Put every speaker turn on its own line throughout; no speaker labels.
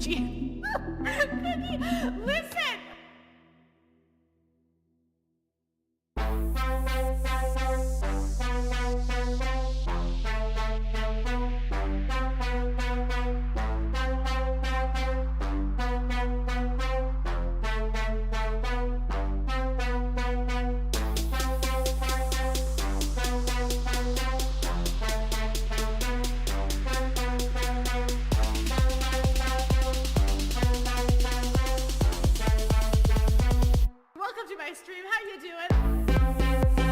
Cookie, listen! Welcome to my stream. How you doing?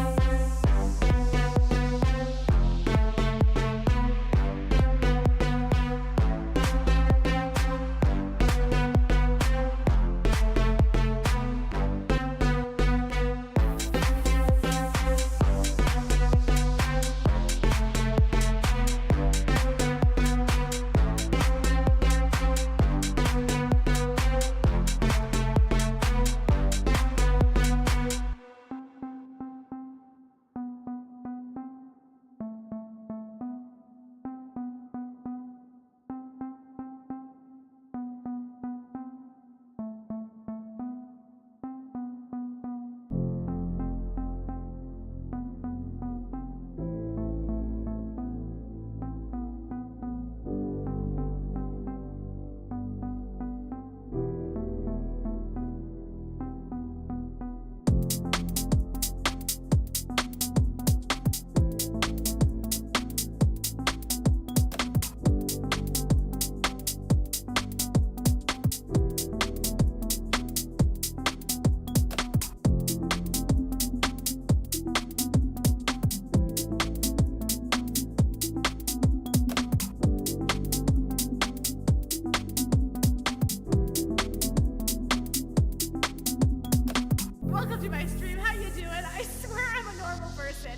Welcome to my stream. How you doing? I swear I'm a normal person.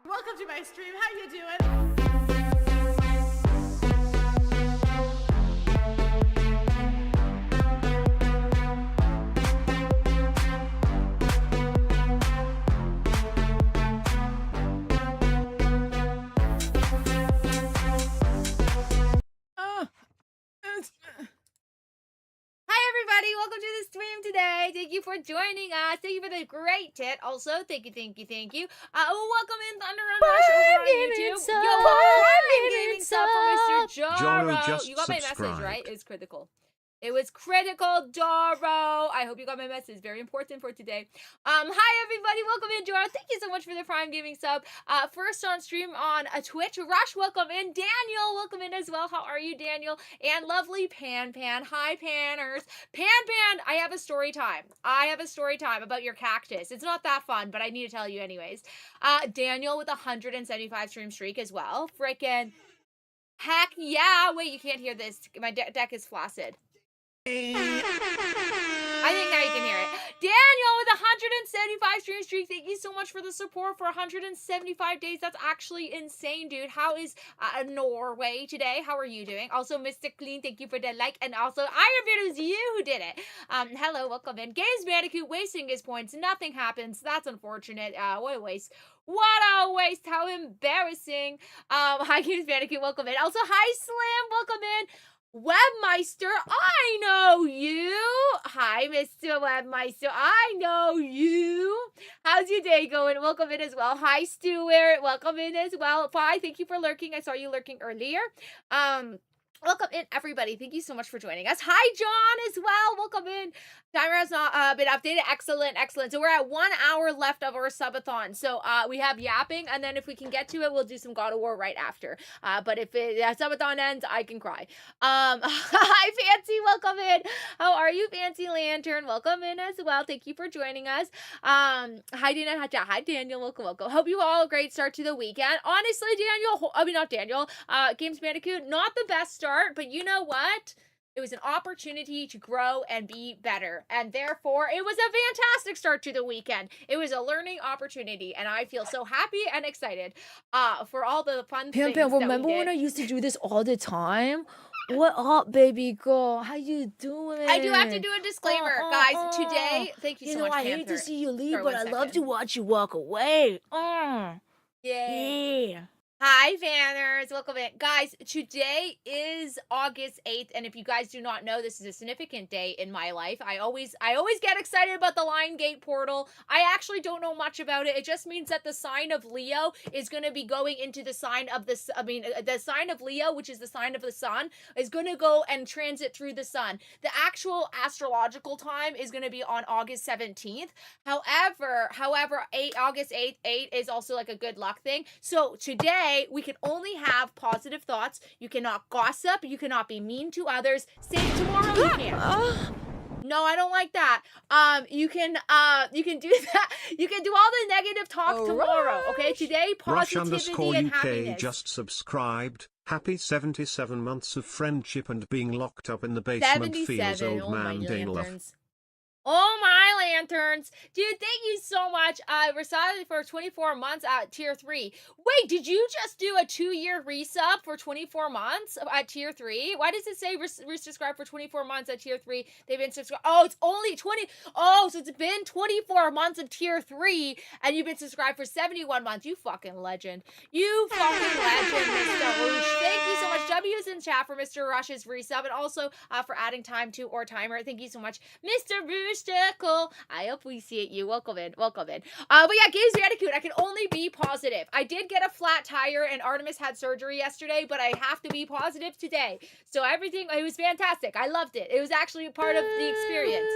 Welcome to my stream. How you doing?
Hi everybody, welcome to the stream today. Thank you for joining us. Thank you for the great tit. Also, thank you. Welcome in Thunder and Rush over on YouTube. Prime Gaming sub for Mr.
Jaro
Jaro.
just
You got my message,
subscribed.
right? It was critical. It was critical, Jaro. I hope you got my message. Very important for today. Hi everybody, welcome in, Jaro. Thank you so much for the Prime Gaming sub. First on stream on Twitch. Rush, welcome in. Daniel, welcome in as well. How are you, Daniel? And lovely Pan. Hi, Panners. Pan, I have a story time. About your cactus. It's not that fun, but I need to tell you anyways. Daniel with a 175 stream streak as well. Frickin' heck yeah. Wait, you can't hear this. My deck is flaccid. I think now you can hear it. Daniel with 175 stream streak. Thank you so much for the support for 175 days. That's actually insane, dude. How is Norway today? How are you doing? Also, Mr. Clean, thank you for the like. And also, Ironbeard, it was you who did it. Hello, welcome in. Games Bandicoot wasting his points. Nothing happens. That's unfortunate. What a waste. What a waste. How embarrassing. Hi, Games Bandicoot. Welcome in. Also, hi, Slim. Welcome in. Webmeister, I know you. Hi, Mr. Webmeister, I know you. How's your day going? Welcome in as well. Hi, Stuart. Welcome in as well. Bye. Thank you for lurking. I saw you lurking earlier. Welcome in, everybody. Thank you so much for joining us. Hi, John, as well. Welcome in. Timer has not been updated. Excellent, excellent. So we're at 1 hour left of our subathon. So we have yapping, and then if we can get to it, we'll do some God of War right after. But if subathon ends, I can cry. Hi, Fancy. Welcome in. How are you, Fancy Lantern? Welcome in as well. Thank you for joining us. Hi, Dana. Hi, Daniel. Welcome, welcome. Hope you all a great start to the weekend. Honestly, not Daniel. Games Bandicoot, not the best start. But you know what? It was an opportunity to grow and be better. And therefore, it was a fantastic start to the weekend. It was a learning opportunity. And I feel so happy and excited for all the fun things that
remember
we did.
when I used to do this all the time? What up, baby girl? How you doing?
I do have to do a disclaimer, guys. Today, thank you so much,
I
Panther.
hate to see you leave,
Sorry,
but
1
I love
second.
to watch you walk away.
Yay.
Yeah.
Hi, fanners. Welcome in. Guys, today is August 8th, and if you guys do not know, this is a significant day in my life. I always get excited about the Lion Gate portal. I actually don't know much about it. It just means that the sign of Leo is going to be going into the sign of the sign of Leo, which is the sign of the sun, is going to go and transit through the sun. The actual astrological time is going to be on August 17th. However, August 8th, 8 is also like a good luck thing. So today, we can only have positive thoughts. You cannot gossip. You cannot be mean to others. Say tomorrow you can. No, I don't like that. You can do that. You can do all the negative talk tomorrow. Okay, today positivity and
_UK
happiness.
just subscribed. Happy 77 months of friendship and being locked up in the basement feels
77.
old man Danelov.
Lanterns. Oh my lanterns. Dude, thank you so much. We're silent for 24 months at tier 3. Wait, did you just do a 2-year resub for 24 months at tier 3? Why does it say resubscribe for 24 months at tier 3? They've been subscribed. Oh, it's only 20. Oh, so it's been 24 months of tier 3 and you've been subscribed for 71 months. You fucking legend. You fucking legend, Mr. Roosh. Thank you so much. W's in chat for Mr. Rush's resub and also for adding time to or timer. Thank you so much, Mr. Roosh. I appreciate you. Welcome in. But yeah, Games Bandicoot, I can only be positive. I did get a flat tire and Artemis had surgery yesterday, but I have to be positive today. So everything, it was fantastic. I loved it. It was actually part of the experience.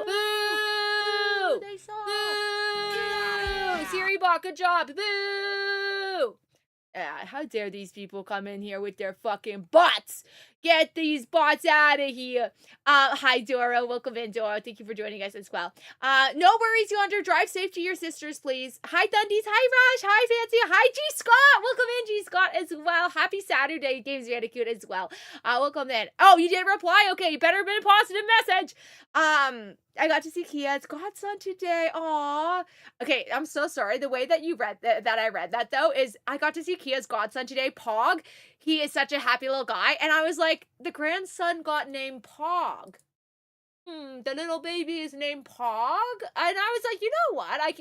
Boo!
They saw.
Boo! Siri bot, good job. Boo! How dare these people come in here with their fucking bots? Get these bots out of here. Hi, Dora. Welcome in, Dora. Thank you for joining us as well. No worries, Yonder. Drive safe to your sisters, please. Hi, Thundies. Hi, Rush. Hi, Fancy. Hi, G. Scott. Welcome in, G. Scott, as well. Happy Saturday, Games Bandicoot, as well. Welcome in. Oh, you did reply? Okay, you better have been a positive message. I got to see Kia's godson today. Aww. Okay, I'm so sorry. The way that you read that I read that, though, is I got to see Kia's godson today, Pog. He is such a happy little guy. And I was like, the grandson got named Pog. The little baby is named Pog? And I was like, you know what? I've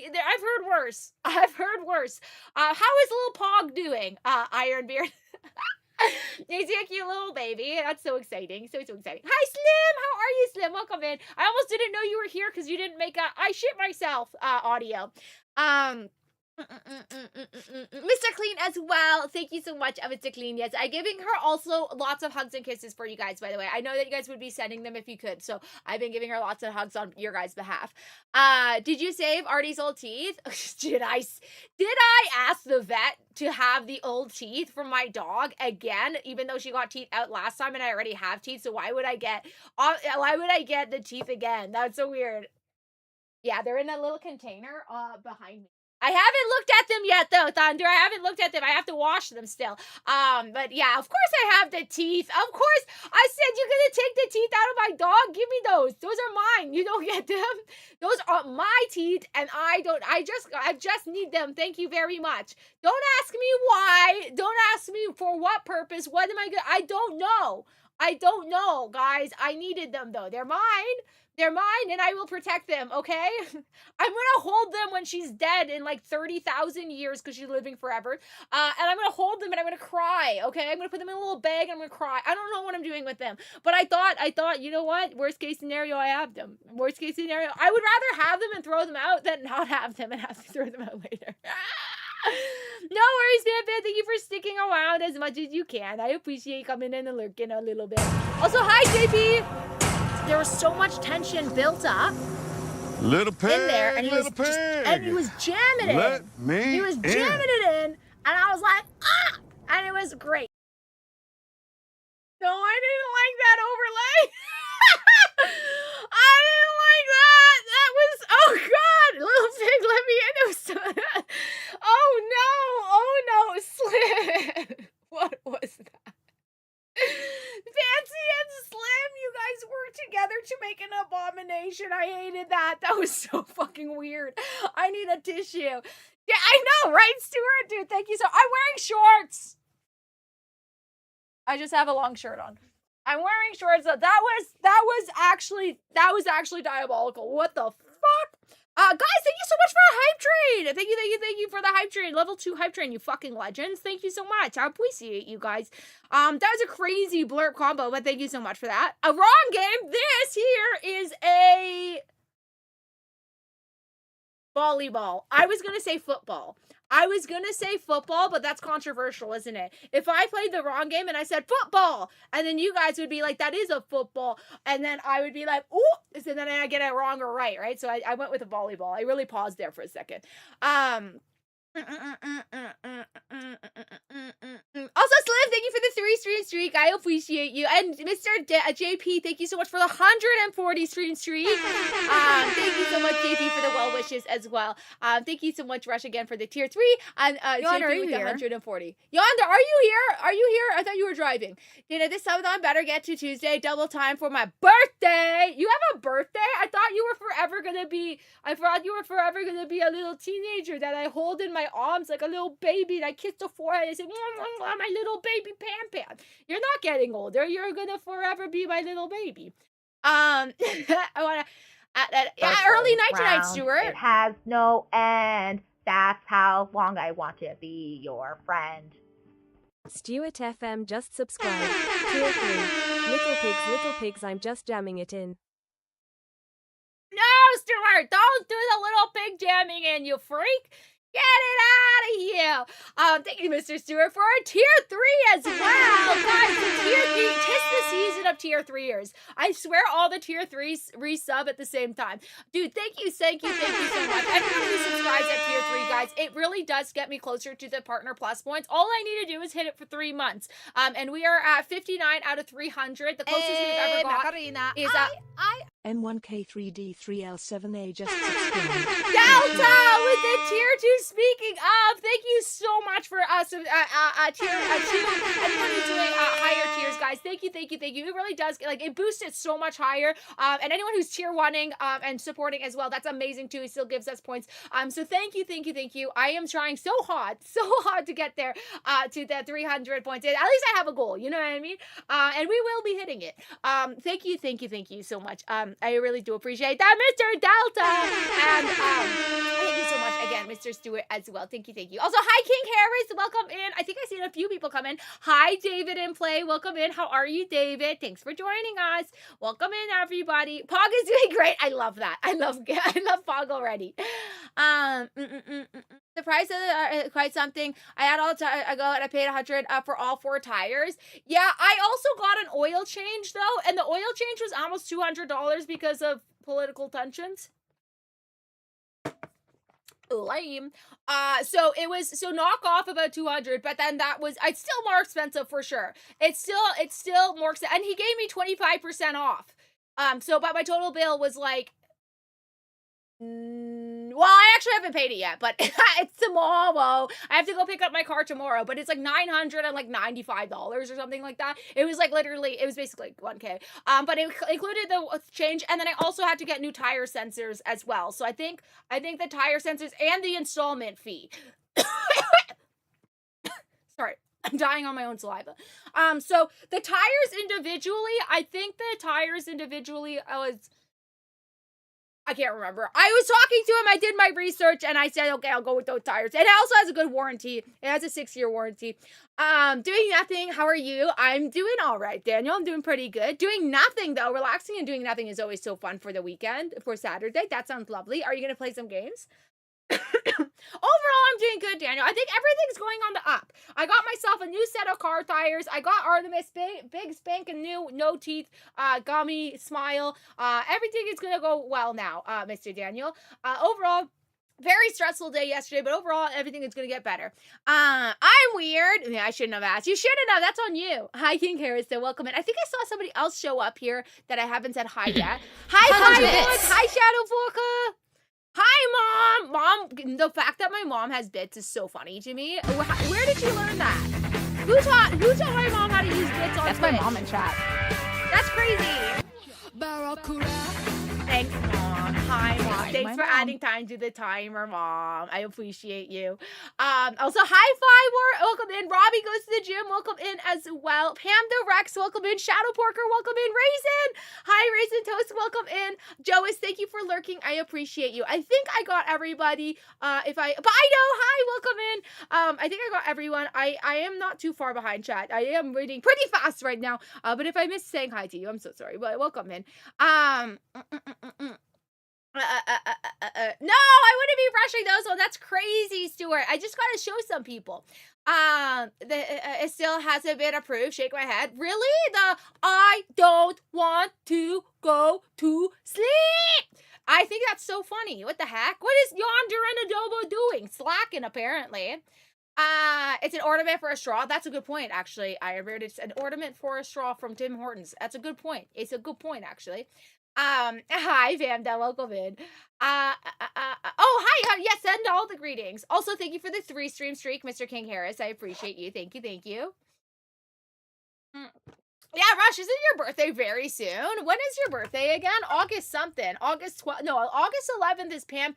heard worse. How is little Pog doing, Ironbeard? He's a cute little baby. That's so exciting. So exciting. Hi, Slim. How are you, Slim? Welcome in. I almost didn't know you were here because you didn't make a I shit myself audio. Mr. Clean as well. Thank you so much, Mr. Clean. Yes, I'm giving her also lots of hugs and kisses for you guys, by the way. I know that you guys would be sending them if you could, so I've been giving her lots of hugs on your guys' behalf. Did you save Artie's old teeth? Did I ask the vet to have the old teeth from my dog again, even though she got teeth out last time and I already have teeth, so why would I get the teeth again? That's so weird. Yeah, they're in a little container behind me. I haven't looked at them yet, though, Thunder. I haven't looked at them. I have to wash them still. But yeah, of course I have the teeth. Of course. I said you're going to take the teeth out of my dog. Give me those. Those are mine. You don't get them. Those are my teeth, and I just need them. Thank you very much. Don't ask me why. Don't ask me for what purpose. What am I going to... I don't know, guys. I needed them, though. They're mine. They're mine, and I will protect them, okay? I'm gonna hold them when she's dead in like 30,000 years because she's living forever. And I'm gonna hold them and I'm gonna cry, okay? I'm gonna put them in a little bag and I'm gonna cry. I don't know what I'm doing with them. But I thought, you know what? Worst case scenario, I have them. Worst case scenario, I would rather have them and throw them out than not have them and have to throw them out later.
No worries, man. Thank you for sticking around as much as you can. I appreciate coming in and lurking a little bit. Also, hi, JP. There was so much tension built up
Little pig,
in there, and he was
little pig.
and he was jamming it
Let
in.
me
He was
in.
jamming it in, and I was like, ah! And it was great. No, I didn't like that overlay. I didn't like that. That was, oh God, little pig, let me in. It was so, oh no, Slim. What was that? Fancy and Slim, you guys worked together to make an abomination. I hated that. That was so fucking weird. I need a tissue. Yeah, I know, right, Stuart? Dude, thank you so. I'm wearing shorts. I just have a long shirt on. I'm wearing shorts. That was actually diabolical. What the fuck? Guys, thank you so much for a hype train. Thank you for the hype train. Level 2 hype train, you fucking legends. Thank you so much. I appreciate you guys. That was a crazy blurb combo, but thank you so much for that. A wrong game. This here is a volleyball. I was gonna say football. But that's controversial, isn't it? If I played the wrong game and I said football, and then you guys would be like, that is a football, and then I would be like, ooh, so then I get it wrong or right? So I went with a volleyball. I really paused there for a second. Also, Slim, thank you for the 3 stream streak. I appreciate you. And Mr. JP, thank you so much for the 140 stream streak. Thank you so much, JP, for the well wishes as well. Thank you so much, Rush, again for the tier 3. And
Yonder,
JP with the 140. Yonder, are you here? I thought you were driving. This time I better get to Tuesday. Double time for my birthday. You have a birthday? I thought you were forever gonna be a little teenager that I hold in my arms like a little baby, and I kiss the forehead and say, my little baby Pam Pam. You're not getting older. You're gonna forever be my little baby. I wanna early night tonight, Stuart.
It has no end. That's how long I want to be your friend.
Stuart FM just subscribed. Tier 3. Little pigs, I'm just jamming it in.
No, Stuart, don't do the little pig jamming in, you freak. Get it out of here. Thank you, Mr. Stewart, for our tier 3 as well. Guys, the tier 3, 'tis the season of tier 3ers. I swear all the tier 3s resub at the same time. Dude, thank you so much. Everyone who subscribes at tier 3, guys, it really does get me closer to the Partner Plus points. All I need to do is hit it for 3 months. And we are at 59 out of 300. The closest we've ever got
Macarena.
is
M1K3D3L7A just subscribed.
Delta with the tier 2. Speaking of, thank you so much for tier 2. Anyone who's doing higher tiers, guys, thank you. It really does, like, it boosts it so much higher. And anyone who's tier 1ing and supporting as well, that's amazing too. It still gives us points. So thank you. I am trying so hard to get there to that 300 points. At least I have a goal, you know what I mean? And we will be hitting it. Thank you so much. I really do appreciate that, Mr. Delta. And thank you so much again, Mr. Stewart, as well. Thank you. Also, hi, King Harris. Welcome in. I think I've seen a few people come in. Hi, David in play. Welcome in. How are you, David? Thanks for joining us. Welcome in, everybody. Pog is doing great. I love that. I love Pog already. The price of quite something. I had all the time ago, and I paid 100 for all 4 tires. Yeah, I also got an oil change though, and the oil change was almost $200 because of political tensions. Lame. So knock off about 200, but then it's still more expensive for sure. It's still more expensive, and he gave me 25% off. But my total bill was like, well, I actually haven't paid it yet, but it's tomorrow. I have to go pick up my car tomorrow, but it's like $995 or something like that. It was like literally, it was basically like 1K. But it included the change, and then I also had to get new tire sensors as well. So I think the tire sensors and the installment fee. Sorry. I'm dying on my own saliva. So the tires individually, I can't remember. I was talking to him, I did my research, and I said, okay, I'll go with those tires. And it also has a good warranty. It has a 6-year warranty. Doing nothing, how are you? I'm doing all right, Daniel. I'm doing pretty good. Doing nothing, though. Relaxing and doing nothing is always so fun for the weekend, for Saturday. That sounds lovely. Are you going to play some games? Overall, I'm doing good, Daniel. I think everything's going on the up. I got myself a new set of car tires. I got Artemis big spanking new, no teeth, gummy smile. Everything is gonna go well now, Mr. Daniel. Overall, very stressful day yesterday, but overall, everything is gonna get better. I'm weird. Yeah, I shouldn't have asked. You shouldn't have. That's on you. Hi, King Harrison. Welcome in. I think I saw somebody else show up here that I haven't said hi yet. Hi, Firewood. Hi, Shadow Forka. Hi, Mom! Mom, the fact that my mom has bits is so funny to me. Where did you learn that? Who taught my mom how to use bits on
That's
Twitch?
my mom in chat.
That's crazy. Thanks, Mom. Hi, Mom.
Hi,
Thanks
my
for
mom.
adding time to the timer, Mom. I appreciate you. Also, hi, Fiver. Welcome in. Robbie goes to the gym. Welcome in as well. Pam the Rex. Welcome in. Shadow Porker. Welcome in. Raisin. Hi, Raisin Toast. Welcome in. Jois, thank you for lurking. I appreciate you. I think I got everybody. Bido. Hi. Welcome in. I think I got everyone. I am not too far behind chat. I am reading pretty fast right now. But if I missed saying hi to you, I'm so sorry. But welcome in. No, I wouldn't be rushing those ones. That's crazy, Stuart. I just gotta show some people. It still hasn't been approved. Shake my head. Really? I don't want to go to sleep. I think that's so funny. What the heck? What is Yonder and Adobo doing? Slacking, apparently. It's an ornament for a straw. That's a good point, actually. I read it's an ornament for a straw from Tim Hortons. That's a good point. It's a good point, actually. Hi, Vamda. Welcome in. Oh, hi. Yes, send all the greetings. Also, thank you for the 3-stream streak, Mr. King Harris. I appreciate you. Thank you. Yeah, Rush, isn't your birthday very soon? When is your birthday again? August something. August 12th. No, August 11th is Pan.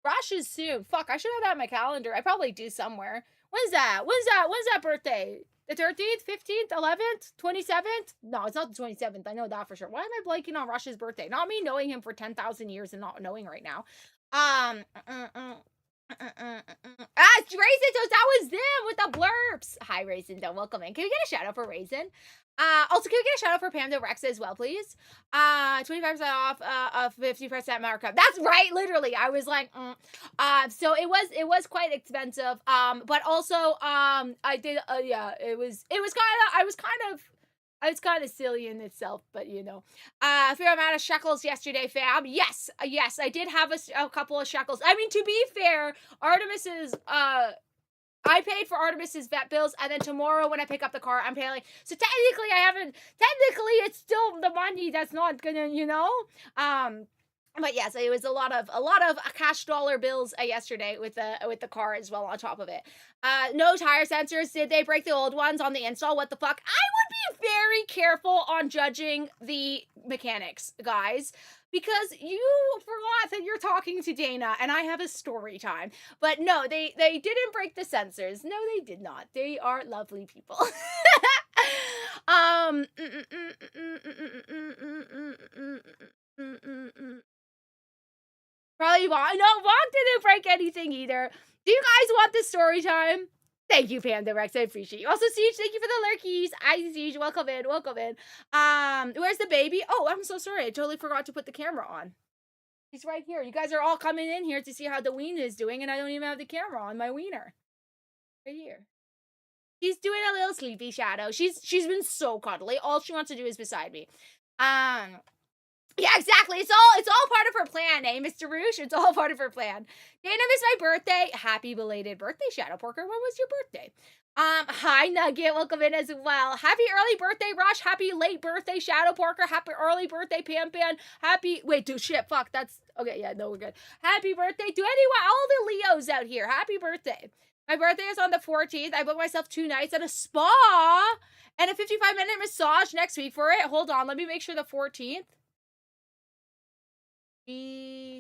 Rush is soon. Fuck, I should have that on my calendar. I probably do somewhere. When's that? When's that birthday? The 13th, 15th, 11th, 27th? No, it's not the 27th. I know that for sure. Why am I blanking on Rush's birthday? Not me knowing him for 10,000 years and not knowing right now. It's Raisin Toast. That was them with the blurps. Hi, Raisin. Welcome in. Can we get a shout out for Raisin? Also, can we get a shout out for Panda Rex as well, please? 25% off, 50% markup. That's right, literally. I was like, so it was quite expensive. But also, I did, yeah, it was kind of silly in itself, but you know, a fair amount of shekels yesterday, fam. Yes, I did have a couple of shekels. I mean, to be fair, Artemis's, I paid for Artemis's vet bills, and then tomorrow when I pick up the car, I'm paying. So technically, it's still the money that's not gonna, you know. But yes, it was a lot of cash dollar bills yesterday with the car as well on top of it. No tire sensors. Did they break the old ones on the install? What the fuck? I would be very careful on judging the mechanics, guys, because you forgot that you're talking to Dana and I have a story time. But no, they didn't break the sensors. No, they did not. They are lovely people. Probably Vaughn. No, Vaughn didn't break anything either. Do you guys want this story time? Thank you, Panda Rex. I appreciate you. Also, Siege, thank you for the lurkies. Hi, Siege. Welcome in. Where's the baby? Oh, I'm so sorry. I totally forgot to put the camera on. He's right here. You guys are all coming in here to see how the wiener is doing, and I don't even have the camera on my wiener. Right here. She's doing a little sleepy shadow. She's been so cuddly. All she wants to do is beside me. Yeah, exactly. It's all part of her plan, eh, Mr. Rouge? It's all part of her plan. Dana missed my birthday. Happy belated birthday, Shadow Porker. When was your birthday? Hi, Nugget. Welcome in as well. Happy early birthday, Rush. Happy late birthday, Shadow Porker. Happy early birthday, Pan. Wait, dude, shit, fuck. That's, okay, yeah, no, we're good. Happy birthday to anyone, all the Leos out here. Happy birthday. My birthday is on the 14th. I booked myself 2 nights at a spa and a 55-minute massage next week for it. Hold on, let me make sure the 14th.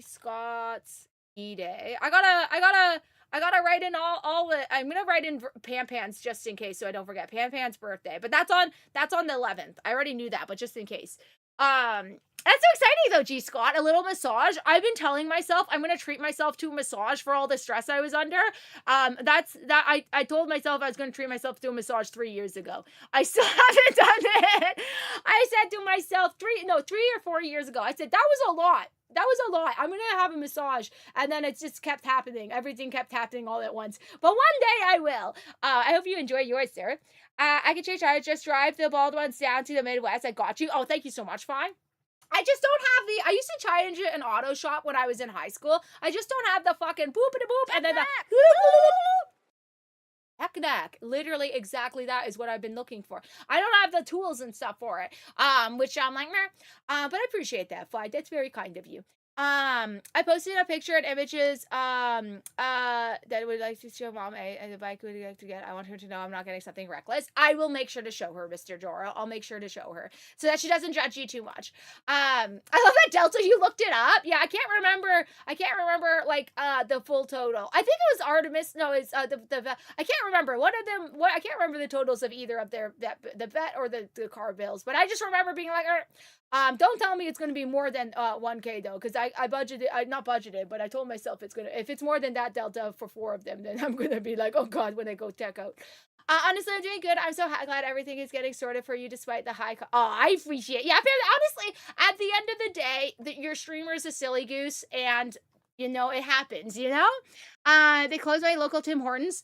Scott's E-Day. I gotta write in all the, I'm gonna write in Pan's just in case so I don't forget. Pan's birthday. But that's on the 11th. I already knew that, but just in case. That's so exciting though, G Scott. A little massage. I've been telling myself I'm gonna treat myself to a massage for all the stress I was under. I told myself I was gonna treat myself to a massage 3 years ago. I still haven't done it. I said to myself 3 or 4 years ago. I said that was a lot. That was a lot. I'm gonna have a massage, and then it just kept happening. Everything kept happening all at once. But one day I will. I hope you enjoy yours, Sarah. I can change. I just drive the bald ones down to the Midwest. I got you. Oh, thank you so much, Fine. I just don't have I used to try and do an auto shop when I was in high school. I just don't have the fucking boop and then the heck. Literally exactly that is what I've been looking for. I don't have the tools and stuff for it. Which I'm like, meh. But I appreciate that, Fly. That's very kind of you. I posted a picture and images, that would like to show mom and the bike would like to get. I want her to know I'm not getting something reckless. I will make sure to show her, Mr. Joro. I'll make sure to show her so that she doesn't judge you too much. I love that Delta. You looked it up. Yeah, I can't remember like, the full total. I think it was Artemis. No, it's, I can't remember. One of them, I can't remember the totals of either of the vet or the car bills, but I just remember being like, don't tell me it's going to be more than 1K though, because I budgeted, not budgeted, but I told myself if it's more than that Delta for 4 of them, then I'm going to be like, oh God, when I go check out. Honestly, I'm doing good. I'm so glad everything is getting sorted for you despite the high I appreciate it. Yeah, honestly, at the end of the day, your streamer is a silly goose, and you know, it happens, you know? They closed my local Tim Hortons.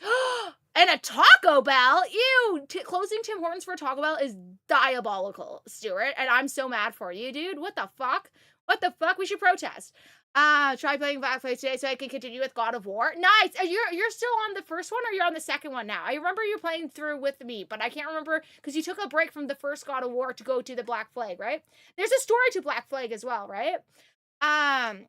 And a Taco Bell? Ew! Closing Tim Hortons for Taco Bell is diabolical, Stuart. And I'm so mad for you, dude. What the fuck? What the fuck? We should protest. Try playing Backplay today so I can continue with God of War. Nice! You're still on the first one or you're on the second one now? I remember you playing through with me, but I can't remember because you took a break from the first God of War to go to the Black Flag, right? There's a story to Black Flag as well, right? I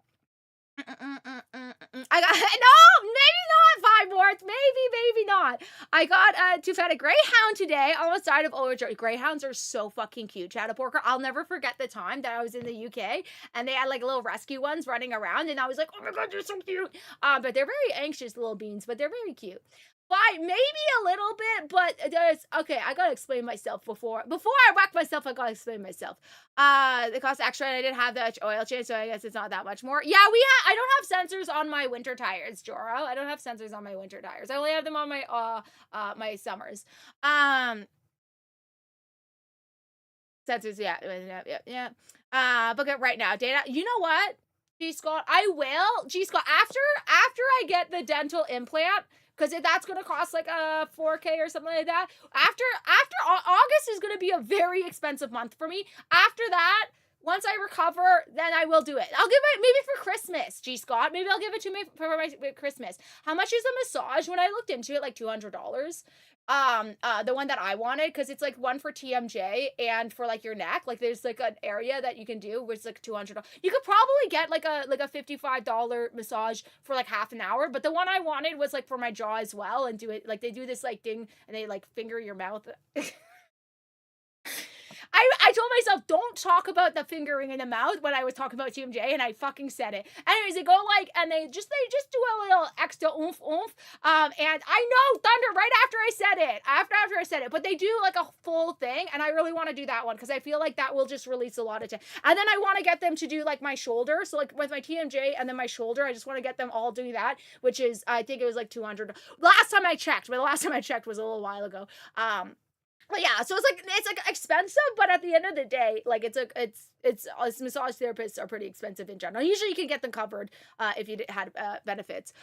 got no, maybe not 5 worth, maybe not. I got to fed a greyhound today. Almost died of overjoy. Greyhounds are so fucking cute, Chad Porker. I'll never forget the time that I was in the UK and they had like little rescue ones running around, and I was like, oh my God, they're so cute. But they're very anxious little beans, but they're very cute. Why? Maybe a little bit, but there's okay. I gotta explain myself before I whack myself. I gotta explain myself. The cost extra, and I didn't have the oil change, so I guess it's not that much more. Yeah, I don't have sensors on my winter tires, Joro. I don't have sensors on my winter tires. I only have them on my my summers. Sensors, yeah. Book it right now. Data. You know what, G Scott? I will, G Scott. After I get the dental implant. Because that's going to cost like a 4K or something like that. After August is going to be a very expensive month for me. After that, once I recover, then I will do it. I'll give it maybe for Christmas, G Scott. Maybe I'll give it to me for my Christmas. How much is a massage? When I looked into it, like $200. The one that I wanted, because it's like one for TMJ and for like your neck. Like there's like an area that you can do where it's like $200. You could probably get like a $55 massage for like half an hour, but the one I wanted was like for my jaw as well, and do it like they do this like thing and they like finger your mouth. I told myself, don't talk about the fingering in the mouth when I was talking about TMJ, and I fucking said it. Anyways, they go like, and they just do a little extra oomph. And I know, Thunder, right after I said it, after I said it, but they do like a full thing, and I really want to do that one, because I feel like that will just release a lot of tension. And then I want to get them to do like my shoulder, so like with my TMJ and then my shoulder, I just want to get them all doing that, which is, I think it was like $200. Last time I checked, but the last time I checked was a little while ago. But yeah, so it's like expensive, but at the end of the day, like it's massage therapists are pretty expensive in general. Usually you can get them covered if you had benefits.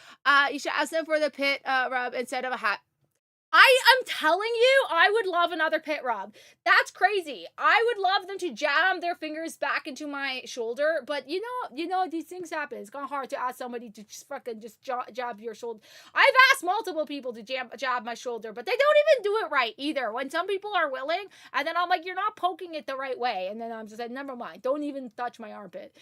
You should ask them for the pit rub instead of a hat. I'm telling you, I would love another pit rub. That's crazy. I would love them to jam their fingers back into my shoulder, but you know, these things happen. It's kind of hard to ask somebody to just fucking just jab your shoulder. I've asked multiple people to jab my shoulder, but they don't even do it right either. When some people are willing, and then I'm like, you're not poking it the right way, and then I'm just like, never mind. Don't even touch my armpit.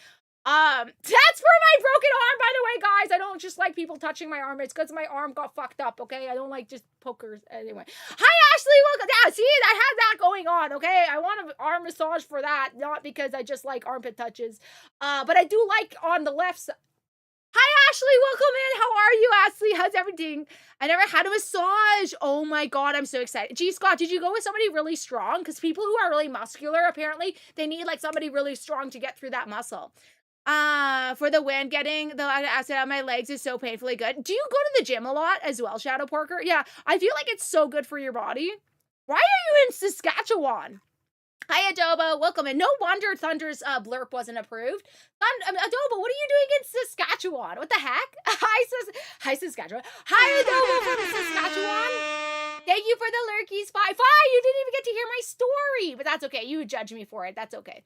That's for my broken arm, by the way, guys. I don't just like people touching my arm. It's because my arm got fucked up, okay? I don't like just pokers. Anyway. Hi, Ashley. Welcome. Yeah, see, I had that going on, okay? I want an arm massage for that, not because I just like armpit touches. But I do like on the left side. Hi, Ashley. Welcome in. How are you, Ashley? How's everything? I never had a massage. Oh my God, I'm so excited. Gee, Scott, did you go with somebody really strong? Because people who are really muscular, apparently, they need like somebody really strong to get through that muscle. For the win, getting the acid on my legs is so painfully good. Do you go to the gym a lot as well, Shadow Porker? Yeah, I feel like it's so good for your body. Why are you in Saskatchewan? Hi, Adobo. Welcome in. No wonder Thunder's blurp wasn't approved. Adobo, what are you doing in Saskatchewan? What the heck? Hi, Saskatchewan. Hi, Adobo from Saskatchewan. Thank you for the lurkies. Fi, you didn't even get to hear my story, but that's okay. You would judge me for it. That's okay.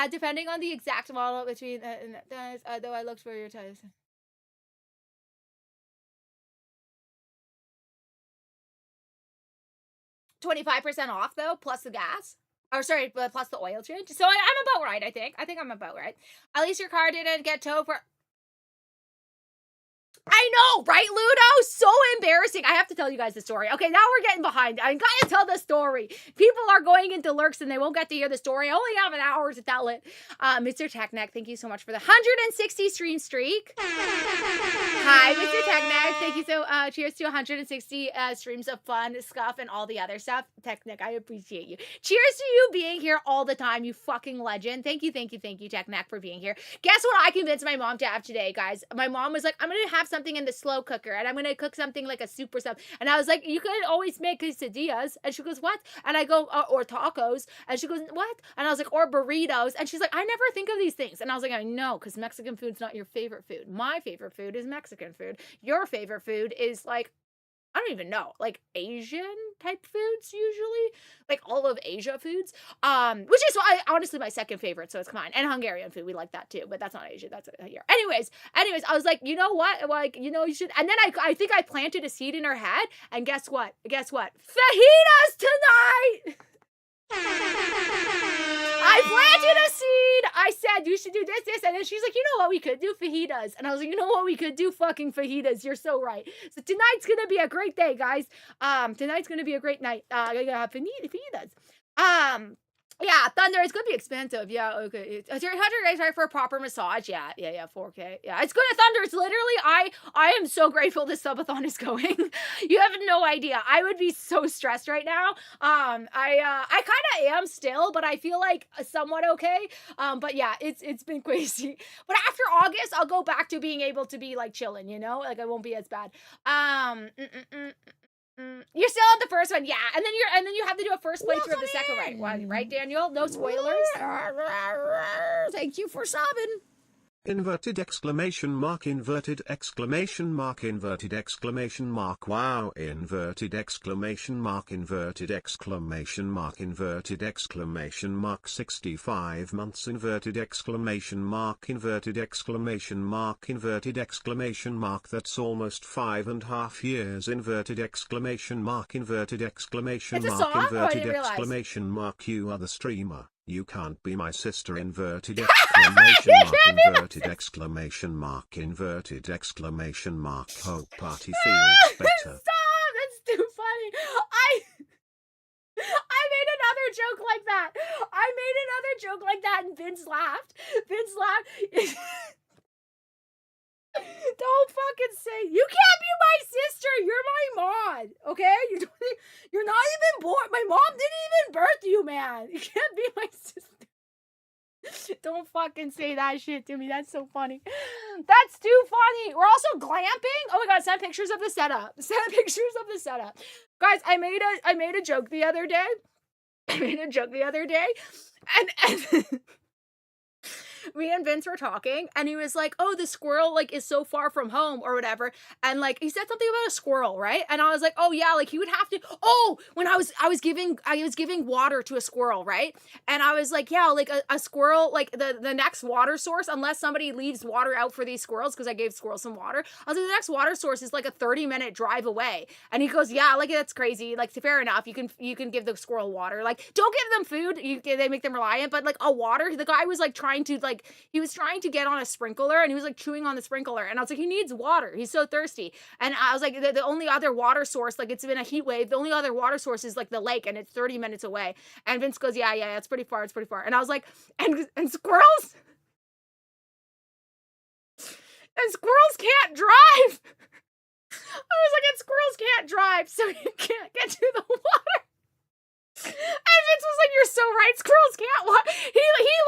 Depending on the exact model between, though I looked for your types. 25% off though, plus the gas. Or sorry, plus the oil change. So I'm about right, I think. I think I'm about right. At least your car didn't get towed for... I know, right, Ludo? So embarrassing. I have to tell you guys the story. Okay, now we're getting behind. I gotta tell the story. People are going into lurks and they won't get to hear the story. I only have an hour to tell it. Mr. Techneck, thank you so much for the 160 stream streak. Hi, Mr. Techneck. Thank you so cheers to 160 streams of fun, scuff, and all the other stuff. Techneck, I appreciate you. Cheers to you being here all the time, you fucking legend. Thank you, Techneck, for being here. Guess what I convinced my mom to have today, guys? My mom was like, I'm gonna have something in the slow cooker and I'm gonna cook something like a soup or something. And I was like, you could always make quesadillas. And she goes, what? And I go, or tacos. And she goes, what? And I was like, or burritos. And she's like, I never think of these things. And I was like, I know, because Mexican food's not your favorite food. My favorite food is Mexican food. Your favorite food is like, I don't even know, like Asian type foods usually, like all of Asia foods, which is honestly my second favorite, so it's fine. And Hungarian food, we like that too, but that's not Asia, that's here. Anyways, I was like, you know what, like, you know, you should, and then I think I planted a seed in her head, and guess what? Fajitas tonight! I planted a seed. I said, you should do this. And then she's like, you know what we could do? Fajitas. And I was like, you know what we could do? Fucking fajitas. You're so right. So tonight's going to be a great day, guys. Tonight's going to be a great night. Fajitas. Yeah, Thunder, it's gonna be expensive. Yeah, okay. It's $100 for a proper massage. Yeah, 4K. Yeah, it's good. Thunder, it's literally, I am so grateful this subathon is going. You have no idea. I would be so stressed right now. I kind of am still, but I feel like somewhat okay. But yeah, it's been crazy. But after August, I'll go back to being able to be like chilling, you know? Like I won't be as bad. You're still on the first one, yeah, and then you have to do a first playthrough of the second one, right, Daniel? No spoilers. Thank you for sobbing.
Inverted exclamation mark, inverted exclamation mark, inverted exclamation mark, wow, inverted exclamation mark, inverted exclamation mark, inverted exclamation mark, 65 months, inverted exclamation mark, inverted exclamation mark, inverted exclamation mark, that's almost 5.5 years, inverted exclamation mark, inverted exclamation mark, inverted exclamation mark, you are the streamer. You can't be my sister, inverted exclamation mark, inverted exclamation mark, inverted exclamation mark, hope party feels better.
Stop! That's too funny. I made another joke like that. And Vince laughed. Don't fucking say, you can't be my sister, you're my mod, okay? You're not even born, my mom didn't even birth you, man. You can't be my sister. Don't fucking say that shit to me, that's so funny. That's too funny. We're also glamping. Oh my god, send pictures of the setup. Guys, I made a joke the other day. And me and Vince were talking, and he was like, oh, the squirrel, like, is so far from home, or whatever, and, like, he said something about a squirrel, right? And I was like, oh, yeah, like, he would have to, when I was giving water to a squirrel, right? And I was like, yeah, like, a squirrel, like, the next water source, unless somebody leaves water out for these squirrels, because I gave squirrels some water, I was like, the next water source is, like, a 30-minute drive away, and he goes, yeah, like, that's crazy, like, fair enough, you can give the squirrel water, like, don't give them food, they make them reliant, but, like, a water, the guy was, like, trying to, like, he was trying to get on a sprinkler and he was like chewing on the sprinkler and I was like, he needs water, he's so thirsty. And I was like, the only other water source, like, it's been a heat wave, the only other water source is like the lake and it's 30 minutes away. And Vince goes, yeah, it's pretty far. And I was like, and squirrels and squirrels can't drive. I was like, and squirrels can't drive, so you can't get to the water. And Vince was like, you're so right, squirrels can't walk. He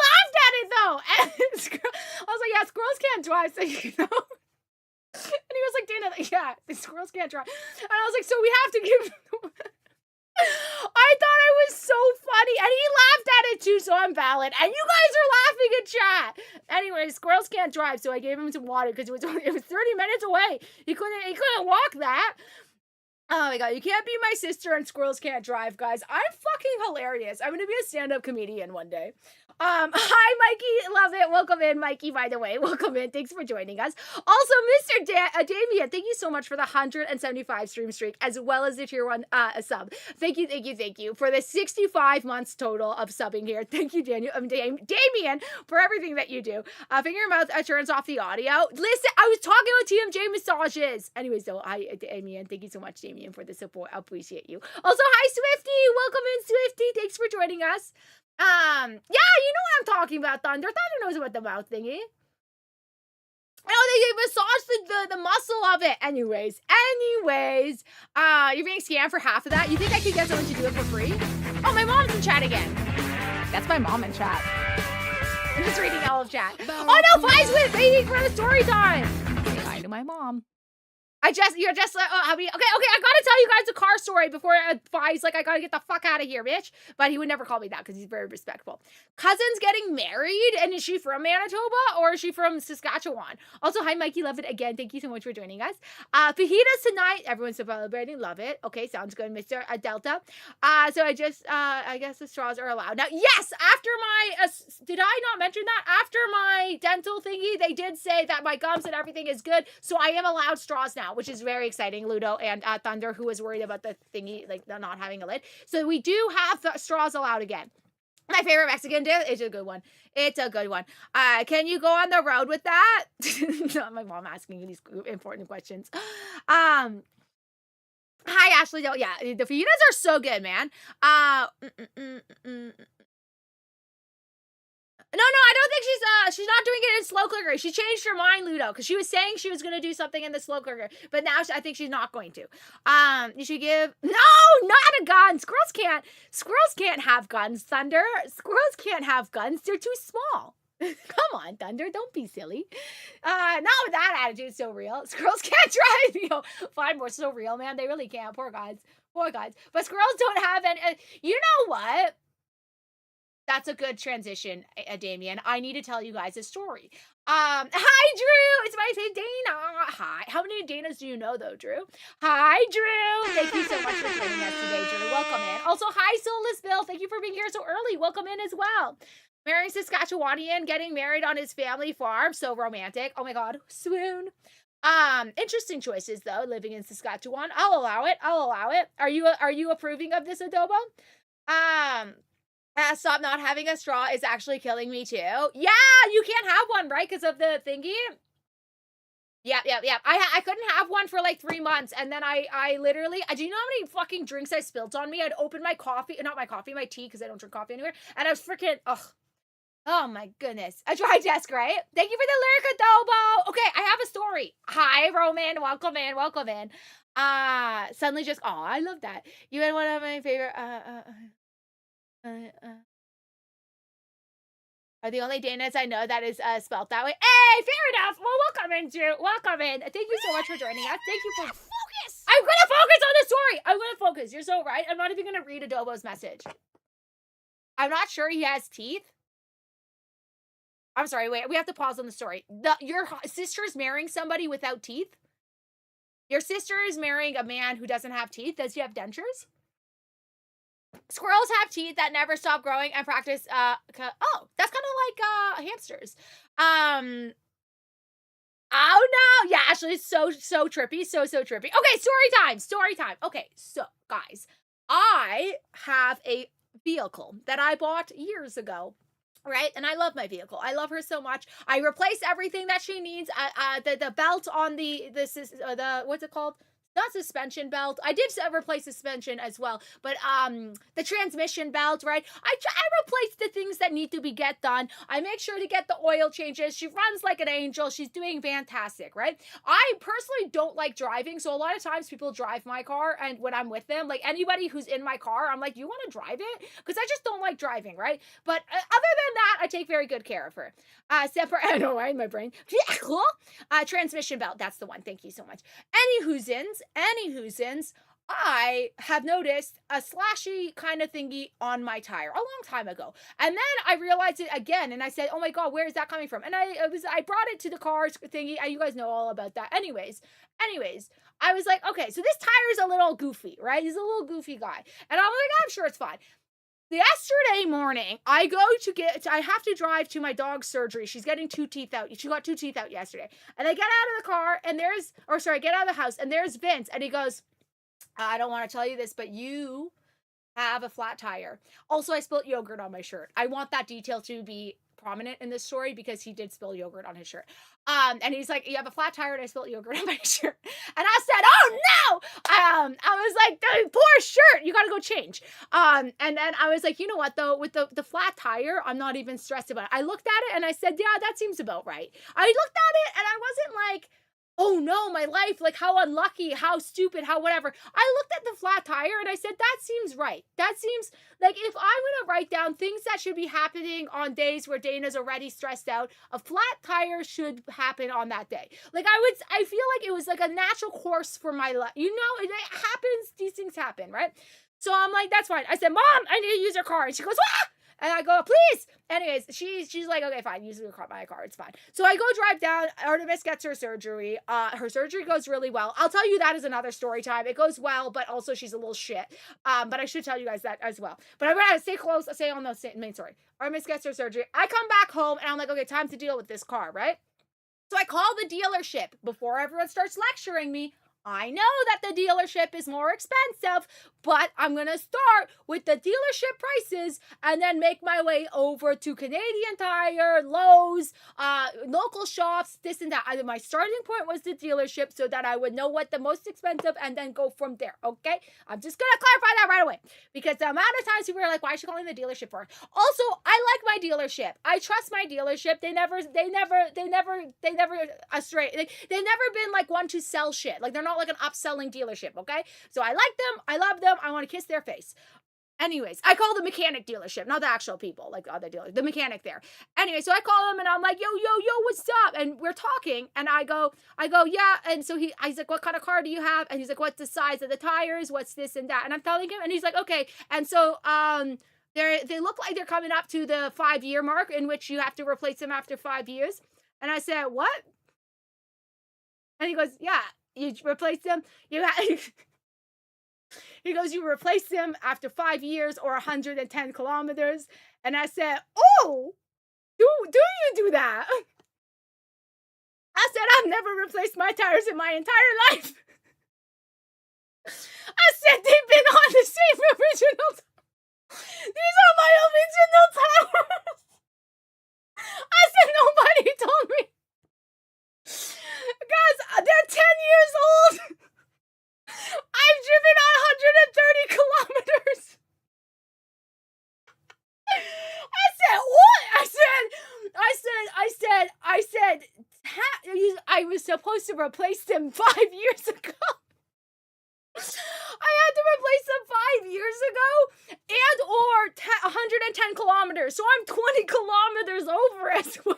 laughed at it though. And I was like, yeah, squirrels can't drive, so you know. And he was like, Dana, yeah, the squirrels can't drive. And I was like, so we have to give I thought it was so funny, and he laughed at it too, so I'm valid. And you guys are laughing in chat. Anyway, squirrels can't drive, so I gave him some water because it was 30 minutes away. He couldn't walk that. Oh my god, you can't be my sister and squirrels can't drive, guys. I'm fucking hilarious. I'm gonna be a stand-up comedian one day. Hi, Mikey. Love it. Welcome in, Mikey, by the way. Welcome in. Thanks for joining us. Also, Mr. Damien, thank you so much for the 175 stream streak, as well as the tier 1 sub. Thank you for the 65 months total of subbing here. Thank you, Damien, for everything that you do. Finger your mouth turns off the audio. Listen, I was talking about TMJ massages. Anyways, though, hi, Damien. Thank you so much, Damien, for the support. I appreciate you. Also, hi, Swifty. Welcome in, Swifty. Thanks for joining us. Yeah, you know what I'm talking about, Thunder. Thunder knows about the mouth thingy. Oh, they massage the muscle of it. Anyways, you're being scammed for half of that. You think I could get someone to do it for free? Oh, my mom's in chat again. That's my mom in chat. I'm just reading all of chat. Oh no, Fi's waiting for the story time. Say hi to my mom. You're just like, okay, I gotta tell you guys a car story before Fi's like, I gotta get the fuck out of here, bitch. But he would never call me that because he's very respectful. Cousin's getting married, and is she from Manitoba or is she from Saskatchewan? Also, hi, Mikey, love it again. Thank you so much for joining us. Fajitas tonight, everyone's celebrating, love it. Okay, sounds good, Mr. Delta. So I guess the straws are allowed. Now, yes, after my, did I not mention that? After my dental thingy, they did say that my gums and everything is good, so I am allowed straws now, which is very exciting. Ludo and Thunder, who was worried about the thingy, like not having a lid. So we do have the straws allowed again. My favorite Mexican dish. It's a good one. It's a good one. Can you go on the road with that? Not my mom asking you these important questions. Hi, Ashley. Yeah, the fajitas are so good, man. No, I don't think she's not doing it in slow cooker. She changed her mind, Ludo, because she was saying she was going to do something in the slow cooker, but now I think she's not going to. You should give, no, not a gun. Squirrels can't have guns, Thunder. Squirrels can't have guns. They're too small. Come on, Thunder, don't be silly. Not with that attitude, so real. Squirrels can't drive. Fine, we're so real, man. They really can't. Poor guys. But squirrels don't have any, you know what? That's a good transition, Damien. I need to tell you guys a story. Hi, Drew. It's my favorite Dana. Hi. How many Danas do you know, though, Drew? Hi, Drew. Thank you so much for joining us today, Drew. Welcome in. Also, hi, Soulless Bill. Thank you for being here so early. Welcome in as well. Marrying Saskatchewanian, getting married on his family farm. So romantic. Oh, my God. Swoon. Interesting choices, though, living in Saskatchewan. I'll allow it. Are you approving of this, Adobo? Stop not having a straw is actually killing me too. Yeah, you can't have one, right? Because of the thingy. Yeah. I couldn't have one for like 3 months, and then I literally, do you know how many fucking drinks I spilled on me? I'd open my tea, because I don't drink coffee anywhere, and I was freaking, oh my goodness. I tried desk, right? Thank you for the lyric, Adobo. Okay, I have a story. Hi, Roman. Welcome in. Suddenly just, I love that. You had one of my favorite, are the only Danas I know that is spelled that way. Hey, fair enough. Well, welcome in, Drew. Welcome in. Thank you so much for joining us. Thank you for focus. I'm gonna focus on the story. I'm gonna focus. You're so right. I'm not even gonna read Adobo's message. I'm not sure he has teeth. I'm sorry. Wait, we have to pause on the story. Your sister's marrying somebody without teeth. Your sister is marrying a man who doesn't have teeth. Does he have dentures? Squirrels have teeth that never stop growing and practice, that's kind of like, hamsters. Oh no, yeah, Ashley, so trippy, so trippy. Okay, story time. Okay, so, guys, I have a vehicle that I bought years ago. Right? And I love my vehicle. I love her so much. I replace everything that she needs. The belt on the what's it called? not suspension belt. I did replace suspension as well, but the transmission belt, right? I replace the things that need to be get done. I make sure to get the oil changes. She runs like an angel. She's doing fantastic, right? I personally don't like driving, so a lot of times people drive my car, and when I'm with them, like anybody who's in my car, I'm like, you want to drive it? Because I just don't like driving, right? But other than that, I take very good care of her. Separate, I know, right? In my brain. Transmission belt. That's the one. Thank you so much. Anywhoosins, I have noticed a slashy kind of thingy on my tire a long time ago. And then I realized it again, and I said, oh my God, where is that coming from? And I brought it to the cars thingy. You guys know all about that. Anyways, I was like, okay, so this tire's a little goofy, right? He's a little goofy guy. And I'm like, I'm sure it's fine. Yesterday morning, I have to drive to my dog's surgery. She's getting 2 teeth out. She got 2 teeth out yesterday. And I get out of the car and get out of the house and there's Vince. And he goes, I don't want to tell you this, but you have a flat tire. Also, I spilled yogurt on my shirt. I want that detail to be prominent in this story because he did spill yogurt on his shirt. And he's like, you have a flat tire, and I spilled yogurt on my shirt. And I said, oh no! I was like, poor shirt, you gotta go change. And then I was like, you know what though, with the flat tire, I'm not even stressed about it. I looked at it and I said, yeah, that seems about right. I looked at it and I wasn't like, oh no, my life, like how unlucky, how stupid, how whatever. I looked at the flat tire and I said, that seems right. That seems like if I'm going to write down things that should be happening on days where Dana's already stressed out, a flat tire should happen on that day. Like I feel like it was like a natural course for my life. You know, it happens, these things happen, right? So I'm like, that's fine. I said, Mom, I need to use your car. And she goes, ah! And I go, please. Anyways, she's like, okay, fine. Use my car. It's fine. So I go drive down. Artemis gets her surgery. Her surgery goes really well. I'll tell you that is another story time. It goes well, but also she's a little shit. But I should tell you guys that as well. But I'm going to stay on the main story. Artemis gets her surgery. I come back home and I'm like, okay, time to deal with this car, right? So I call the dealership before everyone starts lecturing me. I know that the dealership is more expensive, but I'm going to start with the dealership prices and then make my way over to Canadian Tire, Lowe's, local shops, this and that. My starting point was the dealership so that I would know what the most expensive and then go from there, okay? I'm just going to clarify that right away because the amount of times people are like, why is she calling the dealership for? Also, I like my dealership. I trust my dealership. They never astray. They've never been like one to sell shit. Like they're not like an upselling dealership, okay? So I like them, I love them, I want to kiss their face. Anyways, I call the mechanic dealership, not the actual people, like the other dealers, the mechanic there. Anyway, so I call him and I'm like, yo, what's up? And we're talking and I go, yeah. And so he's like, what kind of car do you have? And he's like, what's the size of the tires? What's this and that? And I'm telling him and he's like, okay. And so, they look like they're coming up to the 5-year mark in which you have to replace them after 5 years. And I said, what? And he goes, yeah. You replace them. He goes, you replace them after 5 years or 110 kilometers. And I said, oh, do you do that? I said, I've never replaced my tires in my entire life. I said, they've been on the same original. These are my original tires. I said, nobody told me. Guys, they're 10 years old. I've driven 130 kilometers. I said, what? I was supposed to replace them 5 years ago. I had to replace them 5 years ago and or 110 kilometers. So I'm 20 kilometers over as well.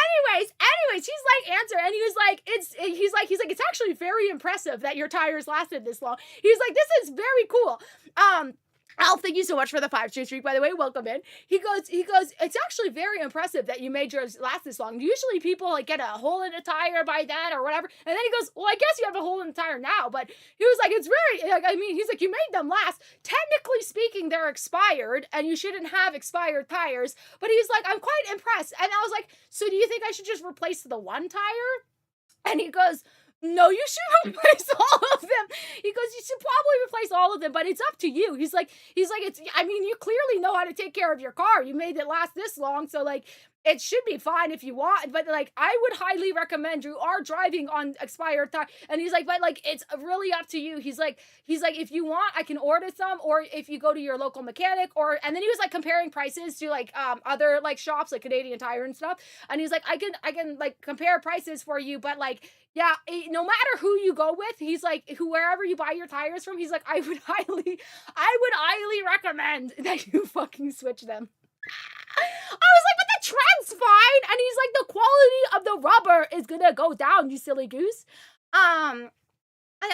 Anyways, he's like, answer, and he was like, he's like, it's actually very impressive that your tires lasted this long. He's like, this is very cool. Al, thank you so much for the 5-stream streak, by the way. Welcome in. He goes, it's actually very impressive that you made yours last this long. Usually people like get a hole in a tire by then or whatever. And then he goes, well, I guess you have a hole in the tire now. But he was like, it's very, like, I mean, he's like, you made them last. Technically speaking, they're expired and you shouldn't have expired tires. But he's like, I'm quite impressed. And I was like, so do you think I should just replace the one tire? And he goes, no, you should replace all of them. He goes, you should probably replace all of them, but it's up to you. He's like, it's, I mean, you clearly know how to take care of your car. You made it last this long. So like, it should be fine if you want, but like I would highly recommend you are driving on expired tire. And he's like, but like it's really up to you. He's like, if you want, I can order some, or if you go to your local mechanic, or and then he was like comparing prices to like other like shops like Canadian Tire and stuff. And he's like, I can like compare prices for you, but like yeah, no matter who you go with, he's like, wherever you buy your tires from, he's like, I would highly recommend that you fucking switch them. I was like, but the tread's fine. And he's like, the quality of the rubber is gonna go down, you silly goose.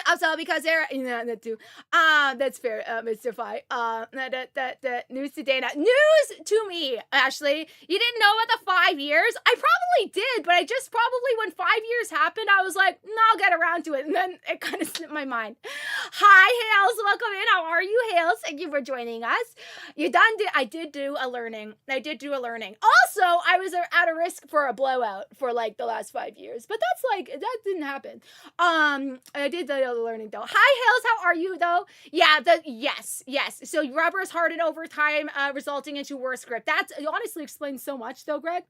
Also, because they're, that too. That's fair, Mr. Fi. News to Dana. News to me, Ashley. You didn't know about the 5 years? I probably did, but I just probably, when 5 years happened, I was like, no, I'll get around to it. And then it kind of slipped my mind. Hi, Hales. Welcome in. How are you, Hales? Thank you for joining us. I did do a learning. Also, I was at a risk for a blowout for like the last 5 years, but that's like, that didn't happen. I did the learning though. Hi, Hills. How are you though? Yeah, yes. So rubber is hardened over time, resulting into worse grip. That honestly explains so much though, Greg.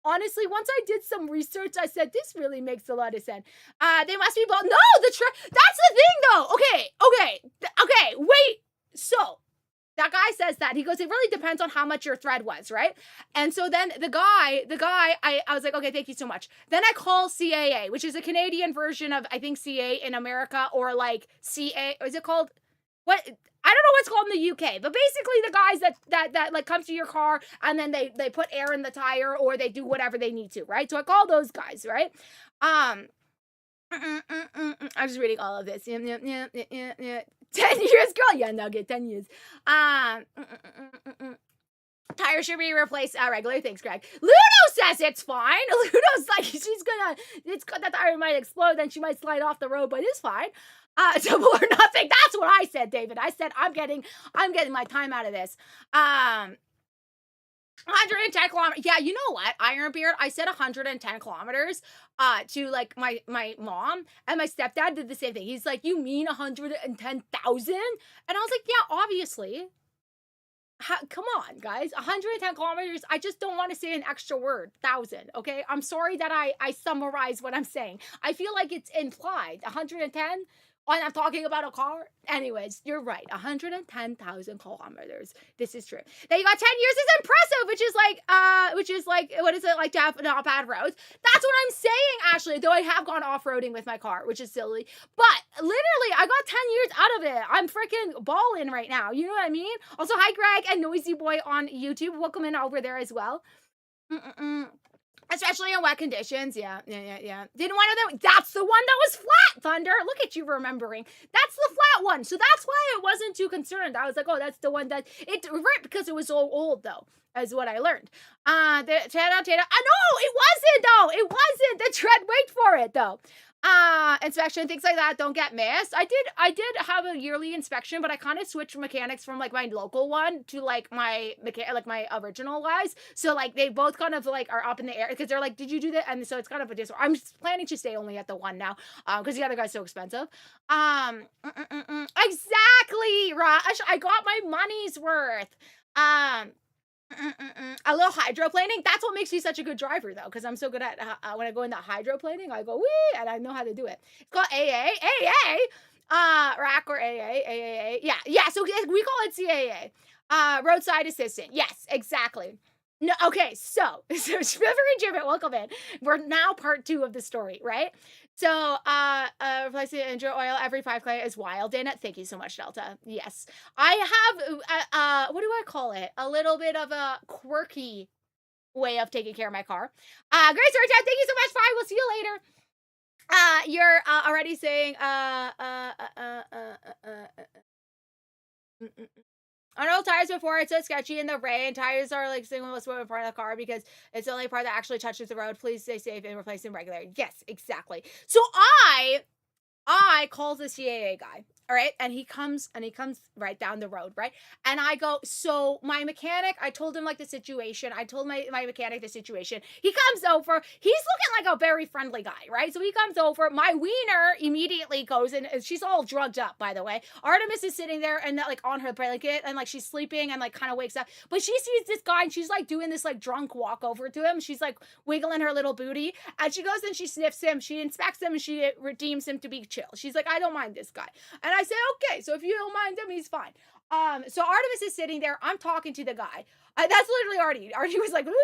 Honestly, once I did some research, I said, this really makes a lot of sense. They must be both. No, that's the thing though. Okay, wait. So, that guy says that. He goes, it really depends on how much your thread was, right? And so then the guy, I was like, okay, thank you so much. Then I call CAA, which is a Canadian version of, I think, CA in America, or like CA, is it called, what? I don't know what's called in the UK, but basically the guys that like come to your car and then they put air in the tire, or they do whatever they need to, right? So I call those guys, right? I'm just reading all of this. Yeah. 10 years, girl. Yeah, no, get 10 years. Tire should be replaced regularly. Thanks, Greg. Ludo says it's fine. Ludo's like, the tire might explode, then she might slide off the road, but it's fine. Double or nothing. That's what I said, David. I said, I'm getting my time out of this. 110 kilometers. Yeah, you know what, Ironbeard? I said 110 kilometers to like my mom, and my stepdad did the same thing. He's like, you mean 110,000? And I was like, yeah, obviously. Come on, guys. 110 kilometers. I just don't want to say an extra word. 1,000. Okay. I'm sorry that I summarize what I'm saying. I feel like it's implied. 110. And I'm talking about a car. Anyways, you're right. 110,000 kilometers. This is true. Then you got 10 years is impressive, which is like, what is it like to have not bad roads? That's what I'm saying, Ashley, though I have gone off-roading with my car, which is silly. But literally, I got 10 years out of it. I'm freaking balling right now. You know what I mean? Also, hi, Greg and Noisy Boy on YouTube. Welcome in over there as well. Especially in wet conditions. Yeah. Didn't want to, that's the one that was flat, Thunder. Look at you remembering. That's the flat one. So that's why I wasn't too concerned. I was like, oh, that's the one that, it ripped because it was so old though, is what I learned. No, it wasn't though. It wasn't. The tread, wait for it though. Inspection, things like that don't get missed. I did have a yearly inspection, but I kind of switched mechanics from like my local one to like my original guys. So like they both kind of like are up in the air because they're like, did you do that? And so it's kind of a disorder. I'm just planning to stay only at the one now, because the other guy's so expensive. Exactly, Raj. I got my money's worth. A little hydroplaning. That's what makes me such a good driver, though, because I'm so good at when I go into hydroplaning, I go wee, and I know how to do it. It's called AA, rack or AA. Yeah. So we call it CAA, roadside assistant. Yes, exactly. No, okay. So Shiver and Jibbit, welcome in. We're now part 2 of the story, right? So, replacing engine oil every 5K is wild. Dana, thank you so much, Delta. Yes. I have, what do I call it? A little bit of a quirky way of taking care of my car. Great story time. Thank you so much, Fi. We'll see you later. You're already saying, on old tires before, it's so sketchy in the rain. Tires are like single most important part of the car because it's the only part that actually touches the road. Please stay safe and replace them regularly. Yes, exactly. So I called the CAA guy. All right. And he comes right down the road. Right. And I go, so my mechanic, I told him like the situation. I told my mechanic the situation. He comes over. He's looking like a very friendly guy. Right. So he comes over. My wiener immediately goes in. And she's all drugged up, by the way. Artemis is sitting there and like on her blanket and like she's sleeping and like kind of wakes up. But she sees this guy and she's like doing this like drunk walk over to him. She's like wiggling her little booty. And she goes and she sniffs him. She inspects him and she redeems him to be chill. She's like, I don't mind this guy. And I said, okay, so if you don't mind him, he's fine. So Artemis is sitting there. I'm talking to the guy. That's literally Artie. Artie was like, ugh.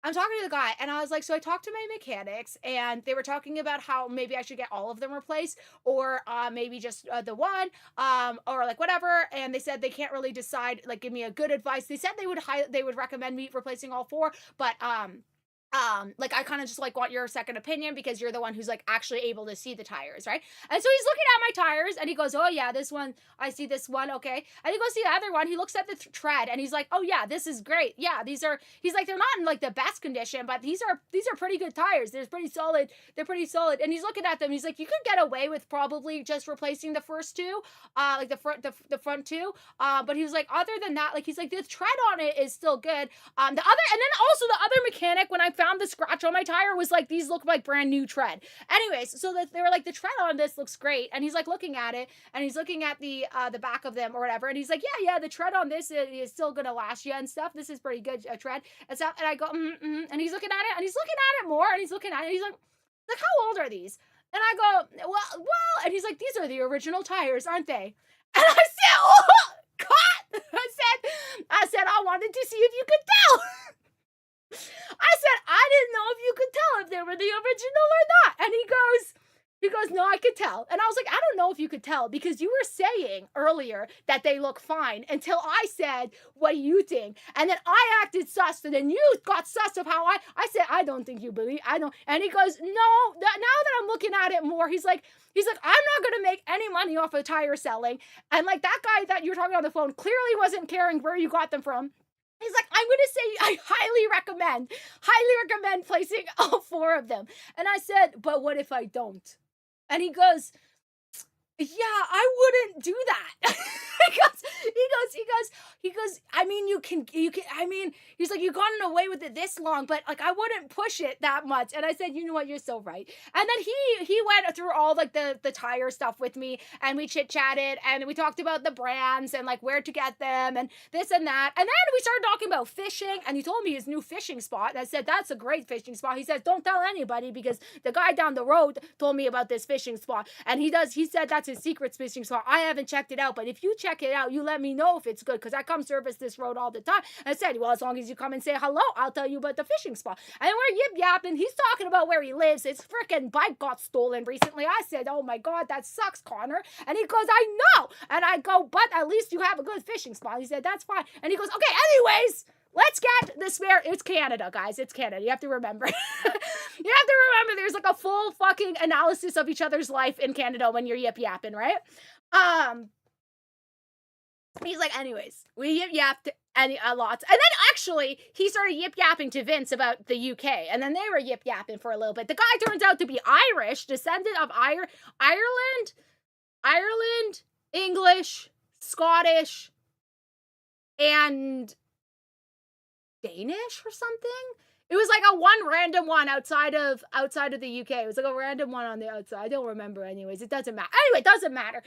I'm talking to the guy, and I was like, so I talked to my mechanics, and they were talking about how maybe I should get all of them replaced, or maybe just the one, or like whatever. And they said they can't really decide, like give me a good advice. They said they would recommend me replacing all four, but like I kind of just like want your second opinion because you're the one who's like actually able to see the tires, right? And so he's looking at my tires and he goes, oh yeah, this one, I see this one, okay. And he goes to the other one, he looks at the tread and he's like, oh yeah, this is great. Yeah, he's like, they're not in like the best condition, but these are pretty good tires. They're pretty solid. And he's looking at them. He's like, you could get away with probably just replacing the first two, like the front two. But he was like, other than that, like he's like, the tread on it is still good. And then also the other mechanic, when I found the scratch on my tire, was like, these look like brand new tread. Anyways, so they were like, the tread on this looks great. And he's like looking at it and he's looking at the back of them or whatever. And he's like, yeah, the tread on this is still gonna last you and stuff. This is pretty good tread and stuff. And I go, and he's looking at it and he's looking at it more and he's looking at it. And he's like, how old are these? And I go, well, and he's like, these are the original tires, aren't they? And I said, oh, God. I said, I wanted to see if you could tell. I said, I didn't know if you could tell if they were the original or not. And he goes, no, I could tell. And I was like, I don't know if you could tell because you were saying earlier that they look fine until I said, what do you think? And then I acted sus and then you got sus of how I said, I don't think you believe, I don't. And he goes, no, now that I'm looking at it more, he's like, I'm not going to make any money off of tire selling. And like that guy that you're talking on the phone clearly wasn't caring where you got them from. He's like, I'm going to say I highly recommend placing all four of them. And I said, but what if I don't? And he goes, yeah, I wouldn't do that. he goes, I mean, you can, I mean, he's like, you've gotten away with it this long, but like, I wouldn't push it that much. And I said, you know what, you're so right. And then he went through all like the tire stuff with me and we chit chatted and we talked about the brands and like where to get them and this and that. And then we started talking about fishing and he told me his new fishing spot. And I said, that's a great fishing spot. He says, don't tell anybody because the guy down the road told me about this fishing spot. And he said that's his secret fishing spot. I haven't checked it out, but if you check it out, you let me know if it's good because I come service this road all the time. And I said, well, as long as you come and say hello, I'll tell you about the fishing spot. And we're yip-yapping. He's talking about where he lives. His freaking bike got stolen recently. I said, oh my God, that sucks, Connor. And he goes, I know. And I go, but at least you have a good fishing spot. He said, that's fine. And he goes, okay, anyways, let's get the spare. It's Canada, guys. It's Canada. You have to remember. There's like a full fucking analysis of each other's life in Canada when you're yip-yapping, right? He's like, anyways, we yip-yapped a lot. And then actually, he started yip-yapping to Vince about the UK. And then they were yip-yapping for a little bit. The guy turns out to be Irish, descendant of Ireland, English, Scottish, and Danish or something. It was like a one random one outside of the UK. It was like a random one on the outside. I don't remember anyways. It doesn't matter. Anyway, it doesn't matter.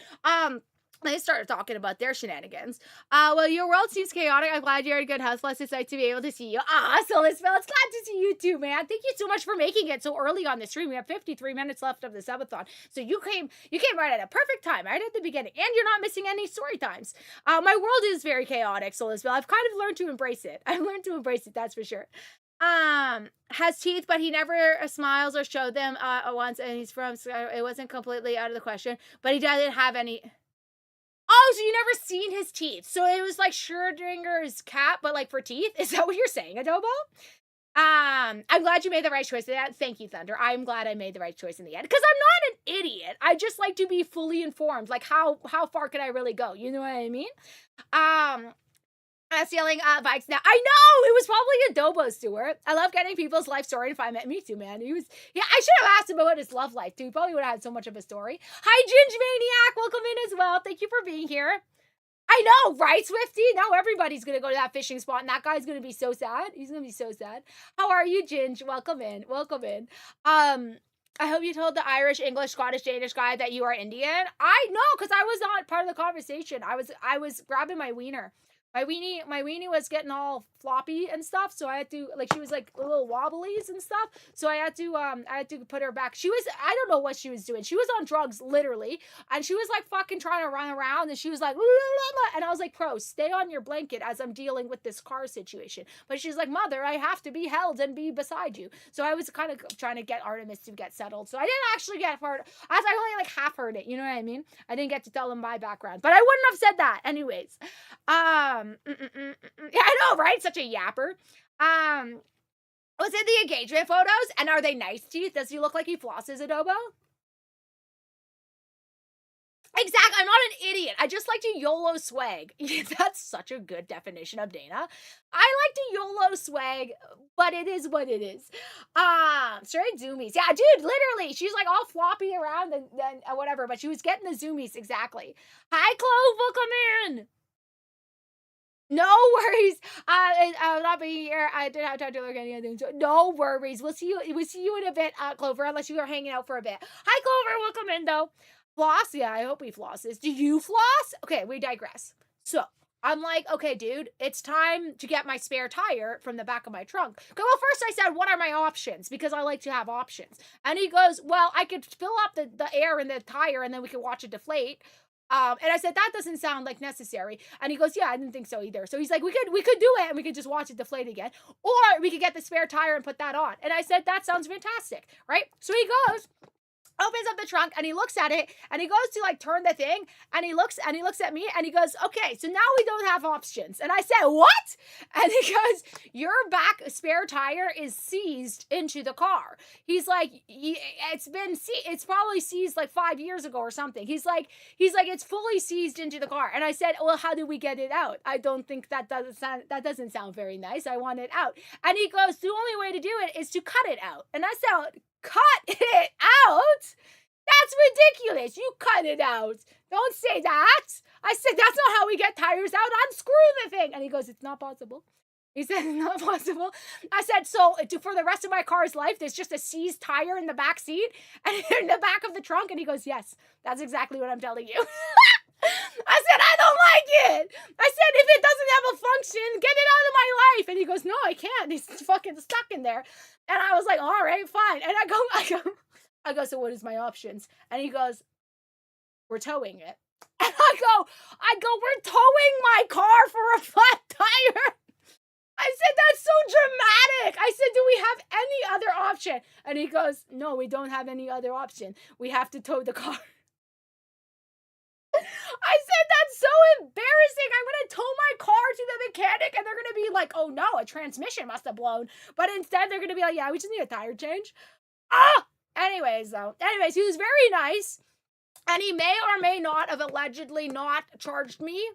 They started talking about their shenanigans. Well, your world seems chaotic. I'm glad you're in good health. Plus, it's nice to be able to see you. So it's glad to see you too, man. Thank you so much for making it so early on the stream. We have 53 minutes left of the subathon. So you came right at a perfect time, right at the beginning. And you're not missing any story times. My world is very chaotic, so as well. I've kind of learned to embrace it. That's for sure. Has teeth, but he never smiles or showed them once, and he's from, it wasn't completely out of the question, but he doesn't have any. Oh, so you never seen his teeth. So it was like Schrödinger's cat, but like for teeth? Is that what you're saying, Adobo? I'm glad you made the right choice. Thank you, Thunder. I'm glad I made the right choice in the end. Because I'm not an idiot. I just like to be fully informed. Like, how far can I really go? You know what I mean? Stealing bikes now. I know it was probably Adobo, Stuart. I love getting people's life story and find me too, man. He was, yeah. I should have asked him about his love life too. He probably would have had so much of a story. Hi, Ginge Maniac. Welcome in as well. Thank you for being here. I know, right, Swifty? Now everybody's gonna go to that fishing spot, and that guy's gonna be so sad. He's gonna be so sad. How are you, Ginge? Welcome in. Welcome in. I hope you told the Irish, English, Scottish, Danish guy that you are Indian. I know, because I was not part of the conversation. I was grabbing my wiener. My weenie was getting all floppy and stuff, so I had to, like, she was like a little wobblies and stuff, so I had to put her back. She was, I don't know what she was doing. She was on drugs, literally, and she was like fucking trying to run around, and she was like, and I was like, "Pro, stay on your blanket as I'm dealing with this car situation." But she's like, "Mother, I have to be held and be beside you." So I was kind of trying to get Artemis to get settled. So I didn't actually get part, as I only like half heard it. You know what I mean? I didn't get to tell them my background, but I wouldn't have said that anyways. Yeah, I know, right? Such a yapper. Was it the engagement photos? And are they nice teeth? Does he look like he flosses, Adobo? Exactly. I'm not an idiot. I just like to YOLO swag. That's such a good definition of Dana. I like to YOLO swag, but it is what it is. Straight zoomies. Yeah, dude, literally. She's like all floppy around and whatever, but she was getting the zoomies exactly. Hi, Clove. Welcome in. No worries. I'll not be here. I didn't have time to look at anything. So no worries. We'll see you in a bit, Clover, unless you are hanging out for a bit. Hi, Clover. Welcome in, though. Floss? Yeah, I hope he flosses. Do you floss? Okay, we digress. So I'm like, okay, dude, it's time to get my spare tire from the back of my trunk. Okay, well, first I said, what are my options? Because I like to have options. And he goes, well, I could fill up the air in the tire and then we could watch it deflate. And I said, that doesn't sound like necessary. And he goes, yeah, I didn't think so either. So he's like, we could do it and we could just watch it deflate again. Or we could get the spare tire and put that on. And I said, that sounds fantastic, right? So he goes, opens up the trunk and he looks at it and he goes to like turn the thing and he looks at me and he goes, okay, so now we don't have options. And I said, what? And he goes, your back spare tire is seized into the car. He's like, it's probably seized like 5 years ago or something. He's like, it's fully seized into the car. And I said, well, how do we get it out? I don't think that doesn't sound very nice. I want it out. And he goes, the only way to do it is to cut it out. And I said, cut it out? That's ridiculous. You cut it out. Don't say that. I said, that's not how we get tires out. Unscrew the thing. And he goes, it's not possible. He said, it's not possible. I said, so for the rest of my car's life, there's just a seized tire in the back seat and in the back of the trunk? And he goes, yes, that's exactly what I'm telling you. I said, I don't like it. I said, if it doesn't have a function, get it out of my life. And he goes, no, I can't. He's fucking stuck in there. And I was like, all right, fine. And I go, so what is my options? And he goes, we're towing it. And I go, we're towing my car for a flat tire. I said, that's so dramatic. I said, do we have any other option? And he goes, no, we don't have any other option. We have to tow the car. I said, that's so embarrassing. I'm going to tow my car to the mechanic and they're going to be like, oh no, a transmission must have blown. But instead they're going to be like, yeah, we just need a tire change. Anyways, he was very nice. And he may or may not have allegedly not charged me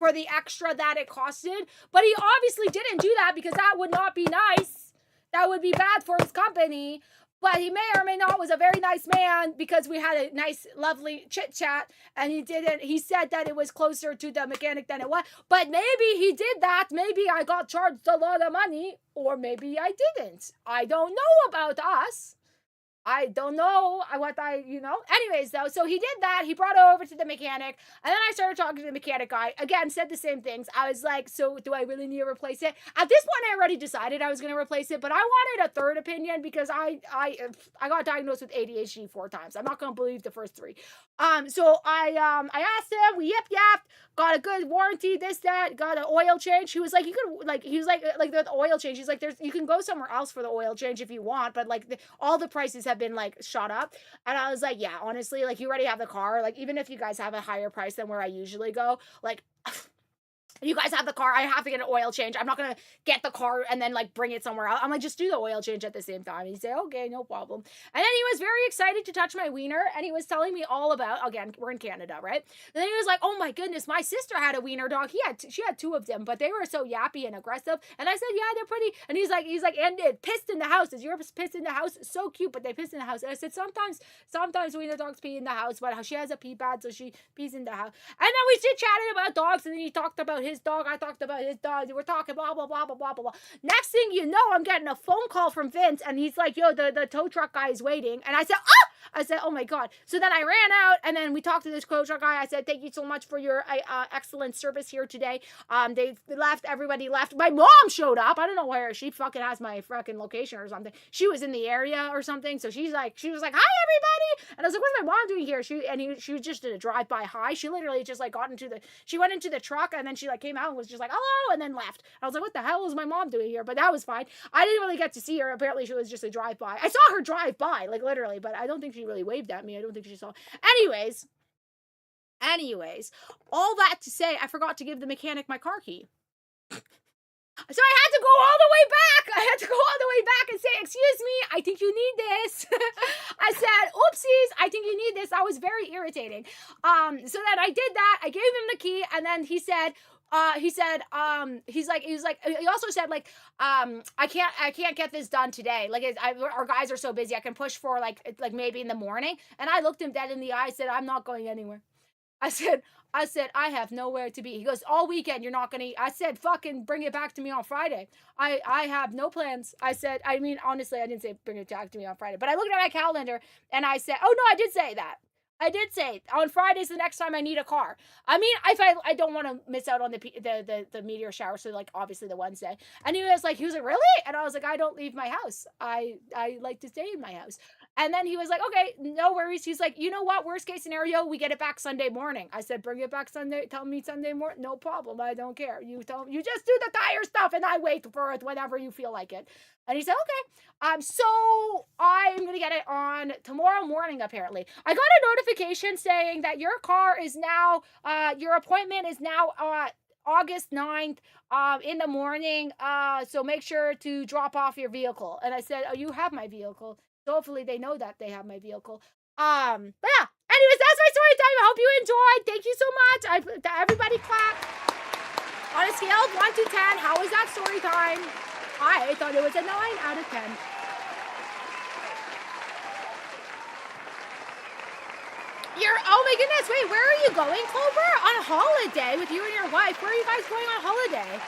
for the extra that it costed. But he obviously didn't do that because that would not be nice. That would be bad for his company. But he may or may not was a very nice man because we had a nice, lovely chit chat and he said that it was closer to the mechanic than it was. But maybe he did that. Maybe I got charged a lot of money or maybe I didn't. I don't know about us. I don't know Anyways, though, so he did that. He brought it over to the mechanic. And then I started talking to the mechanic guy. Again, said the same things. I was like, so do I really need to replace it? At this point, I already decided I was going to replace it. But I wanted a third opinion because I got diagnosed with ADHD 4 times. I'm not going to believe the first 3. So I asked him. We yip-yapped. Got a good warranty, this, that. Got an oil change. He was like, the oil change. He's like, you can go somewhere else for the oil change if you want. But, like, all the prices have been like shot up. And I was like, yeah, honestly, like you already have the car. Like, even if you guys have a higher price than where I usually go, like you guys have the car, I have to get an oil change. I'm not gonna get the car and then like bring it somewhere else. I'm like, just do the oil change at the same time. He said, okay, no problem. And then he was very excited to touch my wiener, and he was telling me all about, again, we're in Canada, right? And then he was like, oh my goodness, my sister had a wiener dog. She had two of them, but they were so yappy and aggressive. And I said, yeah, they're pretty. And he's like, and it pissed in the house. Is yours pissed in the house? So cute, but they piss in the house. And I said, sometimes wiener dogs pee in the house, but she has a pee pad, so she pees in the house. And then we chit chatted about dogs, and then he talked about his dog. I talked about his dog. We're talking blah blah blah blah blah blah. Next thing you know, I'm getting a phone call from Vince, and he's like, "Yo, the tow truck guy is waiting." And I said, "Oh!" I said, "Oh my god!" So then I ran out, and then we talked to this tow truck guy. I said, "Thank you so much for your excellent service here today." They left. Everybody left. My mom showed up. I don't know where she fucking has my fucking location or something. She was in the area or something. So she was like, "Hi everybody," and I was like, "What's my mom doing here?" She was just in a drive-by hi. She literally just like she went into the truck, and then she like came out and was just like, hello, and then left. I was like, what the hell is my mom doing here? But that was fine. I didn't really get to see her. Apparently she was just a drive-by. I saw her drive by, like literally, but I don't think she really waved at me. I don't think she saw. Anyways, all that to say, I forgot to give the mechanic my car key. So I had to go all the way back. I had to go all the way back and say, excuse me, I think you need this. I said, oopsies, I think you need this. I was very irritating. So then I did that. I gave him the key, and then he also said like, I can't get this done today. Like our guys are so busy. I can push for like maybe in the morning. And I looked him dead in the eye. I said, I'm not going anywhere. I said, I have nowhere to be. He goes, all weekend, you're not going to eat. I said, fucking bring it back to me on Friday. I have no plans. I said, I mean, honestly, I didn't say bring it back to me on Friday, but I looked at my calendar and I said, oh no, I did say that. I did say on Fridays the next time I need a car. I mean, if I don't want to miss out on the meteor shower, so like obviously the Wednesday. And he was like, really? And I was like, I don't leave my house. I like to stay in my house. And then he was like, okay, no worries. He's like, you know what? Worst case scenario, we get it back Sunday morning. I said, bring it back Sunday. Tell me Sunday morning. No problem. I don't care. You just do the tire stuff and I wait for it whenever you feel like it. And he said, okay. So I'm going to get it on tomorrow morning, apparently. I got a notification saying that your car is now, your appointment is now August 9th in the morning. So make sure to drop off your vehicle. And I said, oh, you have my vehicle. So hopefully they know that they have my vehicle. But yeah. Anyways, that's my story time. I hope you enjoyed. Thank you so much. Everybody clap. On a scale of 1 to 10, how was that story time? I thought it was a 9 out of 10. Oh my goodness, wait, where are you going, Clover? On a holiday with you and your wife. Where are you guys going on holiday?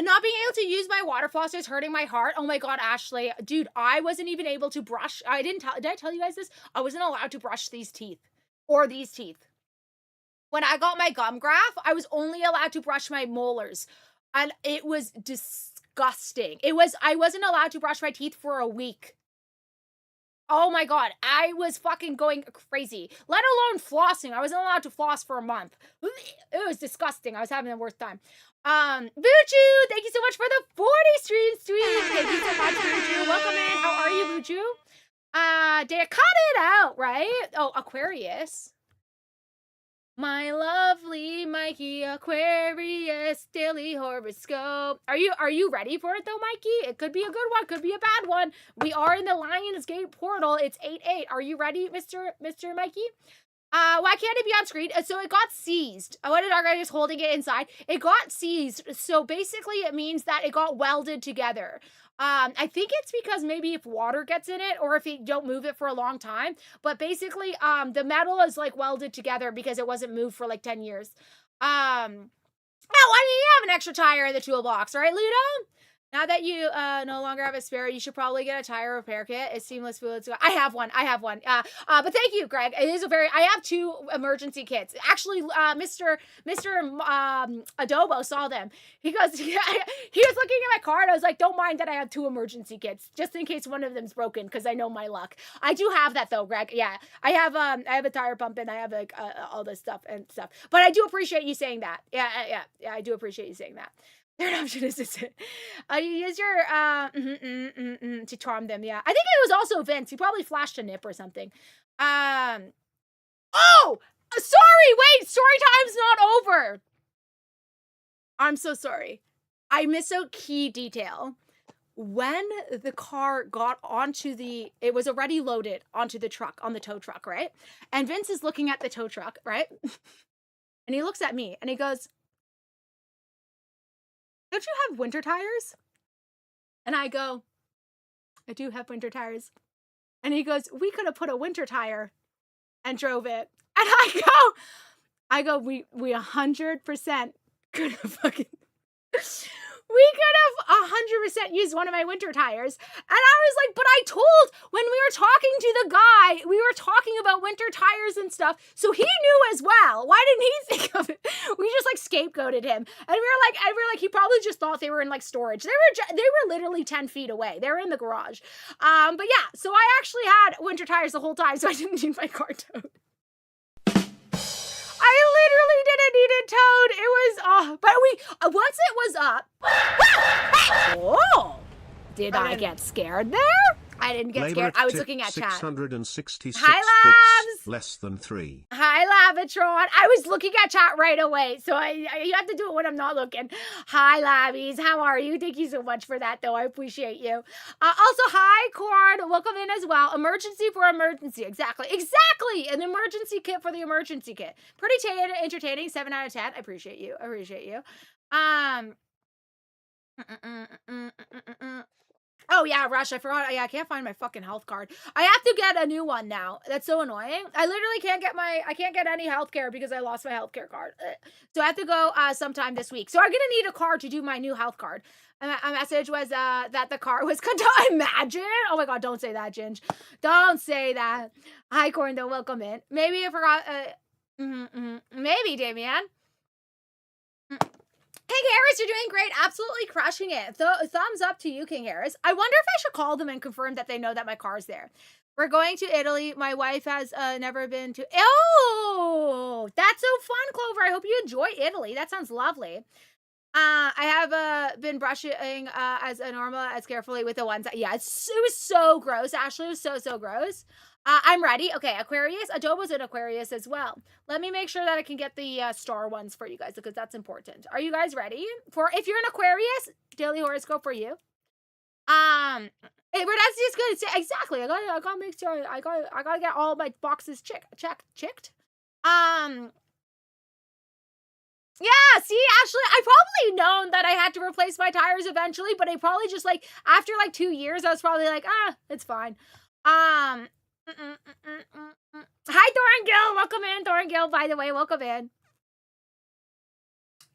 Not being able to use my water flosser is hurting my heart. Oh my god, Ashley. Dude, I wasn't even able to brush. Did I tell you guys this? I wasn't allowed to brush these teeth. Or these teeth. When I got my gum graft, I was only allowed to brush my molars. And it was disgusting. I wasn't allowed to brush my teeth for a week. Oh my god, I was fucking going crazy. Let alone flossing. I wasn't allowed to floss for a month. It was disgusting. I was having the worst time. Buchu, thank you so much for the 40 streams. Thank you so much, Buchu. Welcome in. How are you, Buchu? They cut it out, right? Oh, Aquarius. My lovely Mikey Aquarius daily horoscope. Are you ready for it though, Mikey? It could be a good one, could be a bad one. We are in the Lionsgate portal. It's 8/8. Are you ready, Mr. Mikey? Why can't it be on screen? So it got seized. What did our guy is holding it inside? It got seized. So basically it means that it got welded together. I think it's because maybe if water gets in it or if you don't move it for a long time. But basically, the metal is like welded together because it wasn't moved for like 10 years. Oh, why do you have an extra tire in the toolbox, right, Ludo? Now that you no longer have a spare, you should probably get a tire repair kit. It's seamless fluids. I have one. But thank you, Greg. It is I have 2 emergency kits. Actually, Mr. Adobo saw them. He goes, he was looking at my car and I was like, don't mind that I have 2 emergency kits just in case one of them's broken because I know my luck. I do have that though, Greg. Yeah, I have a tire pump and I have like all this stuff. But I do appreciate you saying that. Yeah. I do appreciate you saying that. Third option is you use your to charm them. Yeah, I think it was also Vince. He probably flashed a nip or something. Oh, sorry. Wait, story time's not over. I'm so sorry. I missed a key detail. When the car got onto it was already loaded onto the truck, on the tow truck, right? And Vince is looking at the tow truck, right? And he looks at me and he goes, "Don't you have winter tires?" And I go, "I do have winter tires." And he goes, "We could have put a winter tire and drove it." And I go, we 100% could have fucking, we could have 100% used one of my winter tires. And I was like, but I told, when we were talking to the guy, we were talking about winter tires and stuff, so he knew as well. Why didn't he think of it? We just like scapegoated him. And we were like, he probably just thought they were in like storage. They were literally 10 feet away. They were in the garage. But yeah, so I actually had winter tires the whole time, so I didn't need my car towed. I literally didn't need it towed. It was, but once it was up. Oh, did I get scared there? I didn't get scared. I was looking at chat.
666
Hi,
bits,
Labs.
less than 3.
Hi, Lavatron. I was looking at chat right away, so you have to do it when I'm not looking. Hi, Labbies. How are you? Thank you so much for that, though. I appreciate you. Also, hi, Corn. Welcome in as well. Emergency for emergency. Exactly. An emergency kit for the emergency kit. Pretty entertaining. 7 out of 10. I appreciate you. Oh yeah, Rush, I forgot. Yeah, I can't find my fucking health card. I have to get a new one now. That's so annoying. I literally can't get any healthcare because I lost my healthcare card. So I have to go sometime this week. So I'm gonna need a card to do my new health card. A message was that the car was imagine. Oh my god, don't say that, Ginge. Don't say that. Hi, Corndo, welcome in. Maybe I forgot. Maybe, Damien. King Harris, you're doing great. Absolutely crushing it. Thumbs up to you, King Harris. I wonder if I should call them and confirm that they know that my car's there. We're going to Italy. My wife has never been to... Oh, that's so fun, Clover. I hope you enjoy Italy. That sounds lovely. I have been brushing as normal, as carefully with the ones that... Yeah, it was so gross, Ashley. It was so gross. I'm ready. Okay, Aquarius. Adobo's an Aquarius as well. Let me make sure that I can get the star ones for you guys because that's important. Are you guys ready? If you're an Aquarius, daily horoscope for you. That's just good. Exactly. I gotta make sure. I gotta get all my boxes checked. Yeah, see, Ashley, I probably known that I had to replace my tires eventually, but I probably just like after like 2 years, I was probably like, it's fine. Hi, Thorngill. Welcome in, Thorngill. By the way, welcome in.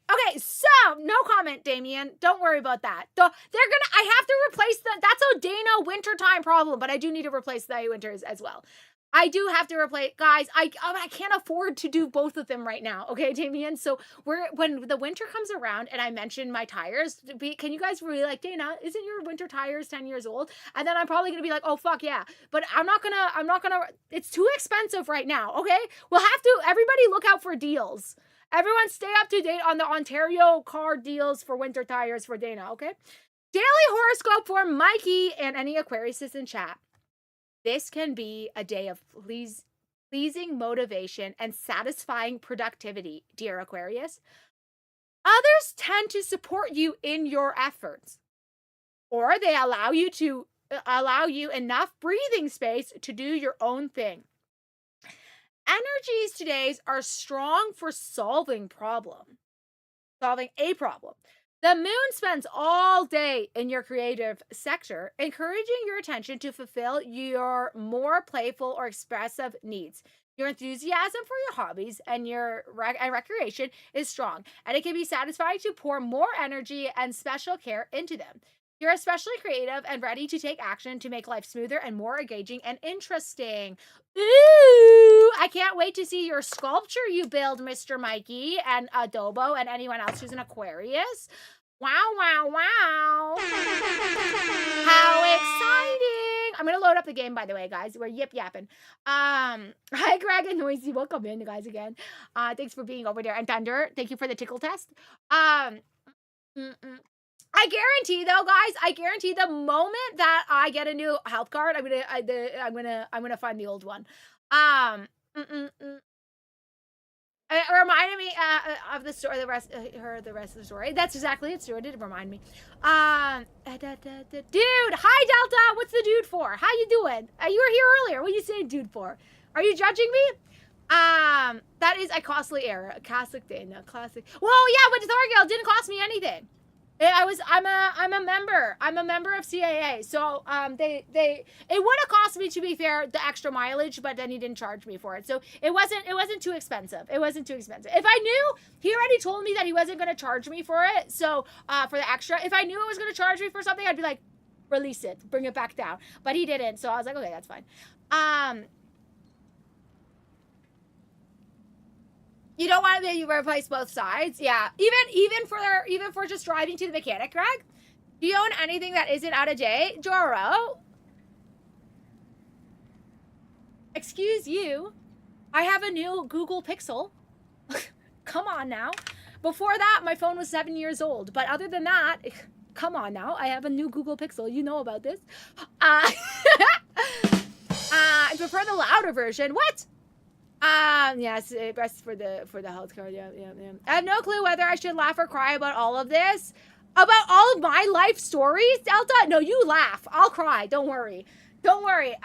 Okay, so no comment, Damien. Don't worry about that. I have to replace that's a Dana wintertime problem, but I do need to replace the winters as well. I do have to replace, guys. I can't afford to do both of them right now. Okay, Damien. So when the winter comes around and I mention my tires, can you guys really like, Dana, isn't your winter tires 10 years old? And then I'm probably gonna be like, oh fuck yeah. But I'm not gonna. It's too expensive right now. Okay, we'll have to. Everybody look out for deals. Everyone stay up to date on the Ontario car deals for winter tires for Dana. Okay. Daily horoscope for Mikey and any Aquariuses in chat. This can be a day of pleasing motivation and satisfying productivity, dear Aquarius. Others tend to support you in your efforts, or they allow you enough breathing space to do your own thing. Energies today are strong for solving a problem. The moon spends all day in your creative sector, encouraging your attention to fulfill your more playful or expressive needs. Your enthusiasm for your hobbies and your recreation is strong, and it can be satisfying to pour more energy and special care into them. You're especially creative and ready to take action to make life smoother and more engaging and interesting. Ooh, I can't wait to see your sculpture you build, Mr. Mikey and Adobo and anyone else who's an Aquarius. Wow. How exciting. I'm going to load up the game, by the way, guys. We're yip-yapping. Hi, Greg and Noisy. Welcome in, guys, again. Thanks for being over there. And Thunder, thank you for the tickle test. I guarantee though, guys, the moment that I get a new health card, I'm gonna find the old one. It reminded me of the story, the rest of the story. That's exactly it, Stuart. It did remind me. Dude, hi Delta. What's the dude for? How you doing? You were here earlier. What are you saying, dude, for? Are you judging me? That is a costly error. A classic day, no classic. Well, yeah, but Thorgil didn't cost me anything. I'm a member. I'm a member of CAA. So it would have cost me, to be fair, the extra mileage, but then he didn't charge me for it. So it wasn't too expensive. It wasn't too expensive. If I knew, he already told me that he wasn't going to charge me for it. So for the extra, if I knew it was going to charge me for something, I'd be like, release it, bring it back down. But he didn't. So I was like, okay, that's fine. You don't want to replace both sides, yeah. Even for just driving to the mechanic, Greg. Do you own anything that isn't out of date, Joro? Excuse you. I have a new Google Pixel. Come on now. Before that, my phone was 7 years old. But other than that, come on now. I have a new Google Pixel. You know about this. I prefer the louder version. What? Yes, best for the health card. Yeah. I have no clue whether I should laugh or cry about all of this. About all of my life stories, Delta? No, you laugh. I'll cry. Don't worry. Don't worry.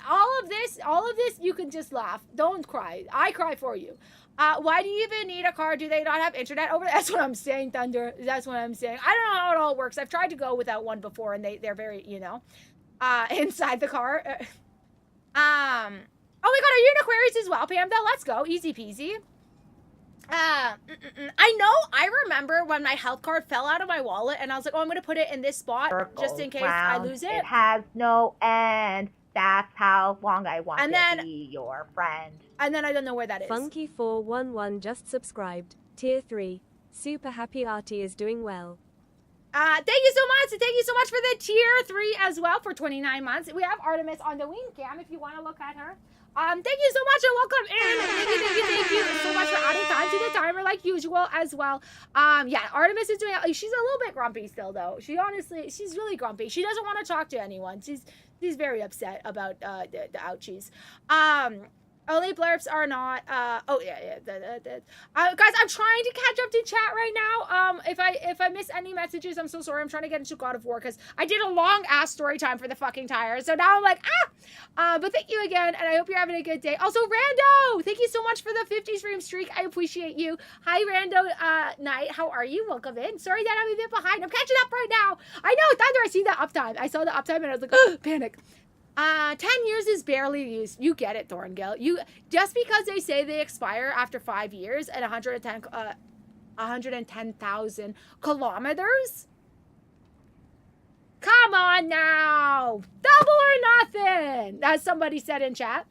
All of this, you can just laugh. Don't cry. I cry for you. Why do you even need a car? Do they not have internet over there? That's what I'm saying, Thunder. That's what I'm saying. I don't know how it all works. I've tried to go without one before, and they're very, inside the car. Oh my god, are you in Aquarius as well, Pam? Though, let's go. Easy peasy. I remember when my health card fell out of my wallet, and I was like, oh, I'm going to put it in this spot just in case I lose it.
It has no end. That's how long I want to be your friend.
And then I don't know where that is.
Funky411 just subscribed. Tier 3. Super happy Artie is doing well.
Thank you so much. Thank you so much for the tier 3 as well for 29 months. We have Artemis on the wing cam if you want to look at her. Thank you so much and welcome in. Thank you so much for adding time to the timer like usual as well. Yeah, Artemis is doing, she's a little bit grumpy still though. She's really grumpy. She doesn't want to talk to anyone. She's very upset about the ouchies. Only blurps are not, guys, I'm trying to catch up to chat right now. If I miss any messages, I'm so sorry. I'm trying to get into God of War because I did a long ass story time for the fucking tires. So now I'm like, but thank you again. And I hope you're having a good day. Also, Rando, thank you so much for the 50 stream streak. I appreciate you. Hi, Rando, Knight. How are you? Welcome in. Sorry that I'm a bit behind. I'm catching up right now. I know, Thunder, I see the uptime. I saw the uptime and I was like, panic. 10 years is barely used. You get it, Thorngale. Just because they say they expire after 5 years at 110,000 kilometers? Come on now. Double or nothing. As somebody said in chat.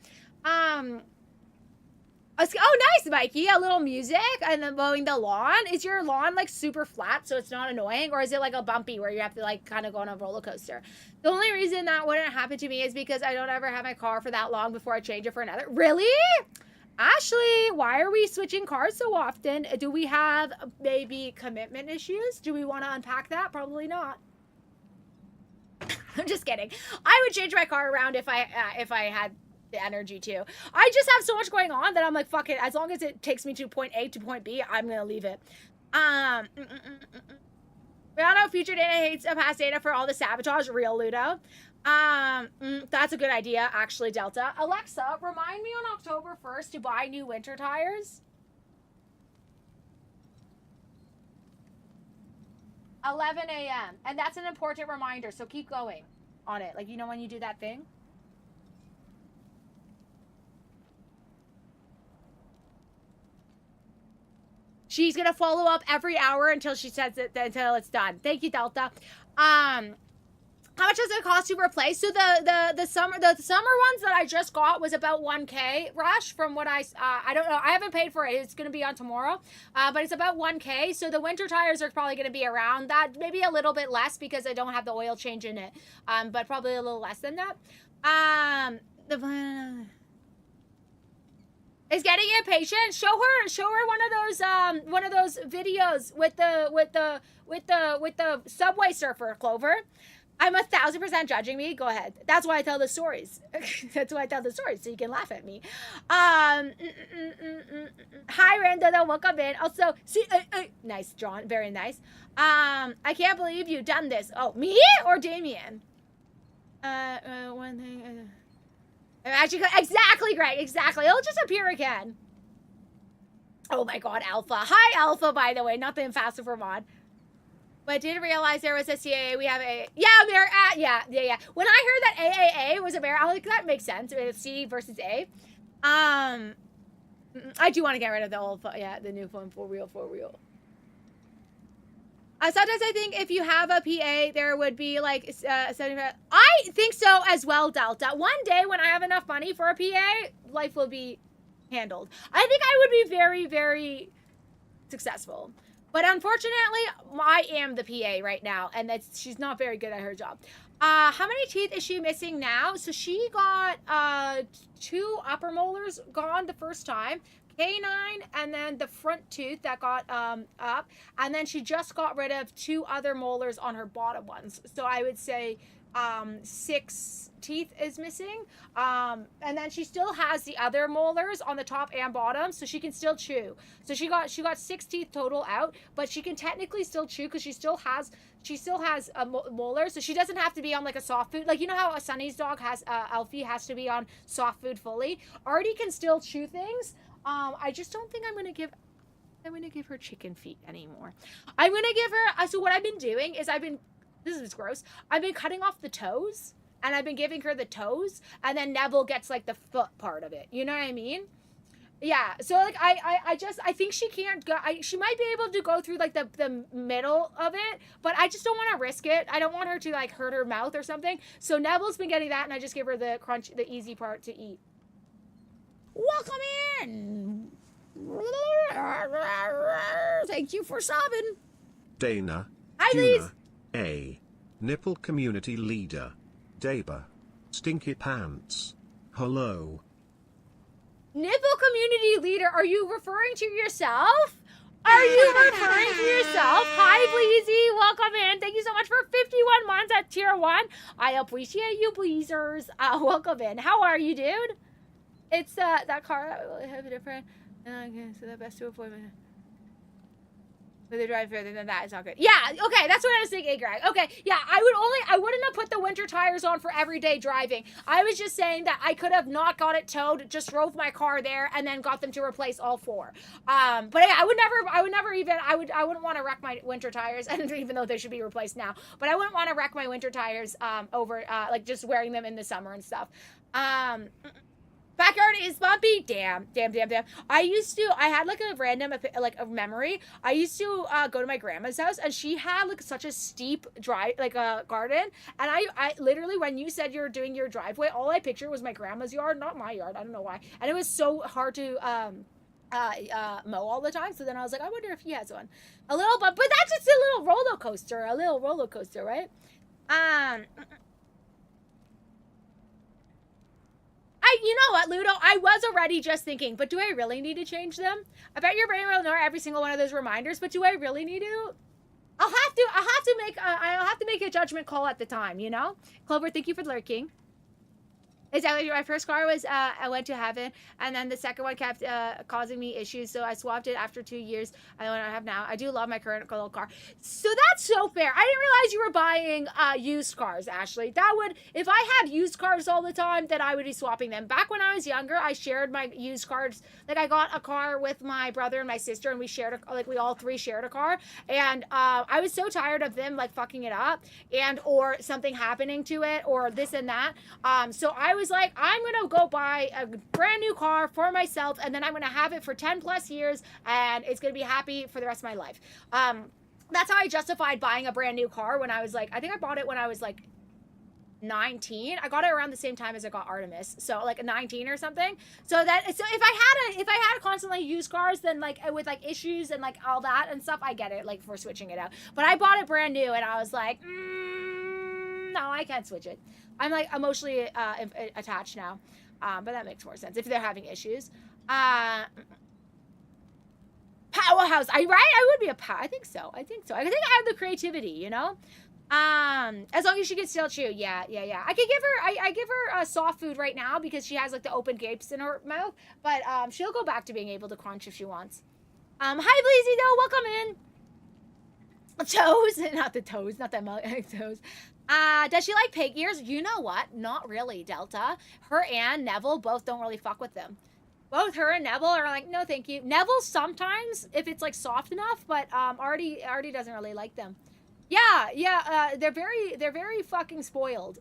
Oh, nice, Mikey. A little music and then mowing the lawn. Is your lawn like super flat so it's not annoying? Or is it like a bumpy where you have to like kind of go on a roller coaster? The only reason that wouldn't happen to me is because I don't ever have my car for that long before I change it for another. Really? Ashley, why are we switching cars so often? Do we have maybe commitment issues? Do we want to unpack that? Probably not. I'm just kidding. I would change my car around if I had the energy too. I just have so much going on that I'm like, fuck it. As long as it takes me to point A to point B, I'm gonna leave it. We all know future data hates past data for all the sabotage. Real Ludo. That's a good idea, actually, Delta. Alexa, remind me on October 1st to buy new winter tires. 11 a.m. And that's an important reminder, so keep going on it. Like, you know when you do that thing? She's gonna follow up every hour until she says it, until it's done. Thank you, Delta. How much does it cost to replace? So the summer ones that I just got was about 1K, Rush, from what I don't know. I haven't paid for it. It's gonna be on tomorrow. But it's about 1K. So the winter tires are probably gonna be around that, maybe a little bit less because I don't have the oil change in it. But probably a little less than that. Is getting impatient. Show her one of those videos with the subway surfer, Clover. I'm 1,000% judging me. Go ahead. That's why I tell the stories. That's why I tell the stories, so you can laugh at me. Hi, Randa. Welcome in. Also, see, nice, John. Very nice. I can't believe you done this. Oh, me or Damien? One thing. Actually, exactly, Greg. Exactly. It'll just appear again. Oh my God, Alpha. Hi, Alpha. By the way, not the Faster for mod. But I didn't realize there was a CAA. We have a yeah. When I heard that AAA was a bear, I was like, that makes sense. It's C versus A. I do want to get rid of the old, the new phone for real. Sometimes I think if you have a PA, there would be like 75. I think so as well, Delta. One day when I have enough money for a PA, life will be handled. I think I would be very, very successful. But unfortunately, I am the PA right now, and she's not very good at her job. How many teeth is she missing now? So she got 2 upper molars gone the first time, canine, and then the front tooth that got up, and then she just got rid of 2 other molars on her bottom ones. So I would say 6 teeth is missing, and then she still has the other molars on the top and bottom, so she can still chew. So she got 6 teeth total out, but she can technically still chew because she still has a molar, so she doesn't have to be on like a soft food, like you know how a Sunny's dog has Alfie has to be on soft food fully. Artie can still chew things. I just don't think I'm gonna give her chicken feet anymore. I'm gonna give her so what I've been doing is this is gross. I've been cutting off the toes, and I've been giving her the toes, and then Neville gets like the foot part of it. You know what I mean? Yeah. So like I think she can't go. She might be able to go through like the middle of it, but I just don't want to risk it. I don't want her to like hurt her mouth or something. So Neville's been getting that, and I just give her the easy part to eat. Welcome in. Thank you for sobbing.
Dana.
Hi, Liz.
A. Nipple community leader. Daba. Stinky pants. Hello.
Nipple community leader, are you referring to yourself? Are you referring to yourself? Hi, Bleezy. Welcome in. Thank you so much for 51 months at tier 1. I appreciate you, Bleezers. Welcome in. How are you, dude? It's that car I have a different. Okay, so the best to avoid. But they drive further than that. It's not good. Yeah, okay, that's what I was thinking, Greg. Okay, yeah, I wouldn't have put the winter tires on for everyday driving. I was just saying that I could have not got it towed, just drove my car there, and then got them to replace all 4. But yeah, I wouldn't want to wreck my winter tires, and even though they should be replaced now, but I wouldn't want to wreck my winter tires over like just wearing them in the summer and stuff. Backyard is bumpy. Damn. I had like a random, like a memory. I used to go to my grandma's house, and she had like such a steep drive, like a garden. And I literally, when you said you're doing your driveway, all I pictured was my grandma's yard, not my yard. I don't know why. And it was so hard to mow all the time. So then I was like, I wonder if he has one. A little, but that's just a little roller coaster, right? You know what, Ludo? I was already just thinking, but do I really need to change them? I bet your brain will ignore every single one of those reminders, but do I really need to? I'll have to make a judgment call at the time, you know? Clover, thank you for lurking. Exactly. My first car was, I went to heaven, and then the second one kept causing me issues, so I swapped it after 2 years. I know what I have now. I do love my current little car. So that's so fair. I didn't realize you were buying used cars, Ashley. That would, if I had used cars all the time, then I would be swapping them. Back when I was younger, I shared my used cars. Like, I got a car with my brother and my sister, and we shared, we all 3 shared a car, and I was so tired of them, like, fucking it up, and, or something happening to it, or this and that. So I was like, I'm gonna go buy a brand new car for myself, and then I'm gonna have it for 10 plus years, and it's gonna be happy for the rest of my life. That's how I justified buying a brand new car when I was like, I think I bought it when I was like 19. I got it around the same time as I got Artemis, so like 19 or something. So if I had constantly used cars, then like with like issues and like all that and stuff, I get it, like for switching it out. But I bought it brand new, and I was like, no, I can't switch it. I'm like emotionally attached now, but that makes more sense if they're having issues. Powerhouse, I would be a power. I think so. I think I have the creativity, you know. As long as she can still chew. Yeah. I could give her, I give her soft food right now because she has like the open gapes in her mouth. But she'll go back to being able to crunch if she wants. Hi, Bleezy, though. Welcome in. Toes, not the toes, not that toes. Does she like pig ears? You know what? Not really, Delta. Her and Neville both don't really fuck with them. Both her and Neville are like, no, thank you. Neville sometimes, if it's like soft enough, but Artie doesn't really like them. Yeah. They're very fucking spoiled.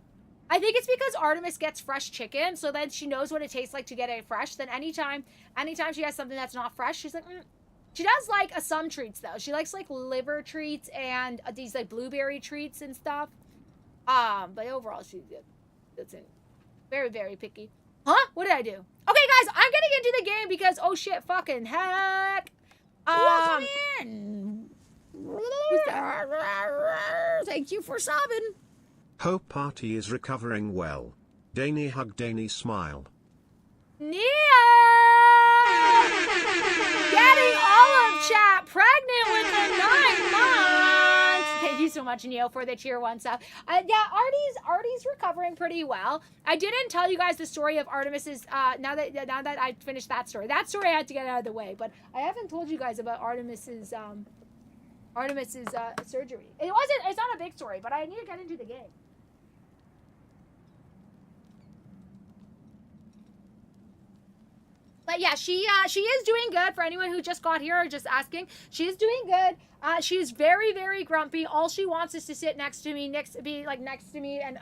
I think it's because Artemis gets fresh chicken, so then she knows what it tastes like to get it fresh. Then anytime she has something that's not fresh, she's like, She does like some treats though. She likes like liver treats and these like blueberry treats and stuff. But overall she's good. That's it. Very, very picky. Huh? What did I do? Okay, guys, I'm getting into the game because oh shit, fucking heck. Welcome in. Thank you for subbing.
Hope Party is recovering well. Danny hug, Danny smile.
Nia! Getting all of chat pregnant within 9 months. Thank you so much, Neo, for the tier 1 sub. Yeah, Artie's recovering pretty well. I didn't tell you guys the story of Artemis's. Now that I finished that story I had to get out of the way. But I haven't told you guys about Artemis's surgery. It's not a big story, but I need to get into the game. But yeah, she is doing good. For anyone who just got here or just asking, she is doing good. She's very, very grumpy. All she wants is to sit next to me, and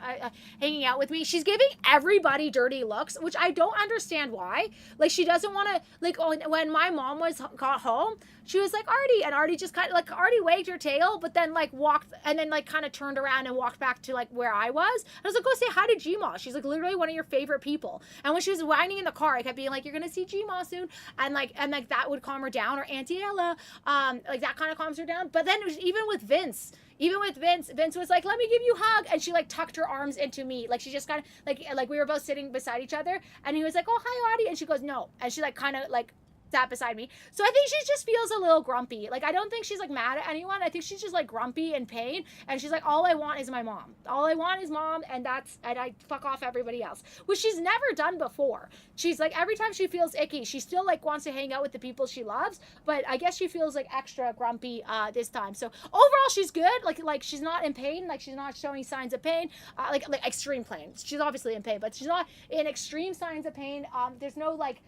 hanging out with me. She's giving everybody dirty looks, which I don't understand why. Like, she doesn't want to, like, when my mom got home, she was like, Artie, and Artie just kind of, like, Artie wagged her tail, but then, like, walked, and then, like, kind of turned around and walked back to, like, where I was. And I was like, go say hi to Gma. She's, like, literally one of your favorite people. And when she was whining in the car, I kept being like, you're gonna see Gma soon. And that would calm her down. Or Auntie Ella, like, that kind of calms her down. But then even with Vince, Vince was like, let me give you a hug. And she, like, tucked her arms into me. Like, she just kind of, like we were both sitting beside each other. And he was like, oh, hi, Artie. And she goes, no. And she, like, kind of, like, sat beside me. So I think she just feels a little grumpy. Like, I don't think she's, like, mad at anyone. I think she's just, like, grumpy and pain. And she's like, all I want is my mom. All I want is mom, and I fuck off everybody else. Which she's never done before. She's, like, every time she feels icky, she still, like, wants to hang out with the people she loves. But I guess she feels, like, extra grumpy this time. So overall, she's good. Like she's not in pain. Like, she's not showing signs of pain. Like extreme pain. She's obviously in pain, but she's not in extreme signs of pain. There's no, like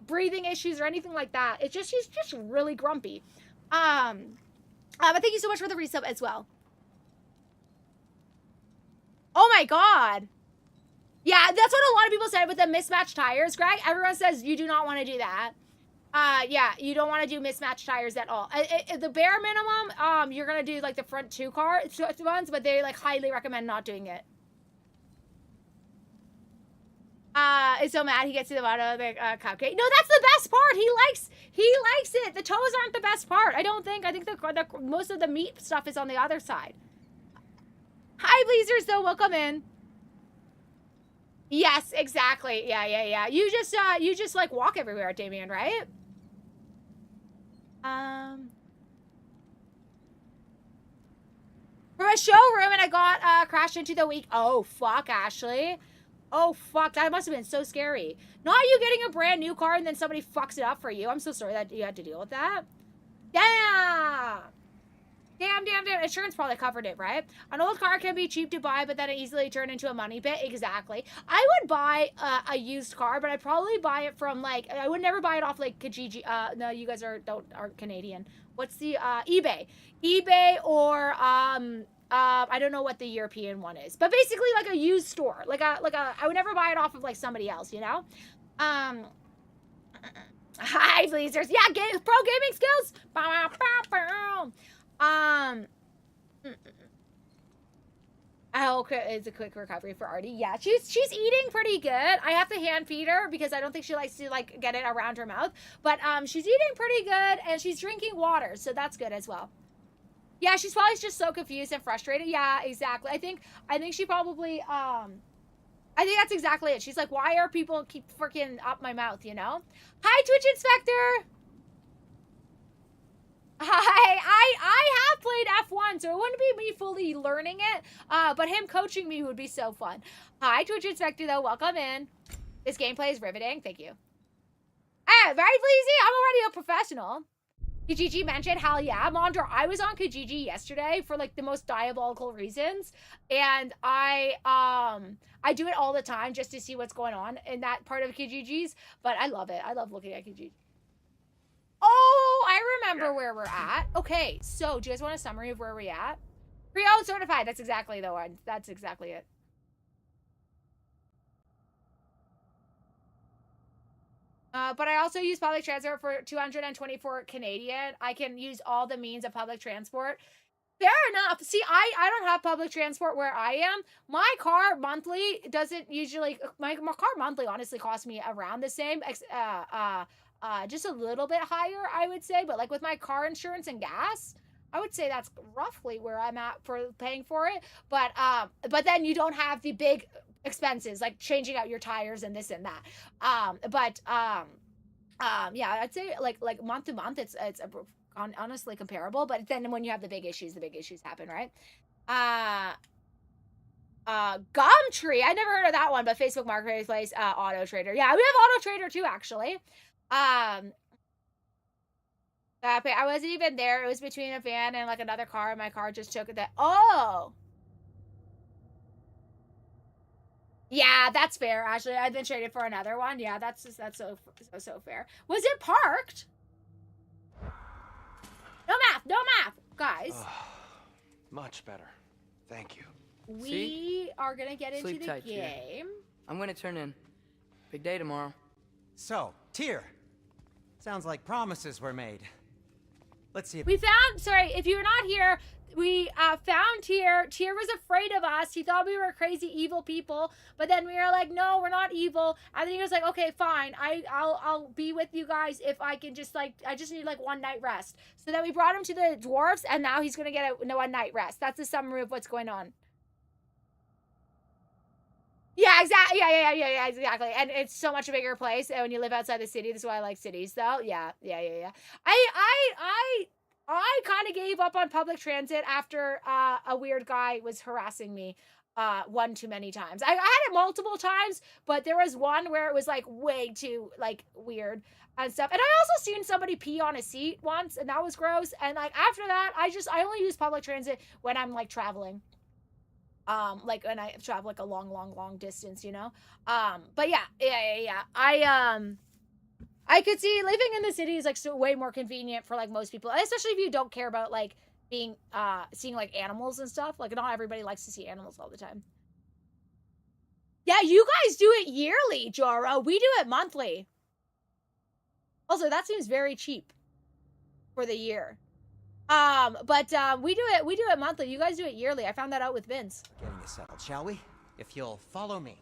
breathing issues or anything like that. It's just, she's just really grumpy. But thank you so much for the resub as well. Oh my God. Yeah, that's what a lot of people said with the mismatched tires, Greg. Everyone says you do not want to do that. Yeah, you don't want to do mismatched tires at all. The bare minimum, you're going to do like the front two ones, but they like highly recommend not doing it. Is so mad he gets to the bottom of the cupcake. No, that's the best part. He likes it. The toes aren't the best part. I think the most of the meat stuff is on the other side. Hi, Bleezers, though. Welcome in. Yes, exactly. Yeah. You just like walk everywhere, Damien, right? From a showroom, and I got crashed into the week. Oh, fuck, Ashley. Oh, fuck, that must have been so scary. Not you getting a brand new car and then somebody fucks it up for you. I'm so sorry that you had to deal with that. Yeah. Damn. Insurance probably covered it, right? An old car can be cheap to buy, but then it easily turn into a money pit. Exactly. I would buy a used car, but I'd probably buy it from, like, I would never buy it off, like, Kijiji. No, you guys aren't Canadian. What's the, eBay. eBay or, I don't know what the European one is, but basically like a used store, like a, I would never buy it off of like somebody else, you know? Hi, Bleezers. Yeah, pro gaming skills. I hope it's a quick recovery for Artie. Yeah, she's eating pretty good. I have to hand feed her because I don't think she likes to like get it around her mouth, but she's eating pretty good and she's drinking water, so that's good as well. Yeah, she's probably just so confused and frustrated. Yeah, exactly. I think she probably, I think that's exactly it. She's like, why are people keep freaking up my mouth, you know? Hi, Twitch Inspector! I have played F1, so it wouldn't be me fully learning it, but him coaching me would be so fun. Hi, Twitch Inspector, though. Welcome in. This gameplay is riveting. Thank you. Right, Bleezy? I'm already a professional. Kijiji mentioned, hell yeah, Mondor. I was on Kijiji yesterday for like the most diabolical reasons, and I do it all the time just to see what's going on in that part of Kijiji's. But I love it. I love looking at Kijiji. Oh, I remember where we're at. Okay, so do you guys want a summary of where we're at? Pre-owned certified. That's exactly the one. That's exactly it. But I also use public transport for 224 Canadian. I can use all the means of public transport. Fair enough. See, I don't have public transport where I am. My car monthly doesn't usually, my car monthly honestly costs me around the same, just a little bit higher, I would say. But like with my car insurance and gas, I would say that's roughly where I'm at for paying for it. But then you don't have the big expenses like changing out your tires and this and that. Yeah, I'd say like month to month, it's honestly comparable. But then when you have the big issues happen, right? Gumtree. I never heard of that one, but Facebook Marketplace, Auto Trader. Yeah, we have Auto Trader too, actually. I wasn't even there. It was between a van and like another car, and my car just took that. Oh. Yeah, that's fair. Actually, I've been traded for another one. Yeah, that's so fair. Was it parked? No math, guys.
Much better. Thank you.
We are gonna get into the
tight,
game.
Tyr. I'm gonna turn in. Big day tomorrow.
So, Tyr. Sounds like promises were made. Let's see if
We found, sorry, if you're not here, we found Tyr. Tyr was afraid of us. He thought we were crazy, evil people. But then we were like, no, we're not evil. And then he was like, okay, fine. I'll be with you guys if I can just like, I just need like one night rest. So then we brought him to the dwarves, and now he's gonna get a one night rest. That's the summary of what's going on. Yeah, exactly. Yeah, exactly. And it's so much a bigger place. And when you live outside the city, that's why I like cities, though. Yeah. I kind of gave up on public transit after a weird guy was harassing me one too many times. I had it multiple times, but there was one where it was like way too like weird and stuff. And I also seen somebody pee on a seat once, and that was gross. And like after that, I only use public transit when I'm like traveling. Like when I travel like a long distance, you know? But yeah. I could see living in the city is like so way more convenient for like most people, especially if you don't care about like being, seeing like animals and stuff. Like not everybody likes to see animals all the time. Yeah, you guys do it yearly, Joro. We do it monthly. Also, that seems very cheap for the year. But we do it monthly. You guys do it yearly. I found that out with Vince.
getting this settled, shall we? If you'll follow me.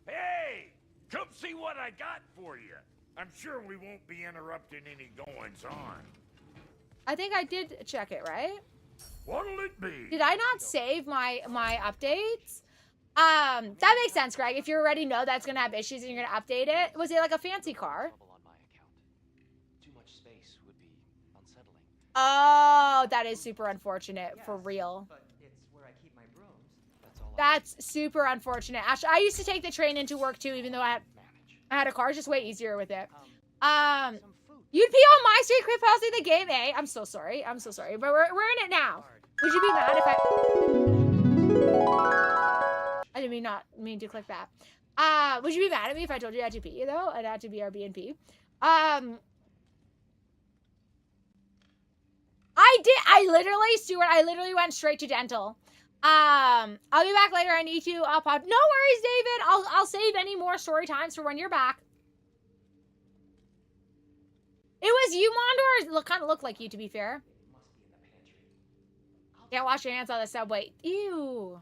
Hey, come see what I got for you. I'm sure we won't be interrupting any goings-on.
I think I did check it, right?
What'll it be?
Did I not save my updates? That makes sense, Greg. If you already know that's gonna have issues and you're gonna update it. Was it like a fancy car?
Too much space would be unsettling.
Oh, that is super unfortunate, for real.
But it's where I keep my brooms.
That's all
That's super unfortunate. Actually, I used to take the train into work too, even though I had a car. It's just way easier with it. You'd pee on my street, quit pausing the game, eh? I'm so sorry. But we're in it now. Would you be mad if I didn't mean to click that. Would you be mad at me if I told you I had to pee, though? I'd have to be our BNP. Stuart, I literally went straight to dental. I'll be back later. I need to no worries, David. I'll save any more story times for when you're back. It was you, Mondor. It kind of looked like you, to be fair. Can't wash your hands on the subway. Ew.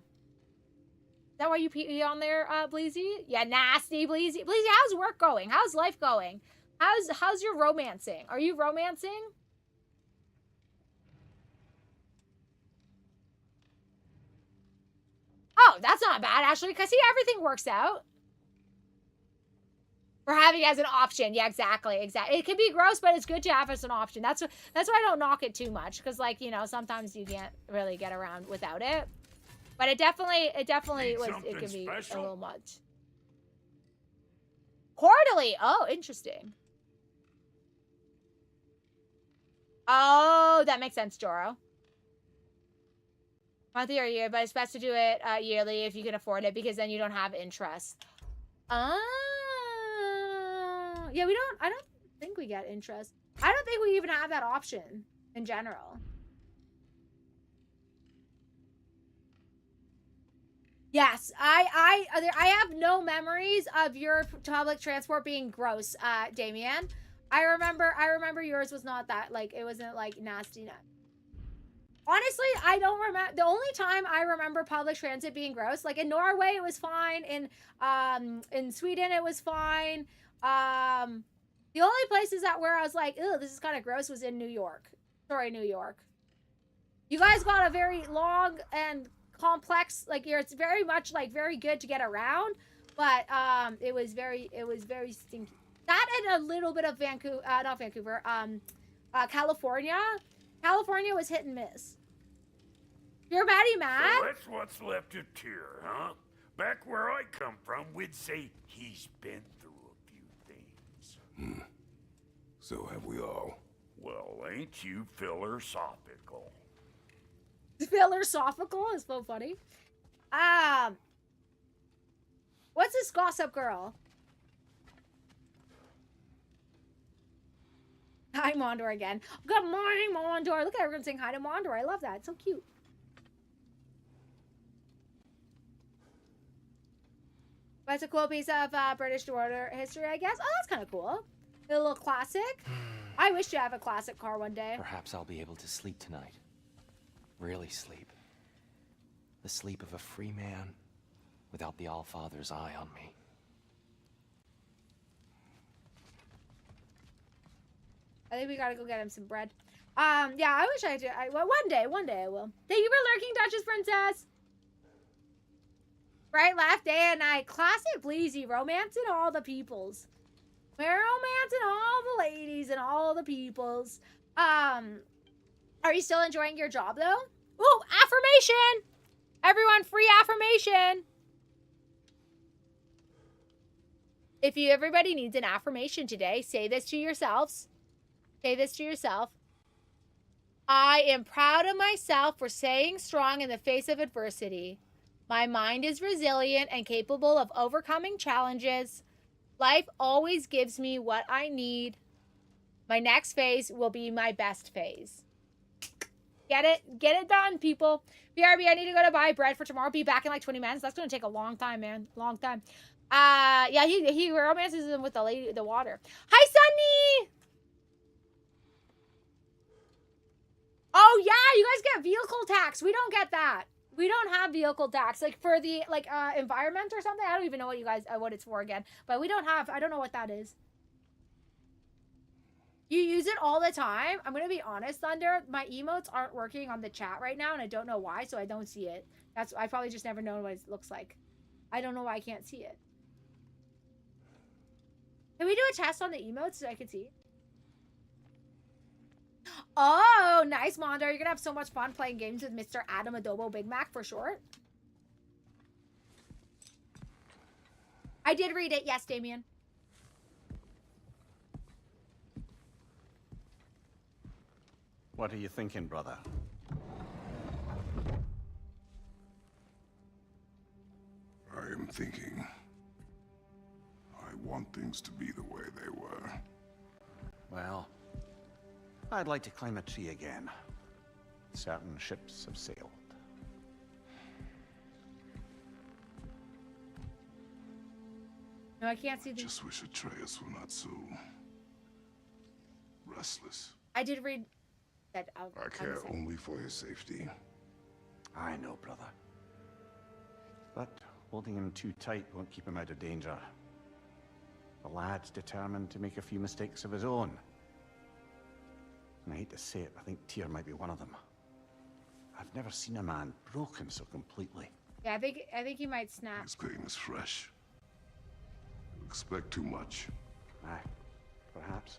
Is that why you pee on there, Bleezy? Yeah, nasty, Bleezy. Bleezy, how's work going? How's life going? How's your romancing? Are you romancing? Oh, that's not bad, actually, because see, everything works out. We're having having as an option. Yeah, exactly. It can be gross, but it's good to have as an option. That's why I don't knock it too much, because like, you know, sometimes you can't really get around without it. But it definitely it can be a little much. Quarterly. Oh, interesting. Oh, that makes sense, Joro. Monthly or year, but it's best to do it yearly if you can afford it, because then you don't have interest. Yeah, I don't think we get interest. I don't think we even have that option in general. Yes, I have no memories of your public transport being gross, Damien. I remember yours was not that, like, it wasn't like nasty. Honestly, I don't remember. The only time I remember public transit being gross, like in Norway, it was fine. In Sweden, it was fine. The only places that where I was like, "Ew, this is kind of gross," was in New York. Sorry, New York. You guys got a very long and complex, like, it's very much like very good to get around, but it was very stinky. That and a little bit of Vancouver, not Vancouver, California. California was hit and miss. You're Maddie mad?
So that's what's left of Tyr, huh? Back where I come from, we'd say he's been through a few things.
So have we all.
Well, ain't you philosophical?
Philosophical is so funny. What's this gossip girl? Hi, Mondor again. Good morning, Mondor. Look at everyone saying hi to Mondor. I love that. It's so cute. That's a cool piece of British border history, I guess. Oh, that's kind of cool. A little classic. I wish to have a classic car one day.
Perhaps I'll be able to sleep tonight. Really sleep. The sleep of a free man without the Allfather's eye on me.
I think we gotta go get him some bread. Yeah, I wish I did. Well, one day I will. Thank you for lurking, Duchess Princess. Right, laugh day and night. Classic Bleezy, romancing all the peoples. We're romancing all the ladies and all the peoples. Are you still enjoying your job though? Ooh, affirmation! Everyone, free affirmation. If everybody needs an affirmation today, say this to yourselves. Say this to yourself. I am proud of myself for staying strong in the face of adversity. My mind is resilient and capable of overcoming challenges. Life always gives me what I need. My next phase will be my best phase. Get it? Get it done, people. BRB, I need to go to buy bread for tomorrow. Be back in like 20 minutes. That's going to take a long time, man. Long time. Yeah, he romances him with the water. Hi, Sunny! Oh, yeah, you guys get vehicle tax. We don't get that. We don't have vehicle tax. Like, for the, like, environment or something. I don't even know what you guys, what it's for again. But we don't have, I don't know what that is. You use it all the time. I'm going to be honest, Thunder. My emotes aren't working on the chat right now, and I don't know why, so I don't see it. I probably just never known what it looks like. I don't know why I can't see it. Can we do a test on the emotes so I can see? Oh, nice, Mondo. You're going to have so much fun playing games with Mr. Adam Adobo Big Mac for short. I did read it. Yes, Damien.
What are you thinking, brother?
I am thinking. I want things to be the way they were.
Well, I'd like to climb a tree again. Certain ships have sailed.
No, I can't see the...
Just wish Atreus were not so... restless.
I did read that.
I care only for his safety.
I know, brother. But holding him too tight won't keep him out of danger. The lad's determined to make a few mistakes of his own. And I hate to say it, I think Tyr might be one of them. I've never seen a man broken so completely.
Yeah, I think he might snap.
His pain is fresh. You expect too much.
Aye, perhaps.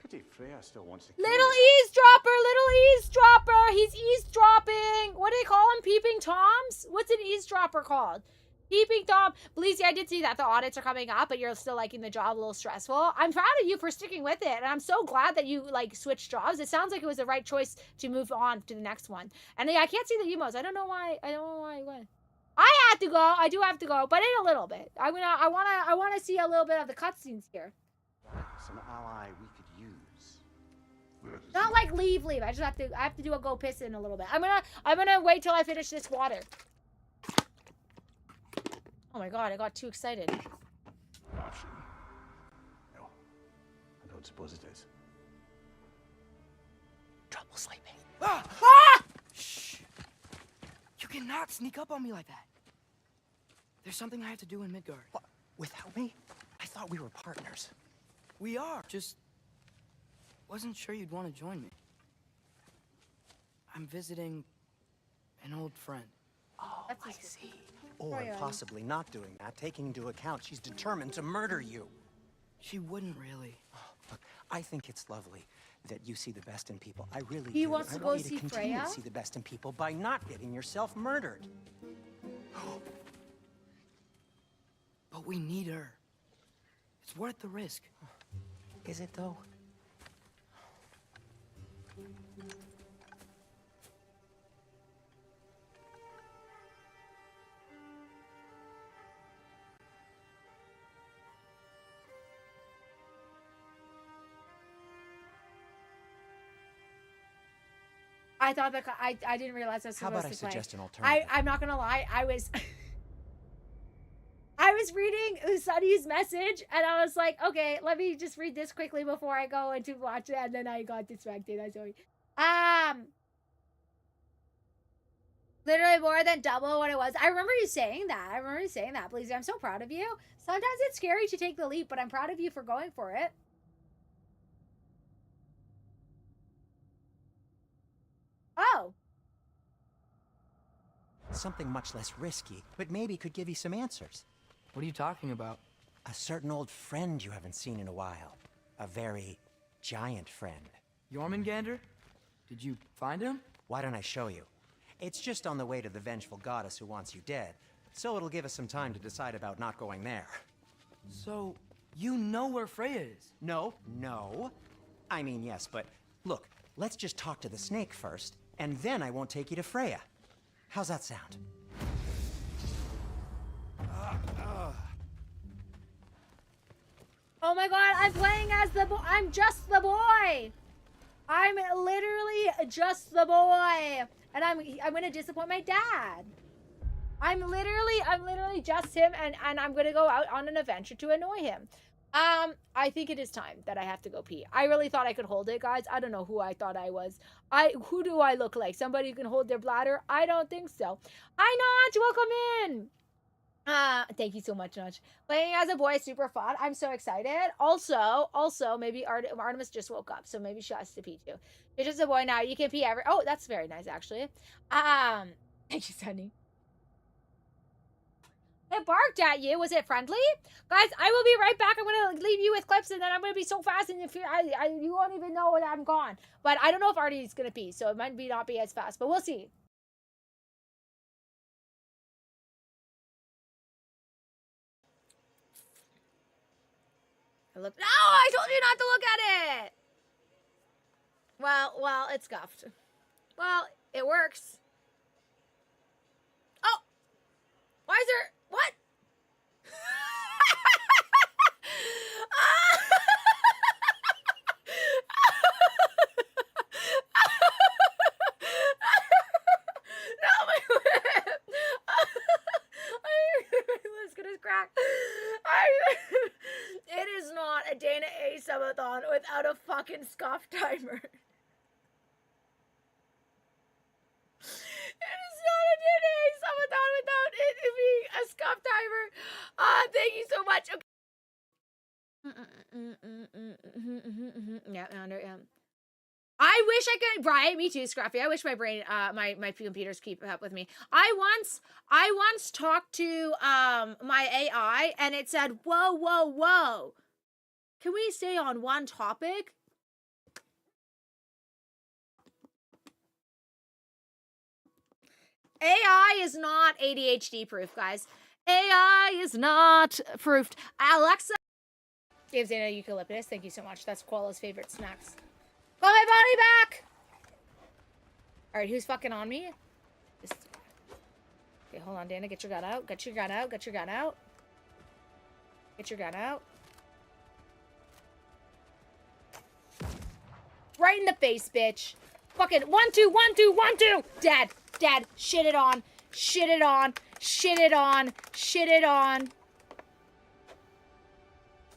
Pity Freya still wants to kill
Little
you.
eavesdropper, little eavesdropper. He's eavesdropping. What do they call him? Peeping Toms? What's an eavesdropper called? Peeping Tom. Belize, I did see that the audits are coming up, but you're still liking the job, a little stressful. I'm proud of you for sticking with it, and I'm so glad that you like switched jobs. It sounds like it was the right choice to move on to the next one. And I can't see the emotes. I don't know why. What? I had to go. I do have to go, but in a little bit. I wanna see a little bit of the cutscenes here.
Some ally we could use.
Not like leave. I have to do a go piss in a little bit. I'm gonna wait till I finish this water. Oh my god, I got too excited.
Option. No, I don't suppose it is.
Trouble sleeping.
Ah!
Shh! You cannot sneak up on me like that. There's something I have to do in Midgard.
What? Without me? I thought we were partners.
We are. Just wasn't sure you'd want to join me. I'm visiting an old friend.
Oh, I see. Or
Sorry,
possibly not doing that, taking into account she's determined to murder you.
She wouldn't really.
Oh, look, I think it's lovely that you see the best in people. I really
He
do.
wants to
I
go
want you
see
to continue
Freya?
to see the best in people by not getting yourself murdered.
But we need her. It's worth the risk.
Is it though?
I thought that I didn't realize I was
How
supposed
about I
to play.
suggest an alternative?
I'm not gonna lie. I was reading Sunny's message and I was like, okay, let me just read this quickly before I go into watch it, and then I got distracted. I'm sorry. Literally more than double what it was. I remember you saying that. Please, I'm so proud of you. Sometimes it's scary to take the leap, but I'm proud of you for going for it. Oh.
Something much less risky, but maybe could give you some answers.
What are you talking about?
A certain old friend you haven't seen in a while. A very giant friend.
Jormungandr? Did you find him?
Why don't I show you? It's just on the way to the vengeful goddess who wants you dead, so it'll give us some time to decide about not going there.
So, you know where Freya is?
No. I mean, yes, but look, let's just talk to the snake first, and then I won't take you to Freya. How's that sound?
Oh my god, I'm playing as the boy. I'm just the boy. I'm literally just the boy. And I'm gonna disappoint my dad. I'm literally just him, and I'm gonna go out on an adventure to annoy him. I think it is time that I have to go pee. I really thought I could hold it, guys. I don't know who I thought I was. Who do I look like? Somebody who can hold their bladder? I don't think so. Hi, Notch, welcome in. Thank you so much, Notch. Playing as a boy is super fun. I'm so excited. Also, maybe Artemis just woke up, so maybe she has to pee too. You're just a boy now. You can pee every. Oh, that's very nice, actually. Thank you, Sunny. It barked at you. Was it friendly? Guys, I will be right back. I'm going to leave you with clips, and then I'm going to be so fast, and you won't even know that I'm gone. But I don't know if Artie's going to pee, so it might not be as fast, but we'll see. No, I told you not to look at it. Well, it's scuffed. Well, it works. Oh, why is there, what? No, my whip. My lip's gonna crack. It is not a Dana A subathon without a fucking scuff timer. It is not a Dana A subathon without it being a scuff timer. Thank you so much. Okay. Yeah, I wish I could, right? Me too, Scruffy. I wish my brain, my computers keep up with me. I once talked to my AI and it said, "Whoa, whoa, whoa! Can we stay on one topic?" AI is not ADHD proof, guys. AI is not proofed. Alexa gives Dana eucalyptus. Thank you so much. That's Koala's favorite snacks. Got my body back! Alright, who's fucking on me? Okay, hold on, Dana. Get your gun out. Get your gun out. Get your gun out. Get your gun out. Right in the face, bitch. Fucking 1, 2, 1, 2, 1, 2. Dead. Dead. Shit it on. Shit it on. Shit it on. Shit it on.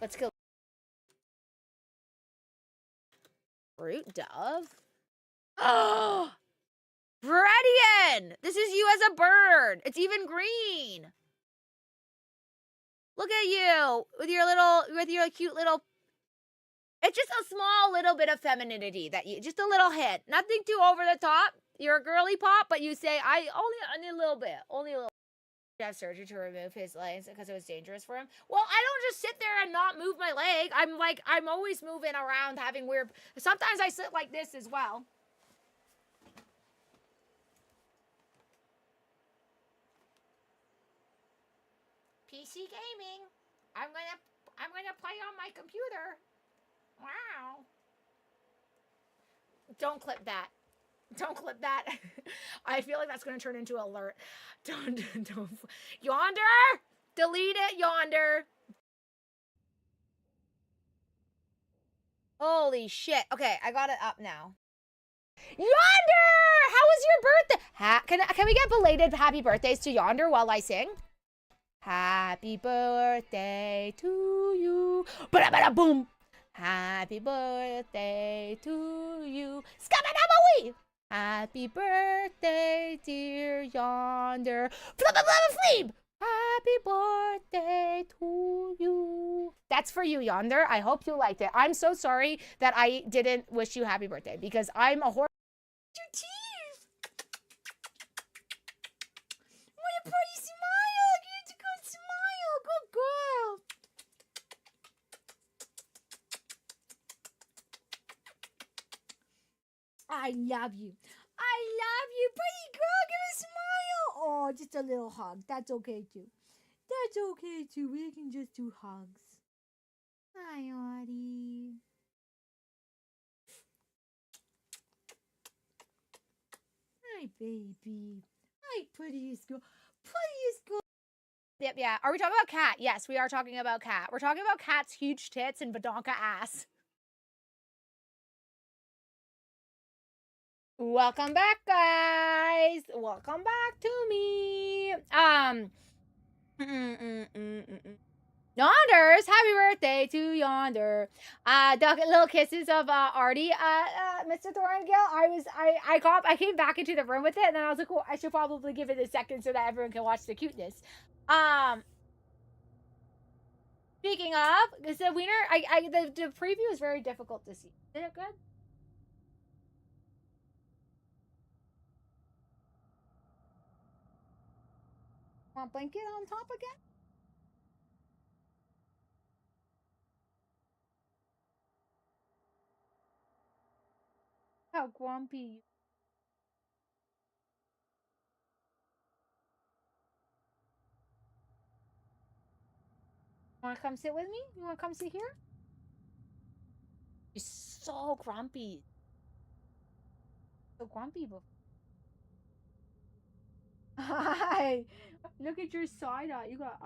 Let's kill. Fruit dove? Oh! Bredian! This is you as a bird. It's even green. Look at you with your cute little. It's just a small little bit of femininity that you, just a little hint. Nothing too over the top. You're a girly pop, but you say, I only a little bit. Only a little. Have surgery to remove his legs because it was dangerous for him. Well, I don't just sit there and not move my leg. I'm always moving around, having weird. Sometimes I sit like this as well. PC gaming. I'm gonna play on my computer. Wow. Don't clip that. Don't clip that. I feel like that's gonna turn into an alert. Don't. Yonder! Delete it, Yonder. Holy shit. Okay, I got it up now. Yonder! How was your birthday? Can we get belated happy birthdays to Yonder while I sing? Happy birthday to you. Bada boom. Happy birthday to you. Skabadabawee. Happy birthday, dear Yonder. Flip. Happy birthday to you. That's for you, Yonder. I hope you liked it. I'm so sorry that I didn't wish you happy birthday because I'm a horror. Your teeth. What a pretty smile. It's a good smile. Good girl. I love you. I love you. Pretty girl, give me a smile. Oh, just a little hug. That's okay, too. That's okay, too. We can just do hugs. Hi, Audie. Hi, baby. Hi, prettiest girl. Prettiest girl. Yep, yeah. Are we talking about Cat? Yes, we are talking about Cat. We're talking about Cat's huge tits and badonka ass. Welcome back, guys. Welcome back to me. Yonders, happy birthday to Yonder. The little kisses of Artie, Mr. Thorngill. I came back into the room with it, and then I was like, well, I should probably give it a second so that everyone can watch the cuteness. Speaking of, because the wiener, the preview is very difficult to see. Is it good? Want blanket on top again? How grumpy you. Want to come sit with me? You want to come sit here? He's so grumpy. So grumpy before. Hi. Look at your side eye. You got.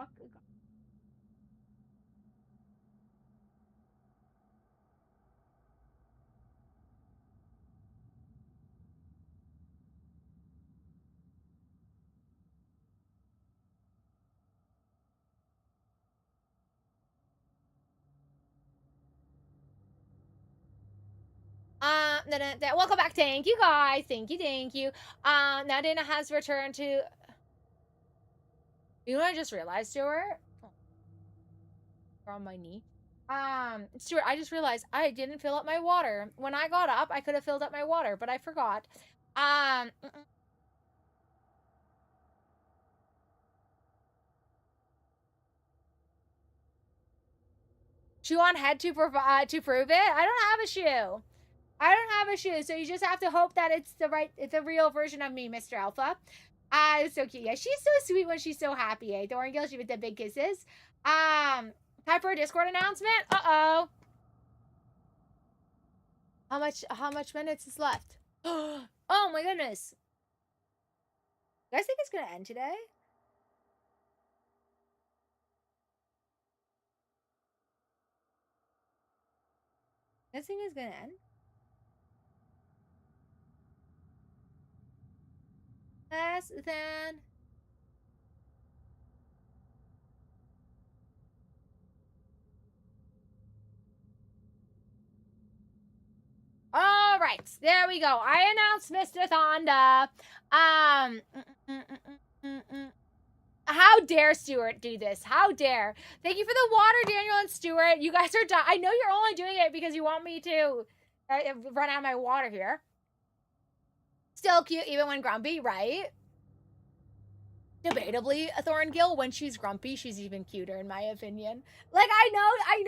Welcome back. Thank you, guys. Thank you. Now Dana has returned to. You know what I just realized to her? Oh. On my knee. Stuart, I just realized I didn't fill up my water. When I got up, I could have filled up my water, but I forgot. Shoe on head to prove it? I don't have a shoe. I don't have a shoe, so you just have to hope that it's the real version of me, Mr. Alpha. It's so cute. Yeah, she's so sweet when she's so happy, eh? Thorngil, she with the big kisses. Time for a Discord announcement. Uh-oh. How much minutes is left? Oh my goodness. You guys think it's gonna end today? This thing is gonna end? Less than... All right, there we go. I announced Mr. Thonda. How dare Stuart do this? How dare? Thank you for the water, Daniel and Stuart. You guys are done. I know you're only doing it because you want me to run out of my water here. Still cute even when grumpy, right? Debatably, Thorngil, when she's grumpy, she's even cuter in my opinion. Like I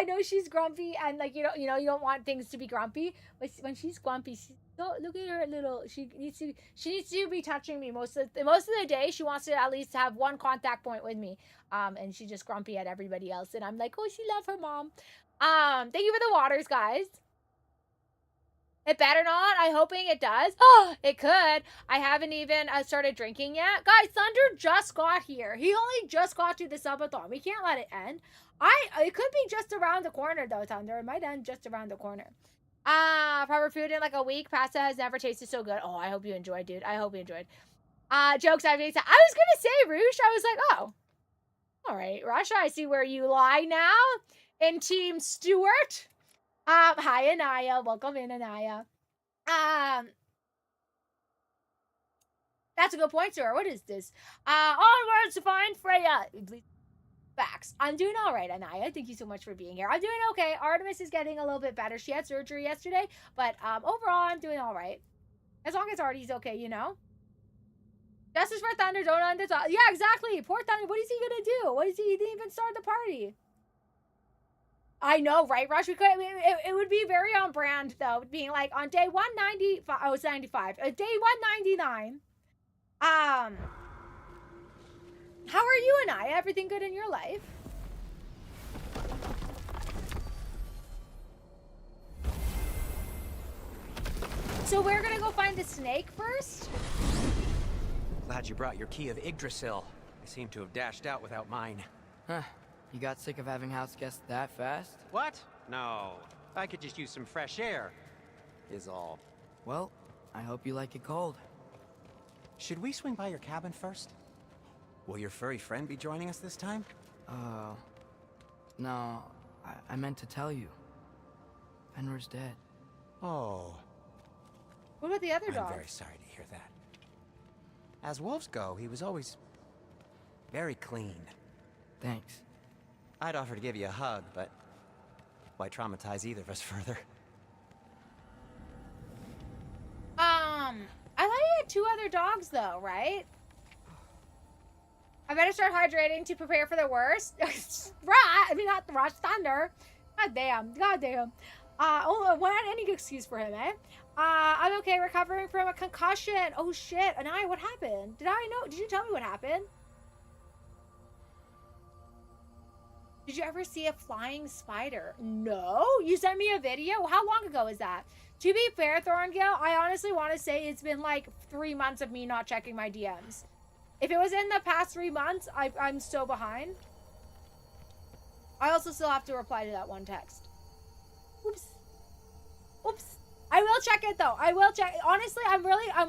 know she's grumpy and like you don't want things to be grumpy, but when she's grumpy, look at her little. She needs to be touching me most of the day. She wants to at least have one contact point with me. And she's just grumpy at everybody else, and I'm like, oh, she loves her mom. Thank you for the waters, guys. It better not. I'm hoping it does. Oh, it could. I haven't even started drinking yet. Guys, Thunder just got here. He only just got to the subathon. We can't let it end. It could be just around the corner, though, Thunder. It might end just around the corner. Proper food in like a week. Pasta has never tasted so good. Oh, I hope you enjoyed, dude. I hope you enjoyed. Jokes I was gonna say, Roosh. I was like, oh. All right, Russia, I see where you lie now. In Team Stuart. Hi, Anaya. Welcome in, Anaya. That's a good point, sir. What is this? Onwards to find Freya. Facts. I'm doing all right, Anaya. Thank you so much for being here. I'm doing okay. Artemis is getting a little bit better. She had surgery yesterday, but overall, I'm doing all right. As long as Artie's okay, you know? Justice for Thunder, don't end the talk. Yeah, exactly. Poor Thunder. What is he gonna do? He didn't even start the party. I know, right, Rush? It would be very on brand, though, being like on day 195. Oh, it's 95. Day 199. How are you and I? Everything good in your life? So we're gonna go find the snake first?
Glad you brought your key of Yggdrasil. I seem to have dashed out without mine.
Huh. You got sick of having house guests that fast?
What? No. I could just use some fresh air, is all.
Well, I hope you like it cold.
Should we swing by your cabin first? Will your furry friend be joining us this time?
No. I meant to tell you. Fenrir's dead.
Oh.
What about the other dog?
I'm very sorry to hear that. As wolves go, he was always very clean.
Thanks.
I'd offer to give you a hug, but why traumatize either of us further?
I thought you had 2 other dogs, though, right? I better start hydrating to prepare for the worst. Not the Rush Thunder. God damn. Any excuse for him, eh? I'm okay, recovering from a concussion. Oh shit, Anaya, what happened? Did you tell me what happened? Did you ever see a flying spider? No? You sent me a video? How long ago is that? To be fair, Thorngil, I honestly want to say it's been like 3 months of me not checking my DMs. If it was in the past 3 months, I'm so behind. I also still have to reply to that one text. Oops. I will check it though. I will check. Honestly, I'm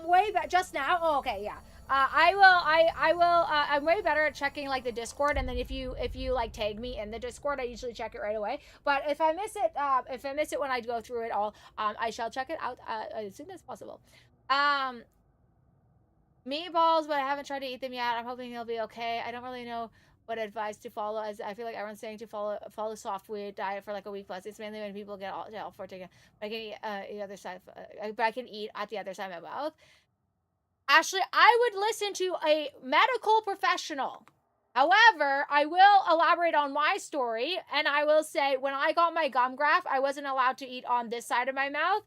way back just now. Oh, okay, yeah. I'm way better at checking like the Discord, and then if you like tag me in the Discord, I usually check it right away. But if I miss it when I go through it all, I shall check it out as soon as possible. Meatballs, but I haven't tried to eat them yet. I'm hoping they'll be okay. I don't really know would advise to follow, as I feel like everyone's saying, to follow soft food diet for like a week plus. It's mainly when people get all for taking. But I can eat the other side. But I can eat at the other side of my mouth. Ashley, I would listen to a medical professional. However, I will elaborate on my story, and I will say when I got my gum graft, I wasn't allowed to eat on this side of my mouth,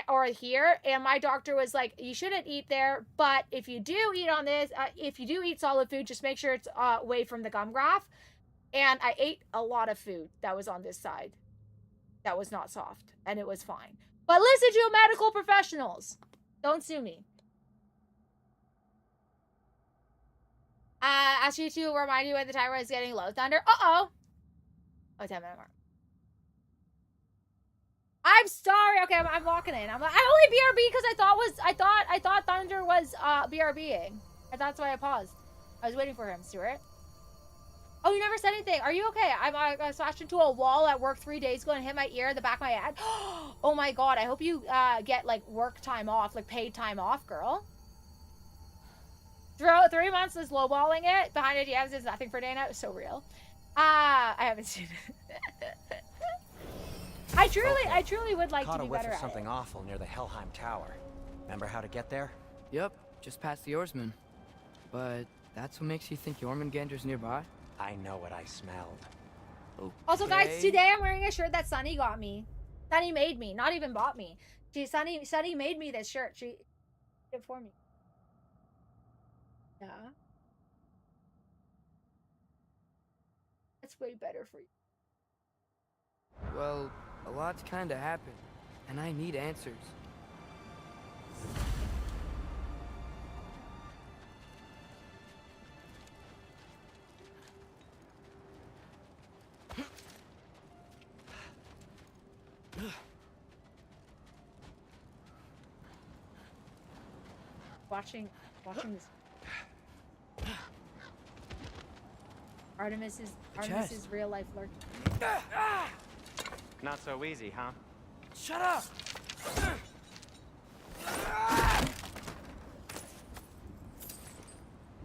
or here, and my doctor was like, you shouldn't eat there, but if you do eat on this, if you do eat solid food, just make sure it's away from the gum graft. And I ate a lot of food that was on this side that was not soft, and it was fine. But listen to medical professionals. Don't sue me. Ask you to remind you when the timer is getting low. Thunder. Oh, 10-minute mark. I'm sorry. Okay, I'm walking in. I'm like, I only BRB because I thought Thunder was BRBing. And that's why I paused. I was waiting for him, Stuart. Oh, you never said anything. Are you okay? I smashed into a wall at work 3 days ago and hit my ear in the back of my head. Oh my god. I hope you get like work time off, like paid time off, girl. 3 months is lowballing it. Behind it, DMs is nothing for Dana. It was so real. I haven't seen it. I truly would like to be better at
something
it.
awful near the Helheim Tower. Remember how to get there?
Yep, just past the oarsman. But that's what makes you think Jormungandr's nearby?
I know what I smelled.
Okay.
Also, guys, today I'm wearing a shirt that Sunny got me. Sunny made me, not even bought me. Sunny made me this shirt. She did it for me. Yeah. That's way better for you.
Well, a lot's kinda happened, and I need answers.
Watching this. Artemis is real life lurking.
Not so easy, huh?
Shut up!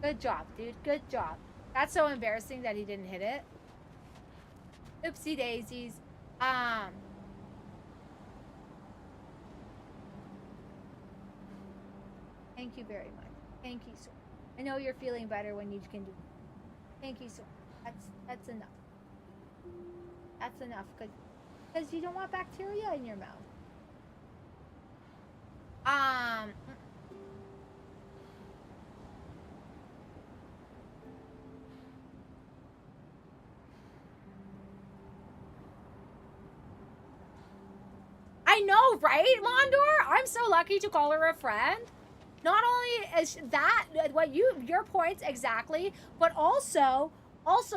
Good job, dude. Good job. That's so embarrassing that he didn't hit it. Oopsie daisies. Thank you very much. Thank you so much. I know you're feeling better when you can do. Thank you so much. That's enough. That's enough because you don't want bacteria in your mouth. I know, right, Mondor? I'm so lucky to call her a friend. Not only is that what your points exactly, but also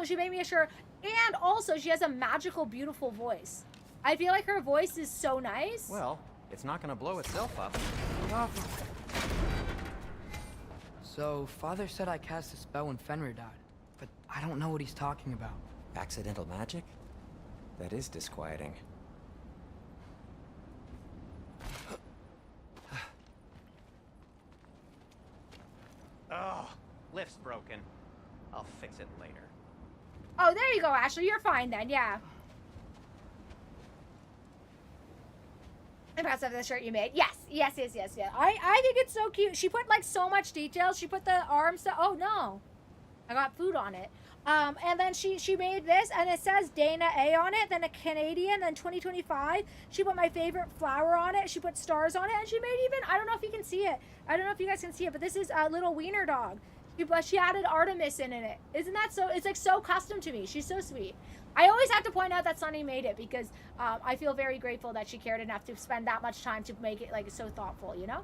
she made me a shirt, and also she has a magical, beautiful voice. I feel like her voice is so nice.
Well, it's not gonna blow itself up.
So, Father said I cast a spell when Fenrir died, but I don't know what he's talking about.
Accidental magic? That is disquieting. Oh, lift's broken. I'll fix it later.
Oh, there you go, Ashley. You're fine then, yeah. Impressive, the shirt you made. Yes. I think it's so cute. She put like so much detail. She put the arms. Oh no, I got food on it. And then she made this, and it says Dana A on it. Then a Canadian. Then 2025. She put my favorite flower on it. She put stars on it, and she made even. I don't know if you can see it. I don't know if you guys can see it, but this is a little wiener dog. She added Artemis in it. Isn't that so? It's like so custom to me. She's so sweet. I always have to point out that Sunny made it because I feel very grateful that she cared enough to spend that much time to make it like so thoughtful, you know?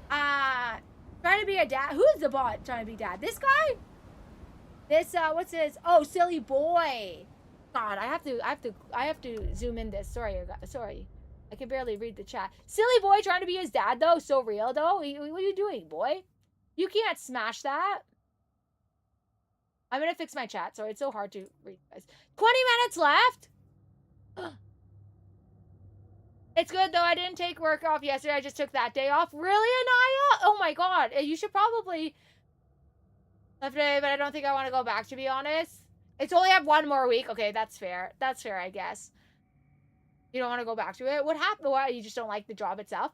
Trying to be a dad. Who's the bot trying to be dad? This guy? This what's his? Oh, silly boy. God, I have to zoom in this. Sorry. I can barely read the chat. Silly boy trying to be his dad though. So real though. What are you doing, boy? You can't smash that. I'm gonna fix my chat. Sorry, it's so hard to read, guys. 20 minutes left. It's good though. I didn't take work off yesterday. I just took that day off. Really, Anaya? Oh my god. You should probably. Left today, but I don't think I want to go back, to be honest. It's only have 1 more week. Okay, that's fair. That's fair, I guess. You don't want to go back to it? What happened? Why? You just don't like the job itself?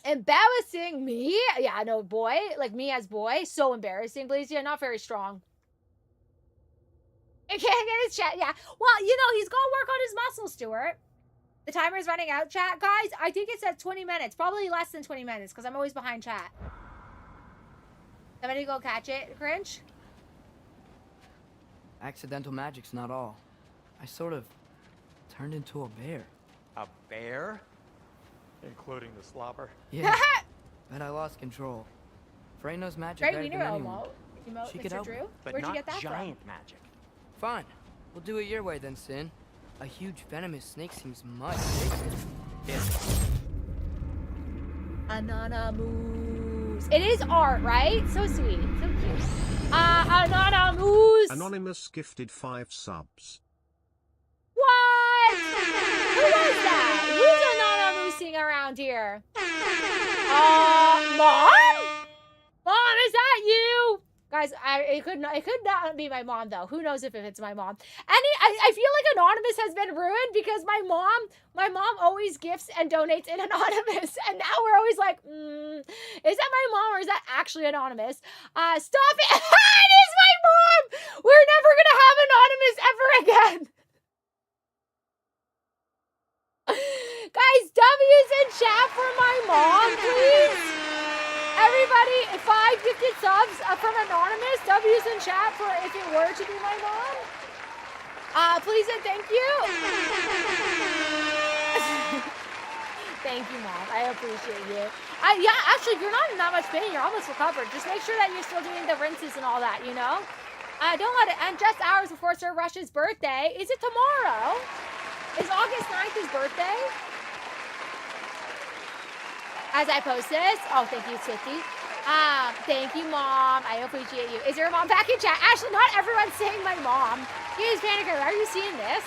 Embarrassing me? Yeah, no, boy. Like me as boy. So embarrassing, please. Yeah, not very strong. I can't get his chat. Yeah. Well, you know, he's got to work on his muscles, Stuart. The timer's running out, chat. Guys, I think it says 20 minutes. Probably less than 20 minutes because I'm always behind chat. Somebody go catch it, Cringe?
Accidental magic's not all. I sort of turned into a bear.
A bear?
Including the slobber.
Yeah. But I lost control. Frey knows magic
Great
better
wiener
than anyone.
emote,
She could
Mr.
help
Drew.
me.
But
Where'd you
not
get that
giant
from?
magic.
Fine. We'll do it your way then, Sin. A huge venomous snake seems much bigger.
Anonymous. It is art, right? So sweet. So cute. Anonymous.
Anonymous gifted 5 subs.
What? Who was that? Who's anonymousing around here? Mom? Mom, is that you? Guys, it could not be my mom though. Who knows if it's my mom? I feel like Anonymous has been ruined because my mom always gifts and donates in Anonymous, and now we're always like, is that my mom or is that actually Anonymous? Stop it! It is my mom. We're never gonna have Anonymous ever again. Guys, W's in chat for my mom, please. Everybody, 5 gifted subs from Anonymous. W's in chat for if it were to be my mom. Please and thank you. Thank you, Mom. I appreciate you. Yeah, actually, if you're not in that much pain, you're almost recovered. Just make sure that you're still doing the rinses and all that, you know? Don't let it end just hours before Sir Rush's birthday. Is it tomorrow? Is August 9th his birthday? As I post this. Oh, thank you, Swifty. Thank you, Mom. I appreciate you. Is your mom back in chat? Actually, not everyone's saying my mom. Here's Panicker. Are you seeing this?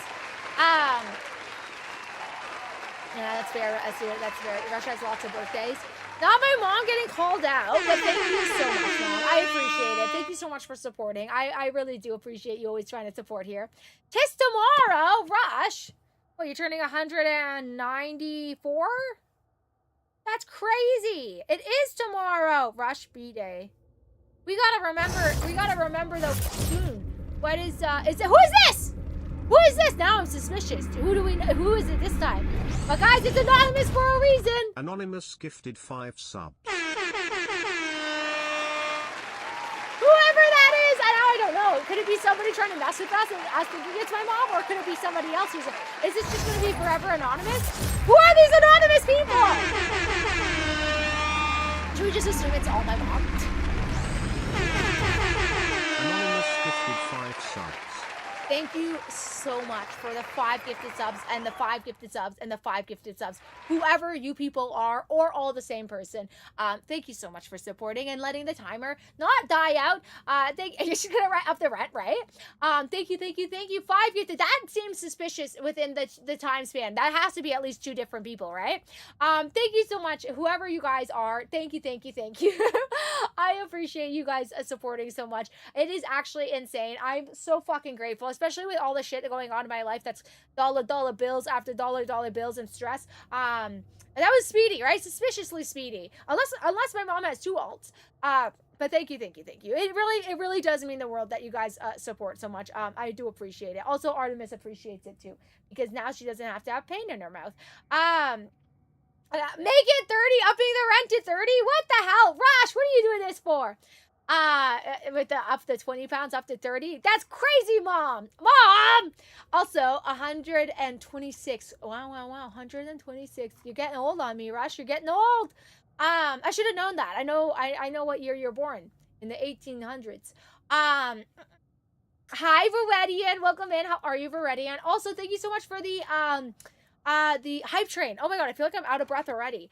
Yeah, that's fair. That's fair. Russia has lots of birthdays. Not my mom getting called out, but thank you so much, Mom. I appreciate it. Thank you so much for supporting. I really do appreciate you always trying to support here. Tis tomorrow, Rush. Well, you're turning 194? That's crazy. It is tomorrow. Rush B-Day. We gotta remember though soon. What is it, who is this? Who is this? Now I'm suspicious. Who is it this time? But guys, it's Anonymous for a reason.
Anonymous gifted 5 subs.
Whoever that is, I don't know. Could it be somebody trying to mess with us and us thinking it's my mom, or could it be somebody else who's? Is this just gonna be forever anonymous? Who are these anonymous people? Should we just assume it's all my mom?
Anonymous gifted 5 subs.
Thank you so much for the 5 gifted subs and the 5 gifted subs and the 5 gifted subs. Whoever you people are, or all the same person, thank you so much for supporting and letting the timer not die out. She's gonna up the rent, right? Thank you. 5 gifted. That seems suspicious within the time span. That has to be at least 2 different people, right? Thank you so much, whoever you guys are. Thank you. I appreciate you guys supporting so much. It is actually insane. I'm so fucking grateful, especially with all the shit going on in my life that's dollar bills after dollar bills and stress. And that was speedy, right? Suspiciously speedy. Unless my mom has 2 alts. But thank you. It really does mean the world that you guys support so much. I do appreciate it. Also, Artemis appreciates it too, because now she doesn't have to have pain in her mouth. Make it 30, upping the rent to 30. What the hell? Rosh, what are you doing this for? With the up the 20 pounds up to 30. That's crazy, Mom. Also, 126. Wow. 126. You're getting old on me, Rush. You're getting old. I should have known that. I know what year you're born. In the 1800s. Hi, Veredian. Welcome in. How are you, Veredian? Also, thank you so much for the hype train. Oh my god, I feel like I'm out of breath already.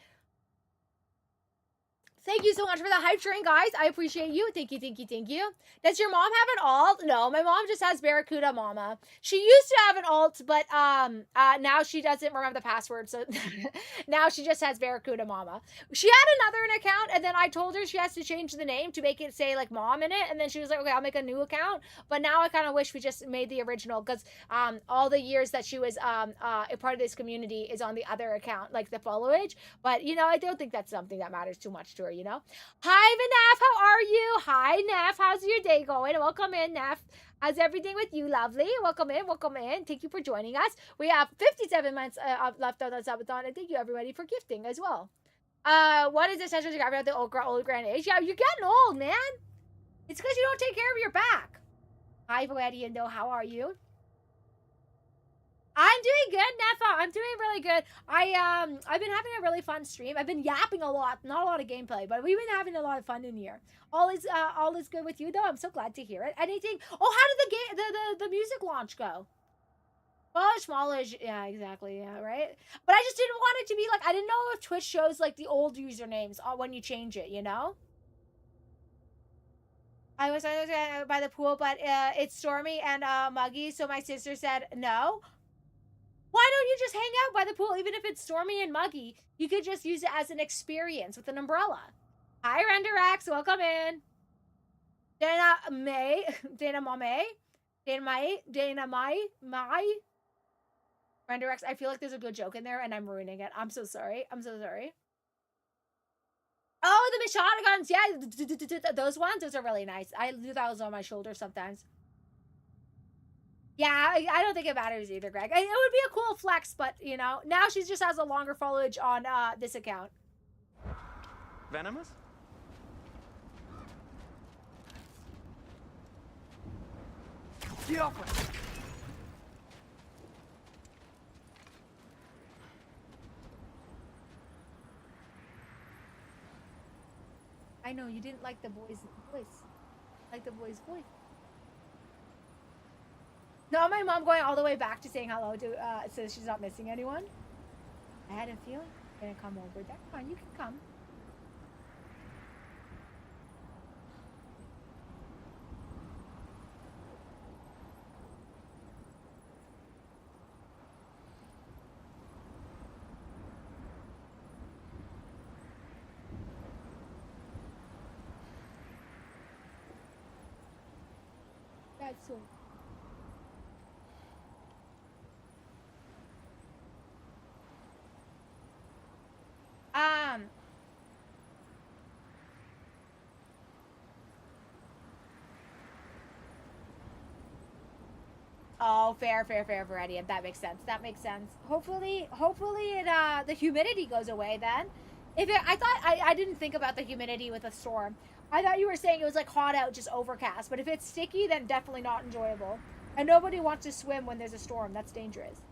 Thank you so much for the hype train, guys. I appreciate you. Thank you, thank you, thank you. Does your mom have an alt? No, my mom just has Barracuda Mama. She used to have an alt, but now she doesn't remember the password, so now she just has Barracuda Mama. She had another account, and then I told her she has to change the name to make it say like mom in it, and then she was like, okay, I'll make a new account. But now I kind of wish we just made the original, because all the years that she was a part of this community is on the other account, like the followage. But you know, I don't think that's something that matters too much to her, you know. Hi, Neff, how are you? Hi, Neff, how's your day going? Welcome in, Neff. How's everything with you, lovely? Welcome in, welcome in. Thank you for joining us. We have 57 months left on the subathon, and thank you everybody for gifting as well. What is essential to grab the old grand age? Yeah, you're getting old, man. It's because you don't take care of your back. Hi, Valerio, how are you? I'm doing good, Nefa. I'm doing really good. I've been having a really fun stream. I've been yapping a lot, not a lot of gameplay, but we've been having a lot of fun in here. All is good with you though. I'm so glad to hear it. Anything? Oh, how did the game the music launch go? Smallish, yeah, exactly, yeah, right. But I just didn't want it to be like, I didn't know if Twitch shows like the old usernames when you change it, you know. I was by the pool, but it's stormy and muggy, so my sister said no. Why don't you just hang out by the pool, even if it's stormy and muggy? You could just use it as an experience with an umbrella. Hi, Renderax, welcome in. Dana May, Dana Mame, Dana Mai. Renderax, I feel like there's a good joke in there, and I'm ruining it. I'm so sorry. I'm so sorry. Oh, the machine guns, yeah, those ones, those are really nice. I do those on my shoulder sometimes. Yeah, I don't think it matters either, Greg. It would be a cool flex, but, you know, now she just has a longer foliage on this account.
Venomous?
Get off me!
I know, you didn't like the boy's voice. Like the boy's voice. No, my mom going all the way back to saying hello to, so she's not missing anyone. I had a feeling you're gonna come over. That's fine, you can come. That's so. Oh, fair, Viridian. That makes sense. That makes sense. Hopefully it the humidity goes away then. If it, I thought I didn't think about the humidity with a storm. I thought you were saying it was like hot out, just overcast. But if it's sticky, then definitely not enjoyable. And nobody wants to swim when there's a storm. That's dangerous.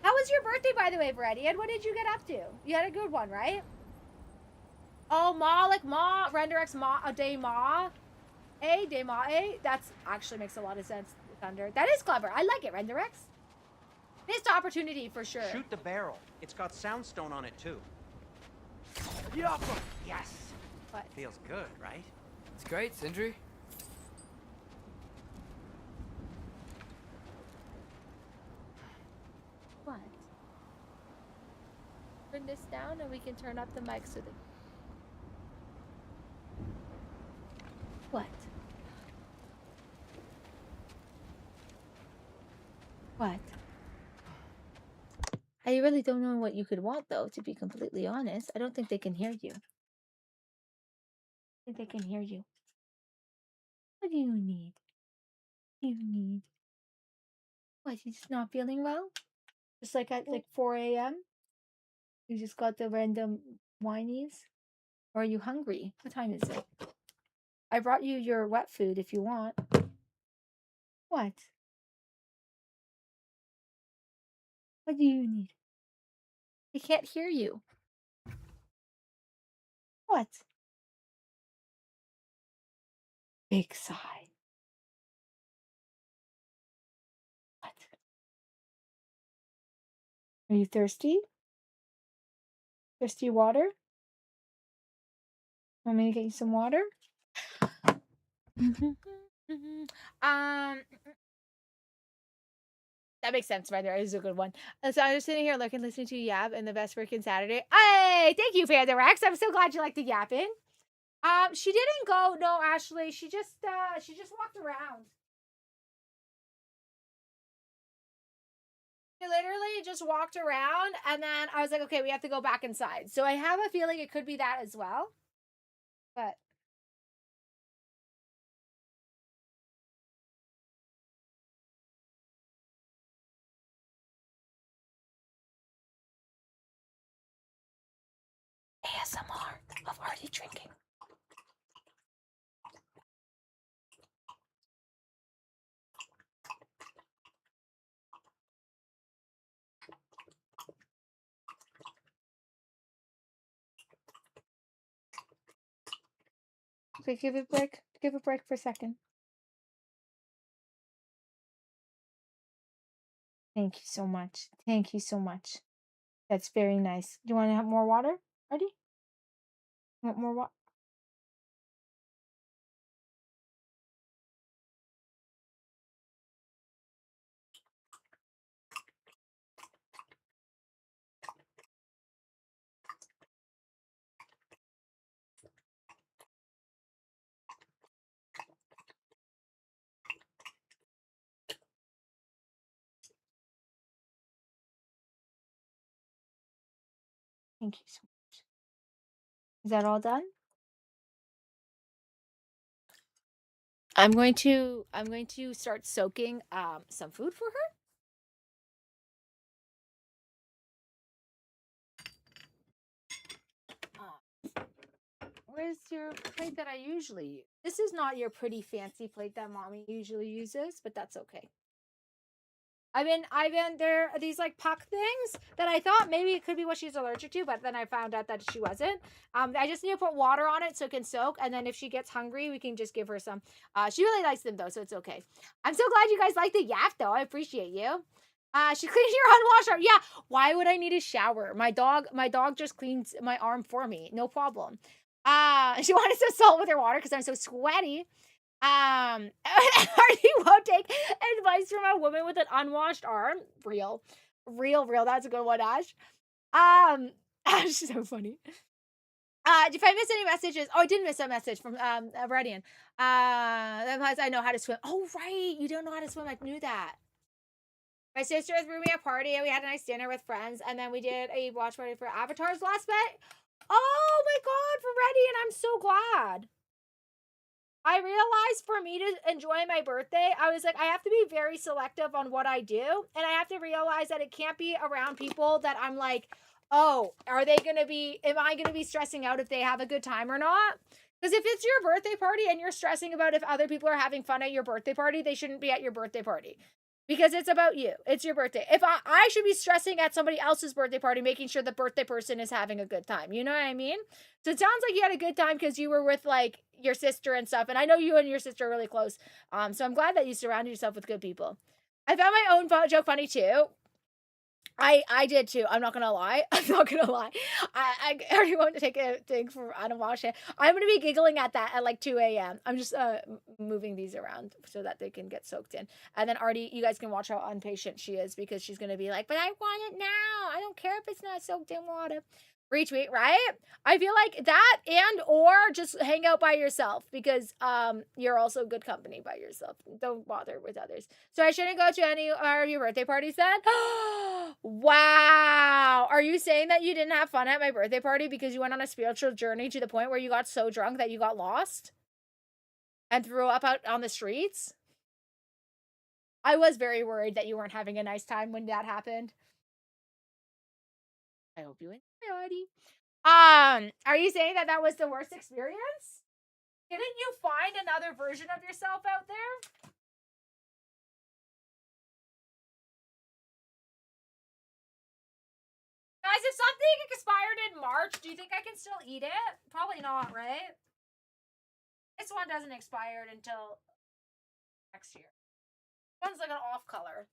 How was your birthday, by the way, Viridian? What did you get up to? You had a good one, right? Oh, Ma, like Ma, Renderex Ma, a day Ma. A, de ma, a. That's actually makes a lot of sense, Thunder. That is clever. I like it, Renderex. Missed opportunity for sure.
Shoot the barrel. It's got soundstone on it too.
Yeah.
Yes.
What?
Feels good, right?
It's great, Sindri.
What? Turn this down and we can turn up the mic so that. What? What? I really don't know what you could want, though, to be completely honest. I don't think they can hear you. I think they can hear you. What do you need? What do you need? What, you just not feeling well? Just like at like 4 a.m.? You just got the random whinies? Or are you hungry? What time is it? I brought you your wet food if you want. What? What do you need? They can't hear you. What? Big sigh. What? Are you thirsty? Thirsty water? Want me to get you some water? um, that makes sense, by the way. This is a good one. So I'm just sitting here looking, listening to you yap, and the best freaking Saturday. Hey, thank you, Panda Rex. I'm so glad you like the yapping. She didn't go. No, Ashley. She just walked around. She literally just walked around, and then I was like, okay, we have to go back inside. So I have a feeling it could be that as well. But ASMR of Artie drinking. Okay, give it a break. Give a break for a second. Thank you so much. Thank you so much. That's very nice. Do you want to have more water, Artie? Want more water? Thank you so much. Is that all done? I'm going to start soaking some food for her. Where's your plate that I usually use? This is not your pretty fancy plate that mommy usually uses, but that's okay. There are these like puck things that I thought maybe it could be what she's allergic to, but then I found out that she wasn't. I just need to put water on it so it can soak, and then if she gets hungry, we can just give her some. She really likes them though, so it's okay. I'm so glad you guys like the yap though. I appreciate you. She cleans your unwashed arm. Yeah. Why would I need a shower? My dog just cleans my arm for me. No problem. She wanted some salt with her water because I'm so sweaty. Artie won't take advice from a woman with an unwashed arm. Real. That's a good one, Ash. Ash is so funny. If I miss any messages, I did miss a message from Radian. I know how to swim. Oh, right, you don't know how to swim. I knew that. My sister threw me a party, and we had a nice dinner with friends, and then we did a watch party for Avatar's last night. Oh my god, for Radian, I'm so glad. I realized for me to enjoy my birthday, I was like, I have to be very selective on what I do. And I have to realize that it can't be around people that I'm like, oh, am I going to be stressing out if they have a good time or not? Because if it's your birthday party and you're stressing about if other people are having fun at your birthday party, they shouldn't be at your birthday party. Because it's about you. It's your birthday. If I should be stressing at somebody else's birthday party, making sure the birthday person is having a good time. You know what I mean? So it sounds like you had a good time because you were with like your sister and stuff. And I know you and your sister are really close. So I'm glad that you surrounded yourself with good people. I found my own joke funny too. I did too. I'm not gonna lie. I already want to take a thing for Adam Wash. I'm gonna be giggling at that at like 2 a.m. I'm just moving these around so that they can get soaked in. And then Artie, you guys can watch how impatient she is because she's gonna be like, but I want it now. I don't care if it's not soaked in water. Retweet, right? I feel like that and or just hang out by yourself because you're also good company by yourself. Don't bother with others. So I shouldn't go to any of your birthday parties then? Wow. Are you saying that you didn't have fun at my birthday party because you went on a spiritual journey to the point where you got so drunk that you got lost and threw up out on the streets? I was very worried that you weren't having a nice time when that happened. I hope you enjoy, Artie. Are you saying that that was the worst experience? Didn't you find another version of yourself out there? Guys, if something expired in March, do you think I can still eat it? Probably not, right? This one doesn't expire until next year. This one's like an off color.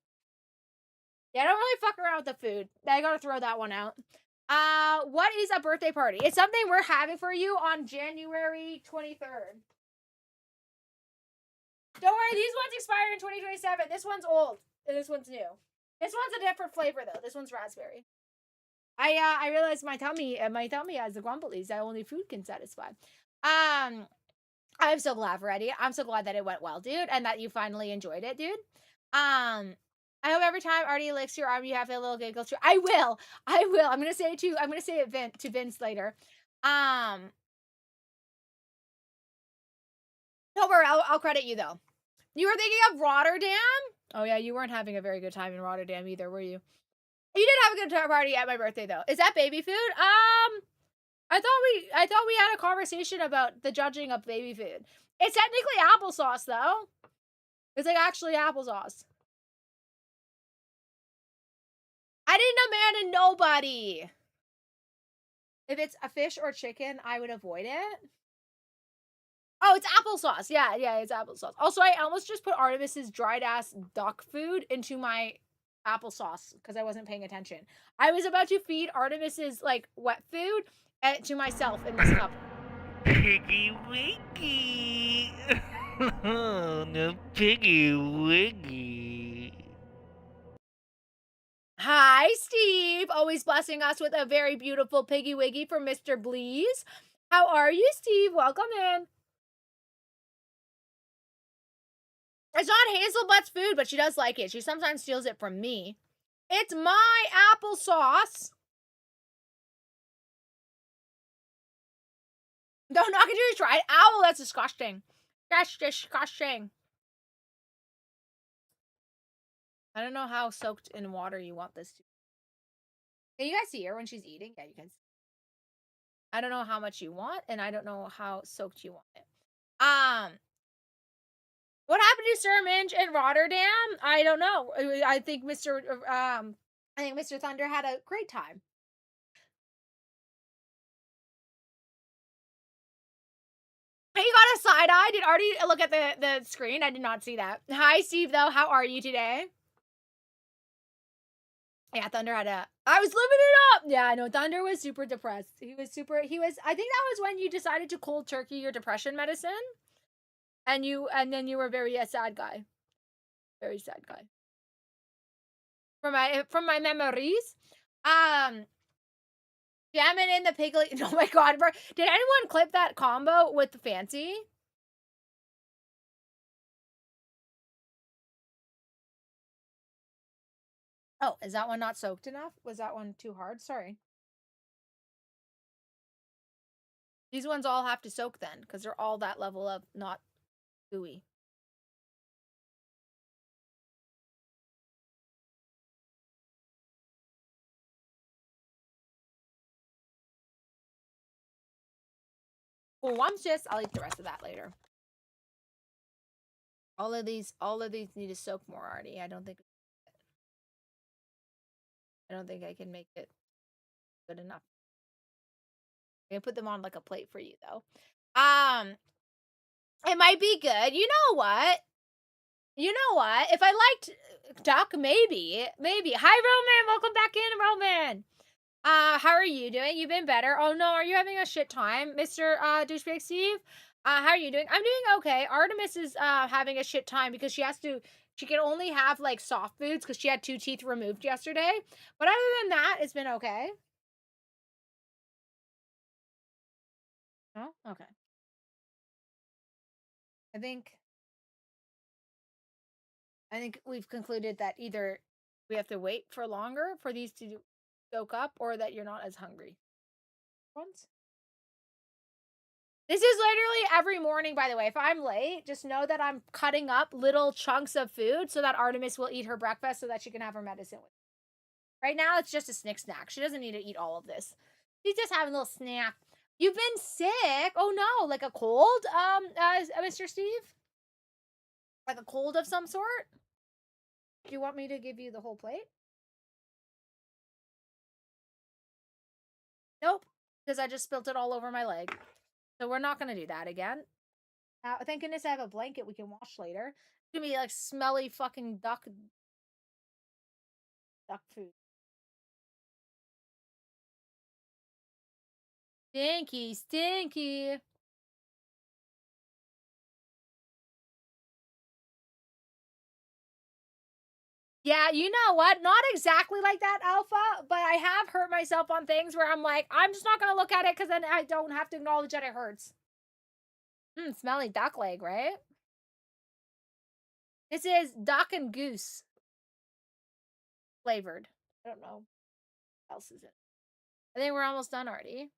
Yeah, I don't really fuck around with the food. I gotta throw that one out. What is a birthday party? It's something we're having for you on January 23rd. Don't worry, these ones expire in 2027. This one's old, and this one's new. This one's a different flavor though. This one's raspberry. I realized my tummy has the grumblies that only food can satisfy. I'm so glad for Eddie. I'm so glad that it went well, dude, and that you finally enjoyed it, dude. I hope every time Artie licks your arm, you have a little giggle too. I will. I'm gonna say it to Vince later. Don't worry, I'll credit you though. You were thinking of Rotterdam? Oh yeah, you weren't having a very good time in Rotterdam either, were you? You did have a good time party at my birthday though. Is that baby food? I thought we had a conversation about the judging of baby food. It's technically applesauce though. It's like actually applesauce. I didn't abandon nobody. If it's a fish or chicken, I would avoid it. Oh, it's applesauce. Yeah, it's applesauce. Also, I almost just put Artemis's dried ass duck food into my applesauce because I wasn't paying attention. I was about to feed Artemis's like wet food to myself in this cup.
Piggy Wiggy. No Piggy Wiggy.
Hi, Steve. Always blessing us with a very beautiful Piggy Wiggy from Mr. Bleeze. How are you, Steve? Welcome in. It's not Hazelbutt's food, but she does like it. She sometimes steals it from me. It's my applesauce. Don't knock it till you try it. Ow, that's disgusting. That's disgusting. I don't know how soaked in water you want this to. Can you guys see her when she's eating? Yeah, you can see. I don't know how much you want, and I don't know how soaked you want it. What happened to Sir Minge in Rotterdam? I don't know. I think Mr. Thunder had a great time. Hey, you got a side eye? Did Artie look at the screen? I did not see that. Hi, Steve, though. How are you today? Yeah, Thunder had I was living it up. Yeah, no, Thunder was super depressed. I think that was when you decided to cold turkey your depression medicine. And then you were very sad guy. Very sad guy. From my memories. Jamming in the piglet. Oh my god, bro. Did anyone clip that combo with the fancy? Oh, is that one not soaked enough? Was that one too hard? Sorry. These ones all have to soak then, because they're all that level of not gooey. Well, I'll eat the rest of that later. All of these need to soak more, Artie. I don't think I can make it good enough. I'm gonna put them on like a plate for you though. It might be good. You know what? If I liked duck, maybe. Hi, Roman. Welcome back in, Roman. How are you doing? You've been better. Oh no, are you having a shit time, Mr. Douchebag Steve? How are you doing? I'm doing okay. Artemis is having a shit time because she can only have like soft foods because she had 2 teeth removed yesterday. But other than that, it's been okay. Oh, okay. I think we've concluded that either we have to wait for longer for these to soak up or that you're not as hungry. Once. This is literally every morning, by the way. If I'm late, just know that I'm cutting up little chunks of food so that Artemis will eat her breakfast so that she can have her medicine with her. Right now, it's just a snack. She doesn't need to eat all of this. She's just having a little snack. You've been sick? Oh no, like a cold, Mr. Steve? Like a cold of some sort? Do you want me to give you the whole plate? Nope, because I just spilt it all over my leg. So we're not going to do that again. Thank goodness I have a blanket we can wash later. It's going to be like smelly fucking duck food. Stinky, stinky. Yeah, you know what? Not exactly like that, Alpha, but I have hurt myself on things where I'm like, I'm just not going to look at it because then I don't have to acknowledge that it hurts. Smelly duck leg, right? This is duck and goose flavored. I don't know what else is it. I think we're almost done already.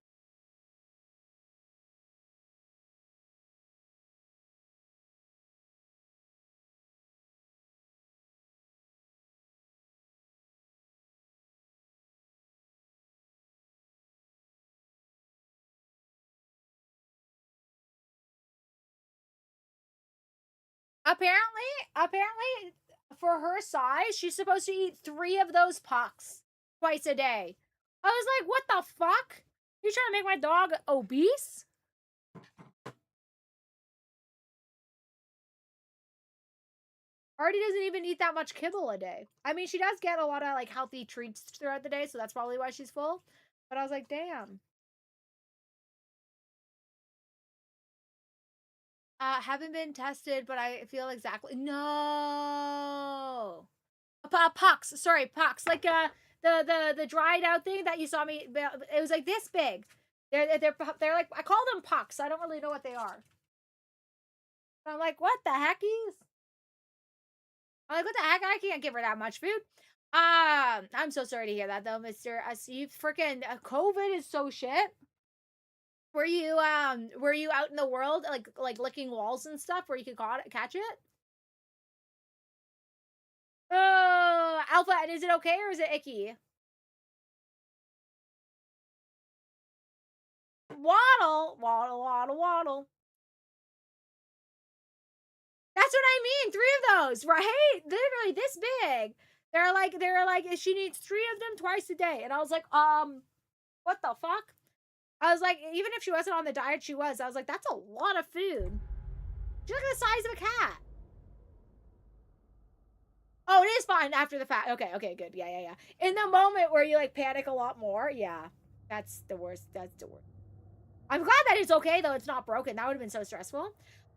Apparently, for her size, she's supposed to eat 3 of those pucks twice a day. I was like, what the fuck? You trying to make my dog obese? Artie doesn't even eat that much kibble a day. I mean, she does get a lot of like healthy treats throughout the day, so that's probably why she's full. But I was like, damn. Haven't been tested, but I feel exactly. No. Pucks. Sorry, pucks. Like the dried out thing that you saw me. It was like this big. They're like, I call them pucks. I don't really know what they are. I'm like, what the heckies? I'm like, what the heck? I can't give her that much food. I'm so sorry to hear that though, Mr. You freaking COVID is so shit. Were you out in the world like licking walls and stuff where you could catch it? Oh, Alpha, and is it okay or is it icky? Waddle, waddle, waddle, waddle. That's what I mean. 3 of those, right? Literally this big. They're like, she needs 3 of them twice a day. And I was like, what the fuck? I was like, even if she wasn't on the diet she was, I was like, that's a lot of food. She's like the size of a cat. Oh, it is fine after the fact. Okay, good. Yeah. In the moment where you like panic a lot more, yeah. That's the worst. I'm glad that it's okay though. It's not broken. That would have been so stressful.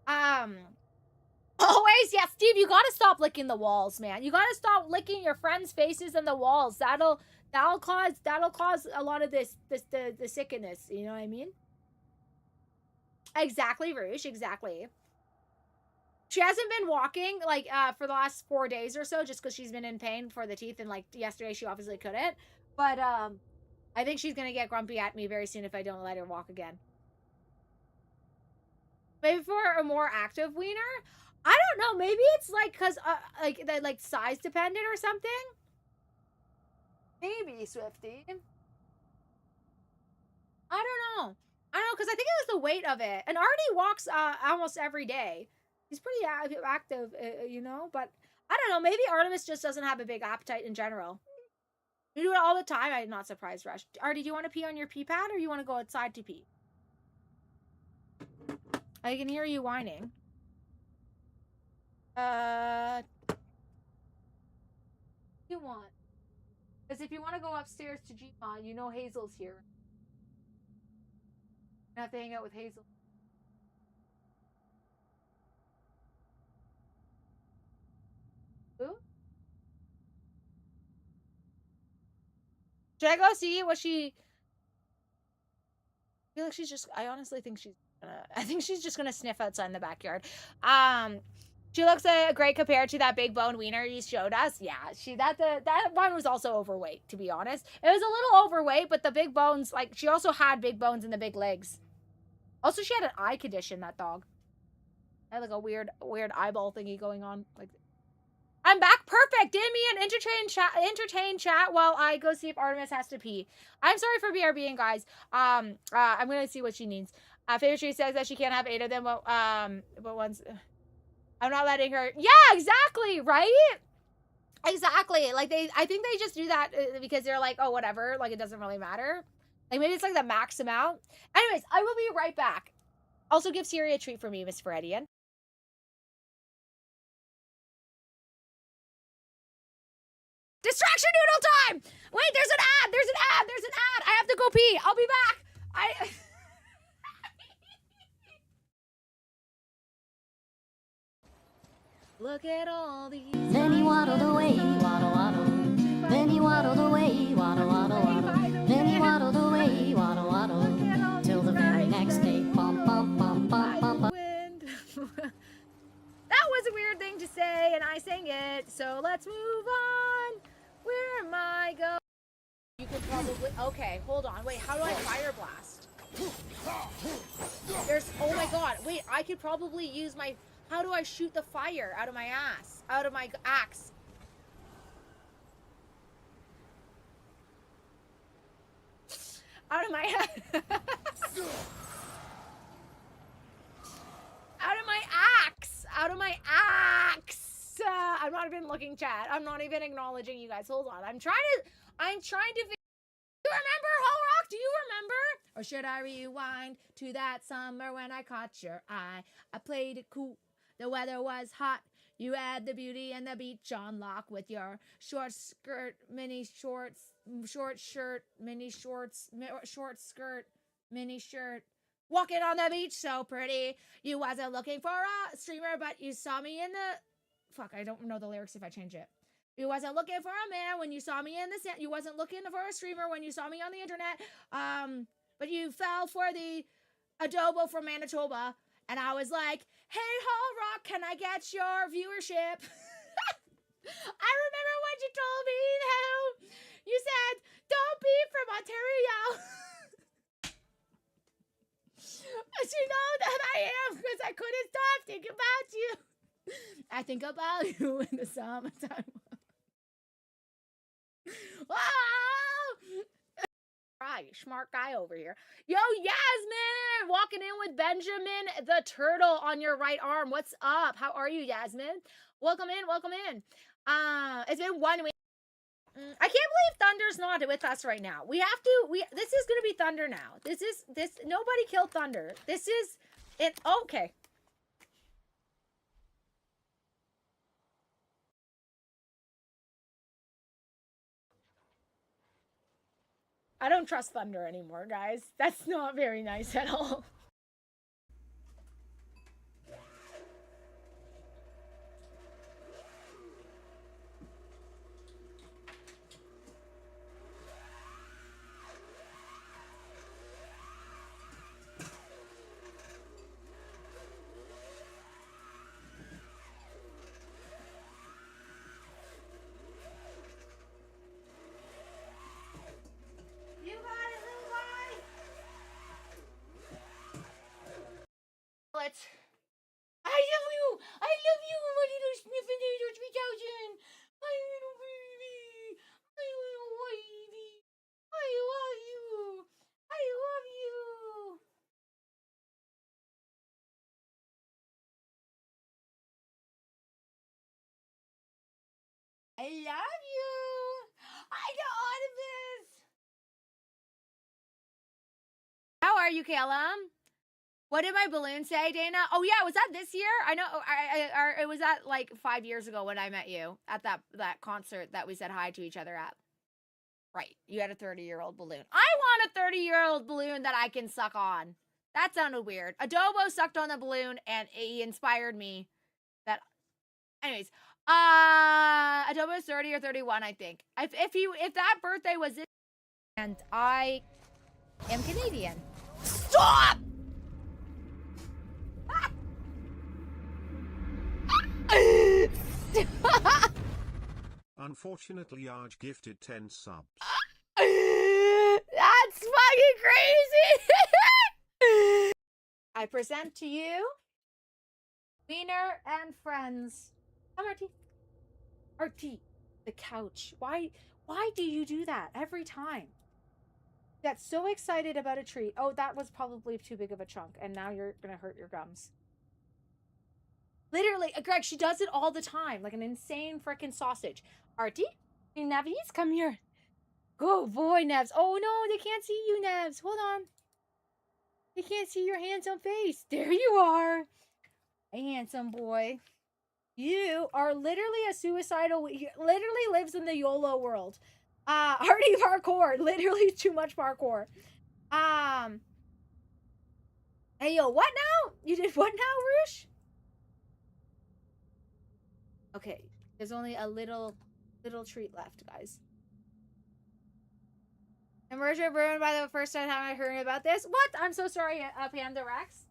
Always, yeah, Steve, you gotta stop licking the walls, man. You gotta stop licking your friends' faces and the walls. That'll cause a lot of the sickness. You know what I mean? Exactly, Roosh. Exactly. She hasn't been walking like for the last 4 days or so, just because she's been in pain for the teeth, and like yesterday she obviously couldn't. But I think she's gonna get grumpy at me very soon if I don't let her walk again. Maybe for a more active wiener. I don't know. Maybe it's like because like size dependent or something. Maybe Swifty. I don't know. Because I think it was the weight of it. And Artie walks almost every day. He's pretty active, you know. But I don't know. Maybe Artemis just doesn't have a big appetite in general. You do it all the time. I'm not surprised, Rush. Artie, do you want to pee on your pee pad or you want to go outside to pee? I can hear you whining. What do you want? Because if you want to go upstairs to Gma, you know Hazel's here. You have to hang out with Hazel. Who? Should I go see what she... I feel like she's just... I honestly think she's gonna... I think she's just gonna sniff outside in the backyard. She looks great compared to that big bone wiener you showed us. Yeah, that one was also overweight, to be honest. It was a little overweight, but the big bones, like, she also had big bones in the big legs. Also, she had an eye condition, that dog. I had like a weird eyeball thingy going on. Like, I'm back. Perfect. Give me an entertain chat while I go see if Artemis has to pee. I'm sorry for BRBing, guys. I'm gonna see what she needs. Favorite Tree says that she can't have 8 of them, but once. I'm not letting her. Yeah, exactly, right? Exactly. Like I think they just do that because they're like, oh, whatever. Like it doesn't really matter. Like maybe it's like the max amount. Anyways, I will be right back. Also, give Siri a treat for me, Miss Fredian. Distraction noodle time! Wait, there's an ad! I have to go pee. I'll be back.
Look at all these.
Then he waddled away, waddle, waddle. Then he waddled away, waddle, waddle, waddle. Then he waddled away, waddle, waddle. Till the very next day, bum, bum, bum, bum, bum, bum.
That was a weird thing to say, and I sang it. So let's move on. Where am I going? You could probably. Okay, hold on. Wait, how do I fire blast? There's. Oh my god. Wait, I could probably use my. How do I shoot the fire out of my ass? Out of my axe? Out of my out of my axe! Out of my axe! I'm not even looking, chat. I'm not even acknowledging you guys. Hold on. I'm trying to. You remember, Hull Rock? Do you remember? Or should I rewind to that summer when I caught your eye? I played it cool. The weather was hot. You had the beauty and the beach on lock with your short skirt, mini shorts, short shirt, mini shorts, short skirt, mini shirt. Walking on the beach so pretty. You wasn't looking for a streamer, but you saw me in the... Fuck, I don't know the lyrics if I change it. You wasn't looking for a man when you saw me in the... You wasn't looking for a streamer when you saw me on the internet. But you fell for the adobo from Manitoba. And I was like, hey, Hull Rock, can I get your viewership? I remember what you told me, though. You said, don't be from Ontario. But you know that I am, because I couldn't stop thinking about you. I think about you in the summertime. Wow! Right, smart guy over here. Yo, Yasmin! Walking in with Benjamin the Turtle on your right arm. What's up? How are you, Yasmin? Welcome in, welcome in. It's been 1 week. I can't believe Thunder's not with us right now. We have to, this is gonna be Thunder now. Nobody killed Thunder. This is, okay. I don't trust Thunder anymore, guys. That's not very nice at all. I love you! I love you, my little Sniffinator 3000! My little baby! My little wavy! I love you! I love you! I love you! I got all of this! How are you, Calum? What did my balloon say, Dana? Oh yeah, was that this year? I know. It was that like 5 years ago when I met you at that concert that we said hi to each other at. Right, you had a 30-year-old balloon. I want a 30-year-old balloon that I can suck on. That sounded weird. Adobo sucked on the balloon and he inspired me. Anyways, Adobo's 30 or 31, I think. If that birthday was this, and I am Canadian. Stop!
Unfortunately, Arj gifted 10 subs.
That's fucking crazy! I present to you Wiener and Friends. Come, Artie. Artie, the couch. Why do you do that every time? Get so excited about a treat. Oh, that was probably too big of a chunk, and now you're gonna hurt your gums. Literally, Greg, she does it all the time, like an insane freaking sausage. Artie? Hey, Neves, come here. Good boy, Nevs. Oh, no, they can't see you, Nevs. Hold on. They can't see your handsome face. There you are. Hey, handsome boy. You are literally a suicidal... Literally lives in the YOLO world. Artie parkour. Literally too much parkour. Hey, yo, what now? You did what now, Roosh? Okay, there's only a little treat left, guys. Immersion ruined by the first time I heard about this. What? I'm so sorry, Panda Rex.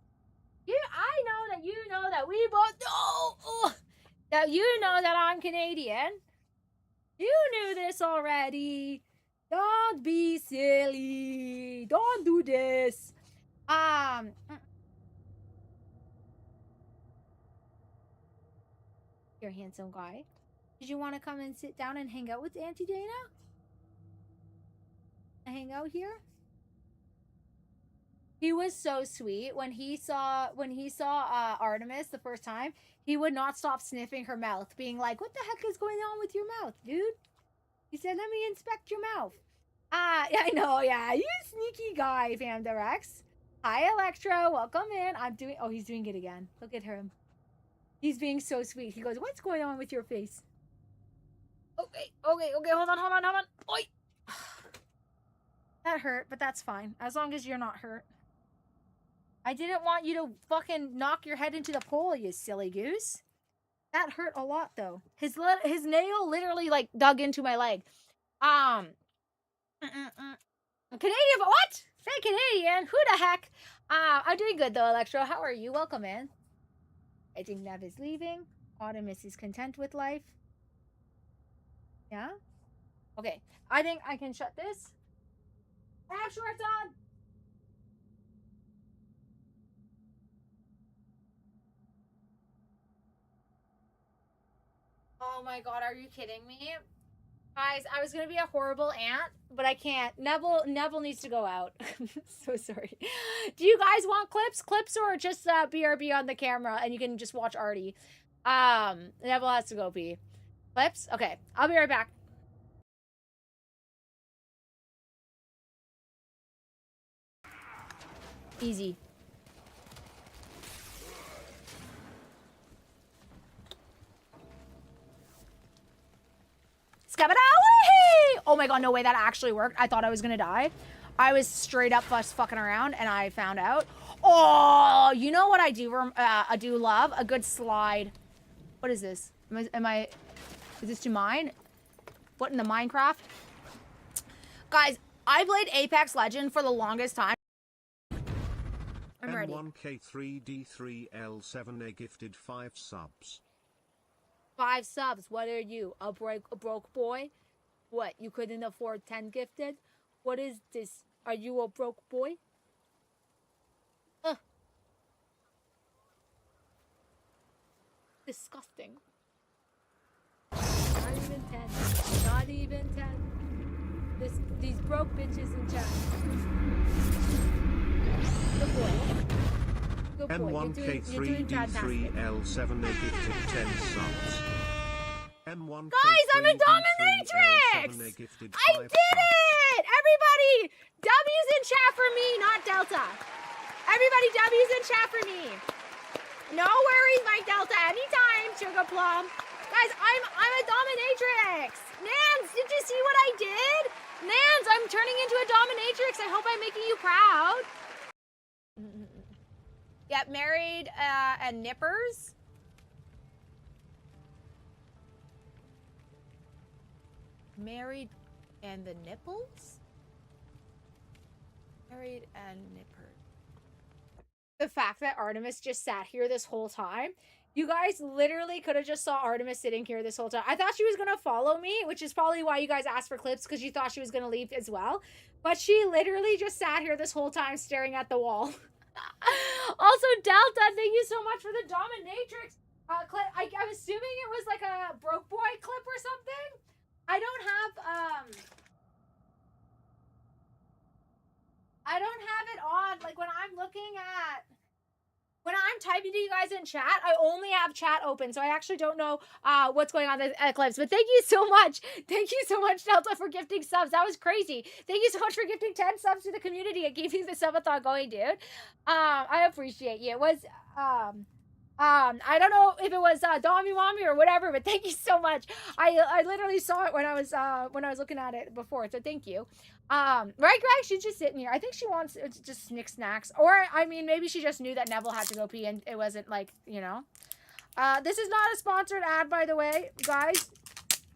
I know that you know that we both know that you know that I'm Canadian. You knew this already. Don't be silly. Don't do this. You're a handsome guy. Did you want to come and sit down and hang out with Auntie Dana? Hang out here? He was so sweet when he saw Artemis the first time. He would not stop sniffing her mouth, being like, "What the heck is going on with your mouth, dude?" He said, "Let me inspect your mouth." Yeah, I know, yeah. You sneaky guy, Panda Rex. Hi, Electro. Welcome in. Oh, he's doing it again. Look at him. He's being so sweet. He goes, "What's going on with your face?" Okay. Hold on. Oi! That hurt, but that's fine. As long as you're not hurt. I didn't want you to fucking knock your head into the pole, you silly goose. That hurt a lot, though. His nail literally, like, dug into my leg. Canadian, what? Say Canadian? Who the heck? I'm doing good, though, Electro. How are you? Welcome in. I think Nev is leaving. Artemis is content with life. Yeah? Okay. I think I can shut this. I have shorts on! Oh my god, are you kidding me? Guys, I was gonna be a horrible aunt, but I can't. Neville needs to go out. So sorry. Do you guys want clips or just BRB on the camera and you can just watch Artie? Neville has to go pee. Clips? Okay, I'll be right back. Easy. Oh my god, no way, that actually worked. I thought I was gonna die. I was straight up fucking around and I found out. Oh, you know what I do love? A good slide. What is this? Is this to mine? What in the Minecraft? Guys, I played Apex Legend for the longest time. I'm ready.
M1K3D3L7A gifted 5 subs.
5 subs. What are you? A broke boy? What? You couldn't afford 10 gifted? What is this? Are you a broke boy? Disgusting. Not even 10. Not even 10. These broke bitches in chat. Good boy. Good boy.
M1K3D3L7A gifted 10 subs. M1K3D3L7A
Guys, I'm a dominatrix! I did it! Everybody, W's in chat for me, not Delta. Everybody, W's in chat for me. No worries, Mike Delta. Anytime, Sugar Plum. Guys, I'm a dominatrix. Nance, did you see what I did? Nance, I'm turning into a dominatrix. I hope I'm making you proud. Yep, married and nippers. Married and the nipples? Married and nipper. The fact that Artemis just sat here this whole time. You guys literally could have just saw Artemis sitting here this whole time. I thought she was going to follow me, which is probably why you guys asked for clips, because you thought she was going to leave as well. But she literally just sat here this whole time staring at the wall. Also, Delta, thank you so much for the dominatrix clip. I'm assuming it was like a broke boy clip or something. I don't have it on. Like when I'm typing to you guys in chat, I only have chat open, so I actually don't know what's going on in the clips. But thank you so much. Thank you so much, Delta, for gifting subs. That was crazy. Thank you so much for gifting 10 subs to the community and keeping the subathon going, dude. I appreciate you. It was I don't know if it was Dommy Mommy or whatever, but thank you so much. I literally saw it when I was looking at it before, so thank you. Right, Greg? She's just sitting here. I think she wants just snacks, or I mean, maybe she just knew that Neville had to go pee, and it wasn't like, you know. This is not a sponsored ad, by the way, guys,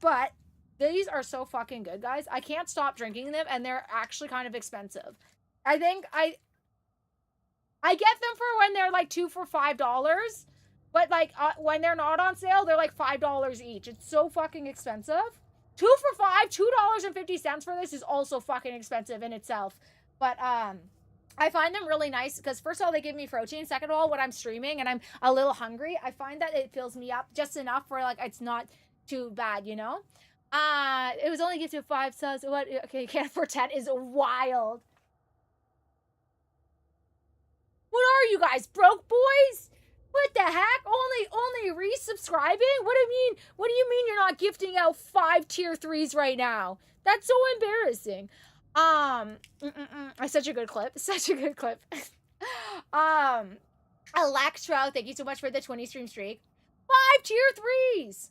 but these are so fucking good, guys. I can't stop drinking them, and they're actually kind of expensive. I think I get them for when they're like 2 for $5, but like when they're not on sale, they're like $5 each. It's so fucking expensive. 2 for $5, $2.50 for this is also fucking expensive in itself. But I find them really nice because first of all, they give me protein. Second of all, when I'm streaming and I'm a little hungry, I find that it fills me up just enough for like it's not too bad, you know? It was only gifted 5 subs. What? Okay, can't afford 10 is wild. What are you guys, broke boys? What the heck? Only resubscribing? What do you mean you're not gifting out 5 tier 3s right now? That's so embarrassing. Such a good clip. Such a good clip. Electro, thank you so much for the 20 stream streak. 5 tier 3s.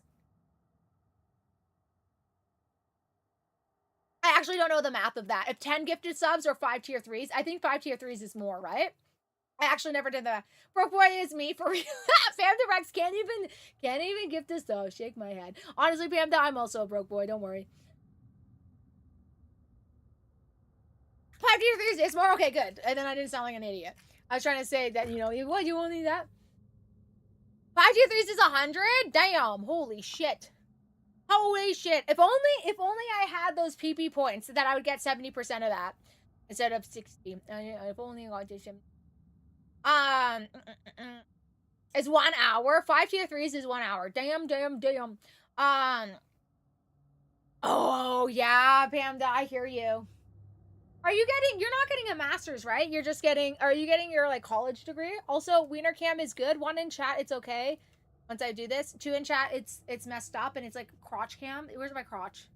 I actually don't know the math of that. If 10 gifted subs or 5 tier 3s, I think 5 tier 3s is more, right? I actually never did that. Broke boy is me for real. Pam the Rex can't even gift this though. Shake my head. Honestly, Pam, I'm also a broke boy. Don't worry. 5 tier 3s is more okay. Good. And then I didn't sound like an idiot. I was trying to say that what you won't need that. 5 tier 3s is 100. Damn. Holy shit. Holy shit. If only I had those PP points, that I would get 70% of that instead of 60. If only I did some. It's 1 hour. 5 tier 3s is 1 hour. Damn. Oh yeah, Pamda, I hear you. You're not getting a master's, right? Are you getting your like college degree? Also, Wiener Cam is good. 1 in chat, it's okay. Once I do this. 2 in chat, it's messed up and it's like crotch cam. Where's my crotch?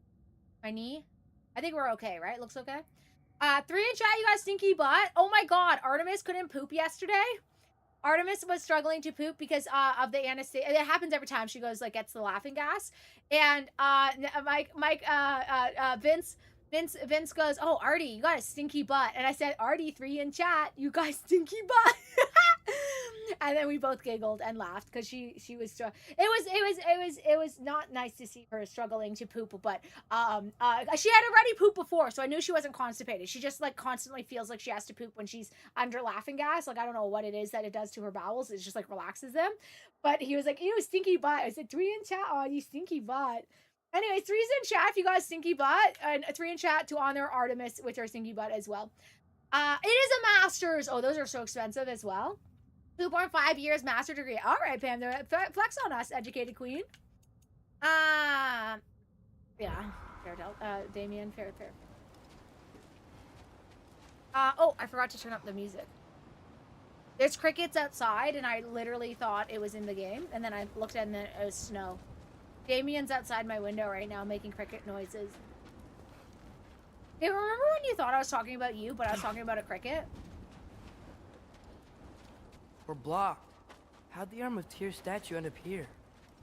My knee? I think we're okay, right? Looks okay. 3 in chat, you got stinky butt. Oh my god, Artemis couldn't poop yesterday. Artemis was struggling to poop because of the anesthesia. It happens every time she goes, like, gets the laughing gas. And Vince goes, oh, Artie, you got a stinky butt. And I said, Artie, 3 in chat, you got stinky butt. And then we both giggled and laughed because she was it was not nice to see her struggling to poop, but she had already pooped before, so I knew she wasn't constipated. She just like constantly feels like she has to poop when she's under laughing gas. Like I don't know what it is that it does to her bowels. It just like relaxes them. But he was like, ew, stinky butt. I said 3 in chat. Oh, you stinky butt. Anyways, 3's in chat if you got a stinky butt, and 3 in chat to honor Artemis with her stinky butt as well. It is a master's. Oh, those are so expensive as well. 2.5 years master degree. All right, Pam, flex on us, educated queen. Yeah, fair dealt. Damien, fair. Oh, I forgot to turn up the music. There's crickets outside, and I literally thought it was in the game, and then I looked at it, and it was snow. Damien's outside my window right now making cricket noises. Hey, remember when you thought I was talking about you, but I was talking about a cricket?
We're blocked. How'd the Arm of Tyr statue end up here?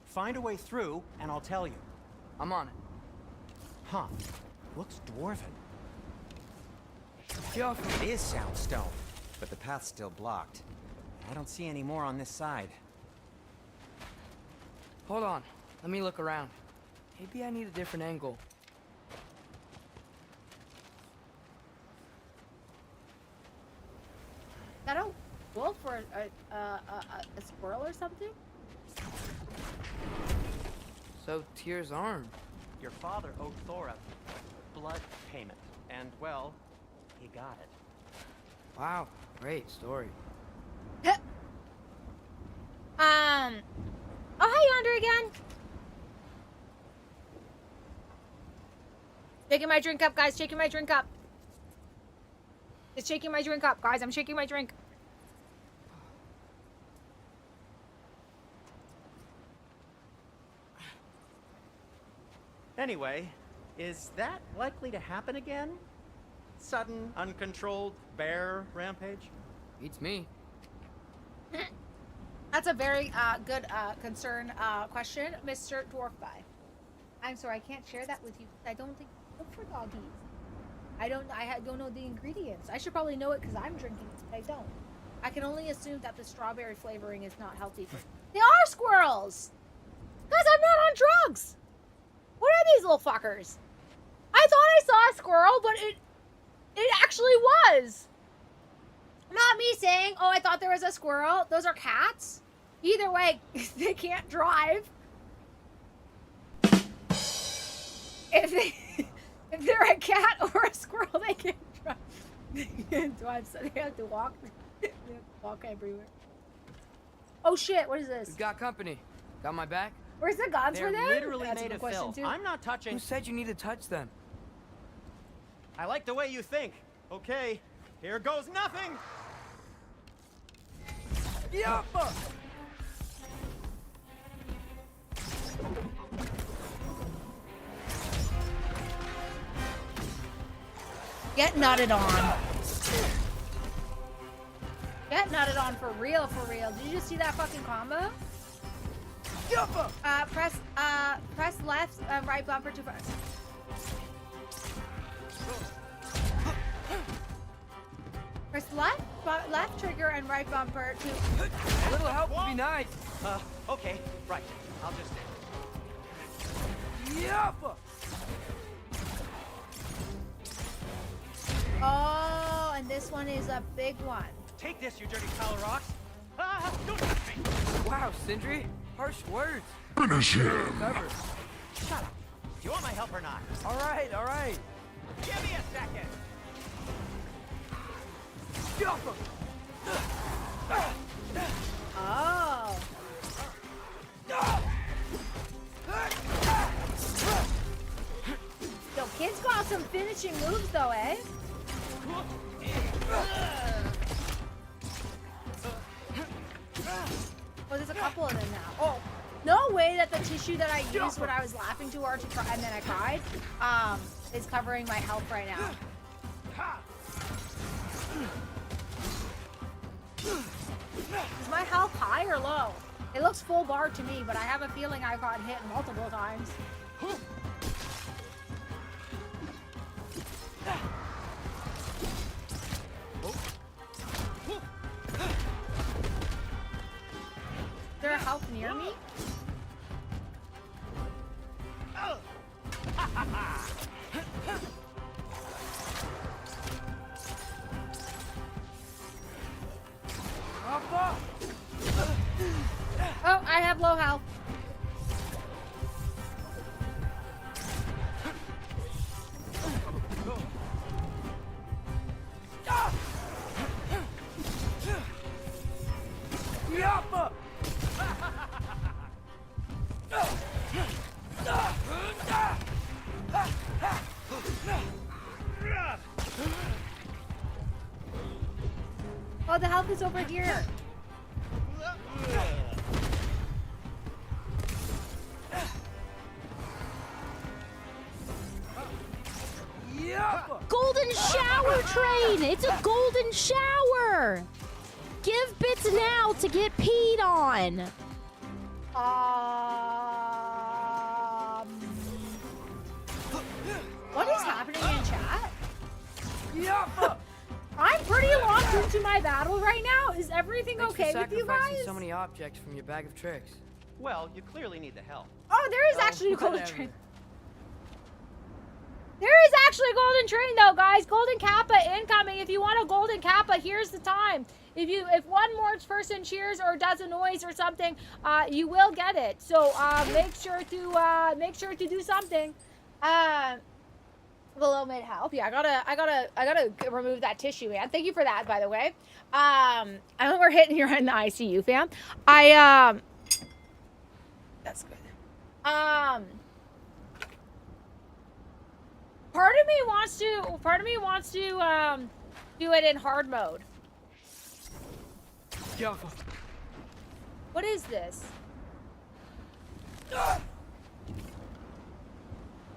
Find a way through, and I'll tell you.
I'm on it.
Huh. Looks dwarven.
It
is soundstone, but the path's still blocked. I don't see any more on this side.
Hold on. Let me look around. Maybe I need a different angle.
Is that a wolf or a squirrel or something?
So, Tyr's arm.
Your father owed Thor a blood payment, and, well, he got it.
Wow, great story.
Oh, hi, Yonder again. Shaking my drink up, guys. Shaking my drink up. Just shaking my drink up, guys. I'm shaking my drink.
Anyway, is that likely to happen again? Sudden, uncontrolled bear rampage?
Beats me.
That's a very good concern question, Mr. Dwarf Guy. I'm sorry, I can't share that with you. I don't think good for doggies. I don't know the ingredients. I should probably know it because I'm drinking it, but I don't. I can only assume that the strawberry flavoring is not healthy for They are squirrels. Guys, I'm not on drugs. What are these little fuckers? I thought I saw a squirrel, but it actually was. Not me saying, oh, I thought there was a squirrel. Those are cats. Either way, they can't drive. If they're a cat or a squirrel, they can't drive. They can't drive, so they have to walk. They have to walk everywhere. Oh shit! What is this?
We've got company. Got my back?
Where's the guns
They're
for them?
literally
That's a
made
good
of
question
filth.
too.
I'm not touching.
Who said you need to touch them?
I like the way you think. Okay, here goes nothing.
Yappa!
Get nutted on. Get nutted on for real, for real. Did you just see that fucking combo? Press left, right bumper to press. Press left trigger and right bumper to.
A little help would be nice.
Okay, right. I'll just.
Yappa!
Oh, and this one is a big one.
Take this, you dirty pile of rocks. Don't touch me.
Wow, Sindri. Harsh words.
Finish him.
Cover.
Shut up. Do you want my help or not?
All right, all right.
Give me a second.
Yappa!
Oh. Yo, kid's got some finishing moves though, eh? Oh, there's a couple of them now. Oh, no way that the tissue that I used when I was laughing too hard to cry and then I cried, is covering my health right now. Is my health high or low? It looks full bar to me, but I have a feeling I've gotten hit multiple times. Is there a health near me? Oh, I have low health.
Yappa!
Oh, the health is over here.
Golden shower train! It's a golden shower! Give bits now to get peed on!
What is happening in chat? I'm pretty locked into my battle right now. Is everything
Thanks
okay
for
with you
sacrificing
guys?
so many objects from your bag of tricks.
Well, you clearly need the help.
Oh, there is actually a golden
whatever.
train. There is actually a golden train though, guys. Golden Kappa incoming. If you want a golden Kappa, here's the time. If one more person cheers or does a noise or something, you will get it. So make sure to do something. Below mid health. Yeah, I gotta remove that tissue, man. Thank you for that, by the way. I know we're hitting here in the ICU, fam. That's good. Part of me wants to do it in hard mode.
Yappa.
What is this?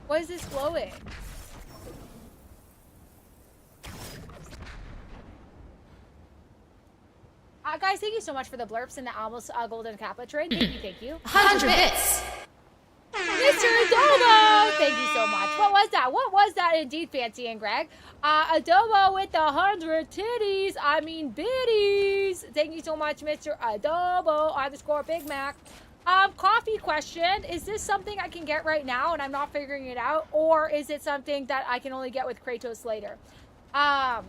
What is this glowing? Guys, thank you so much for the blurps and the almost golden Kappa trade. Thank you.
100 bits!
Mr. Domo, Thank you so much. What was that? What was that indeed, Fancy and Greg? Adobo with the 100 titties. I mean biddies. Thank you so much, Mr. Adobo _ Big Mac. Coffee question. Is this something I can get right now and I'm not figuring it out? Or is it something that I can only get with Kratos later? Yeah,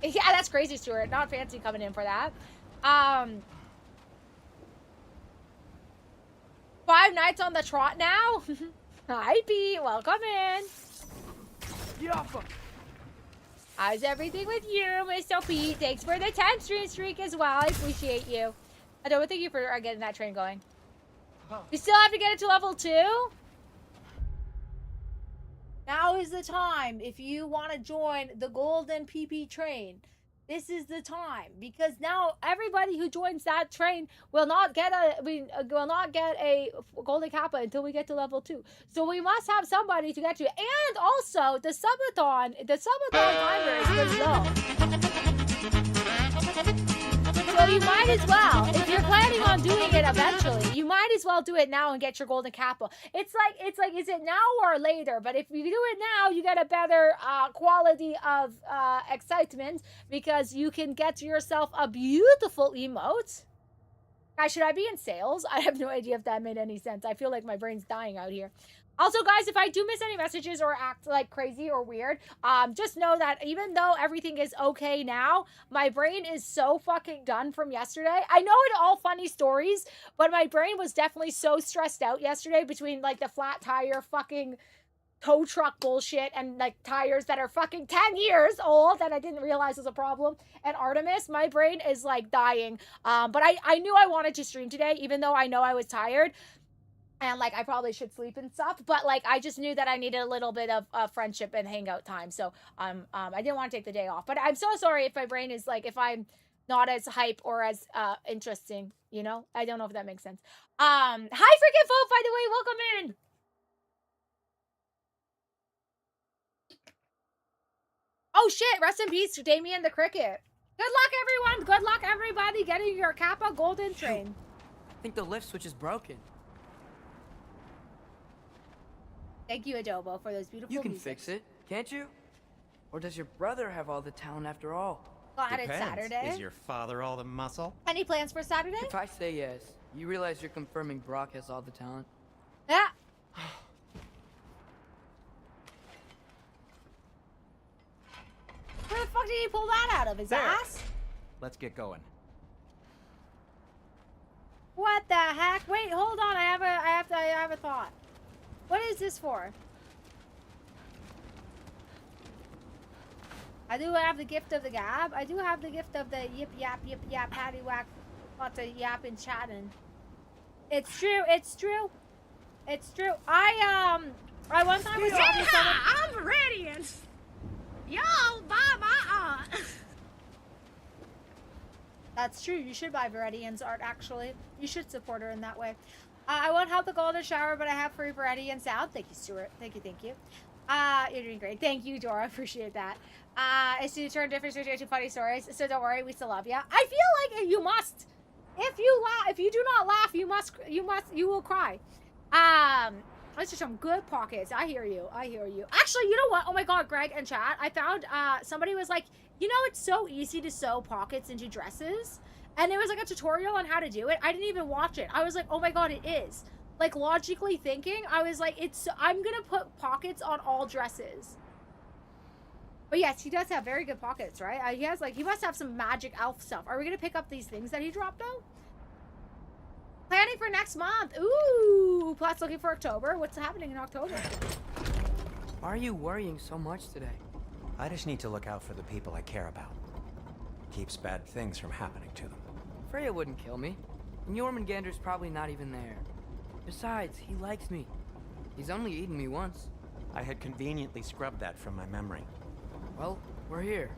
that's crazy, Stuart. Not Fancy coming in for that. 5 nights on the trot now? Hi, Pete. Welcome in.
Yeah.
How's everything with you, Mr. Pete? Thanks for the 10 streak as well. I appreciate you. I don't thank you for getting that train going. You still have to get it to level 2? Now is the time if you want to join the golden PP train. This is the time, because now everybody who joins that train will not get a golden kappa until we get to level 2. So we must have somebody to get to. And also the subathon timer is pretty low. So you might as well, if you're planning on doing it eventually, you might as well do it now and get your golden kappa. It's like, is it now or later? But if you do it now, you get a better quality of excitement, because you can get yourself a beautiful emote. Guys, should I be in sales? I have no idea if that made any sense. I feel like my brain's dying out here. Also, guys, if I do miss any messages or act like crazy or weird, just know that even though everything is okay now, my brain is so fucking done from yesterday. I know it's all funny stories, but my brain was definitely so stressed out yesterday between, like, the flat tire fucking tow truck bullshit and, like, tires that are fucking 10 years old that I didn't realize was a problem, and Artemis. My brain is, like, dying. But I knew I wanted to stream today, even though I know I was tired. And, like, I probably should sleep and stuff. But, like, I just knew that I needed a little bit of friendship and hangout time. So, I didn't want to take the day off. But I'm so sorry if my brain is, like, if I'm not as hype or as interesting, you know? I don't know if that makes sense. Hi, freaking Folk, by the way. Welcome in. Oh, shit. Rest in peace to Damien the Cricket. Good luck, everyone. Good luck, everybody, getting your Kappa Golden Train.
I think the lift switch is broken.
Thank you, Adobo, for those beautiful
You can
music.
fix it, can't you? Or does your brother have all the talent after all?
Glad it's Saturday.
Is your father all the muscle?
Any plans for Saturday?
If I say yes, you realize you're confirming Brock has all the talent?
Yeah. Where the fuck did he pull that out of? His ass?
Let's get going.
What the heck? Wait, hold on. I have a thought. What is this for? I do have the gift of the gab. I do have the gift of the yip yap patty whack, lots of yap and chatting. It's true. It's true. It's true. I one time was talking to someone.
I'm Viridian. Y'all buy my art.
That's true. You should buy Viridian's art, actually. You should support her in that way. I won't help the golden shower, but I have free Viridian sound. Thank you, Stuart. Thank you, thank you. You're doing great. Thank you, Dora. Appreciate that. It's to turn different situations funny stories, so don't worry, we still love you. I feel like you must. If you laugh, if you do not laugh, you will cry. Those are some good pockets. I hear you. I hear you. Actually, you know what? Oh my God, Greg and chat. I found somebody was like, you know, it's so easy to sew pockets into dresses. And it was like a tutorial on how to do it. I didn't even watch it. I was like, oh my God, it is. Like, logically thinking, I was like, I'm gonna put pockets on all dresses. But yes, he does have very good pockets, right? He must have some magic elf stuff. Are we gonna pick up these things that he dropped though? Planning for next month. Ooh, Plat's looking for October. What's happening in October?
Why are you worrying so much today?
I just need to look out for the people I care about. Keeps bad things from happening to them.
Freya wouldn't kill me. And Jormungandr's probably not even there. Besides, he likes me. He's only eaten me once.
I had conveniently scrubbed that from my memory.
Well, we're here.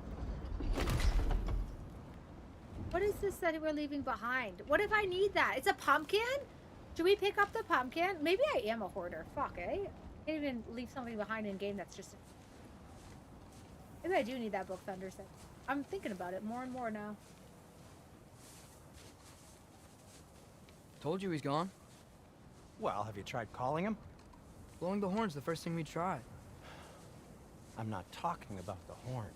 What is this that we're leaving behind? What if I need that? It's a pumpkin? Should we pick up the pumpkin? Maybe I am a hoarder. Fuck, eh? I can't even leave something behind in game that's just... Maybe I do need that book, Thunder said. I'm thinking about it more and more now.
Told you he's gone.
Well, have you tried calling him?
Blowing the horn's the first thing we tried.
I'm not talking about the horn.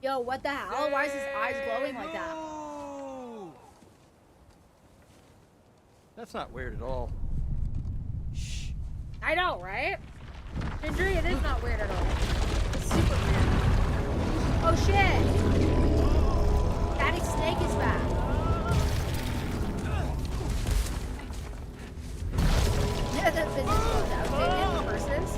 Yo, what the hell? Why is his eyes glowing like that?
That's not weird at all.
I know, right? Gendry, it is not weird at all. It's super weird. Oh shit! Daddy Snake is back. Yeah, the business goes outdated versus.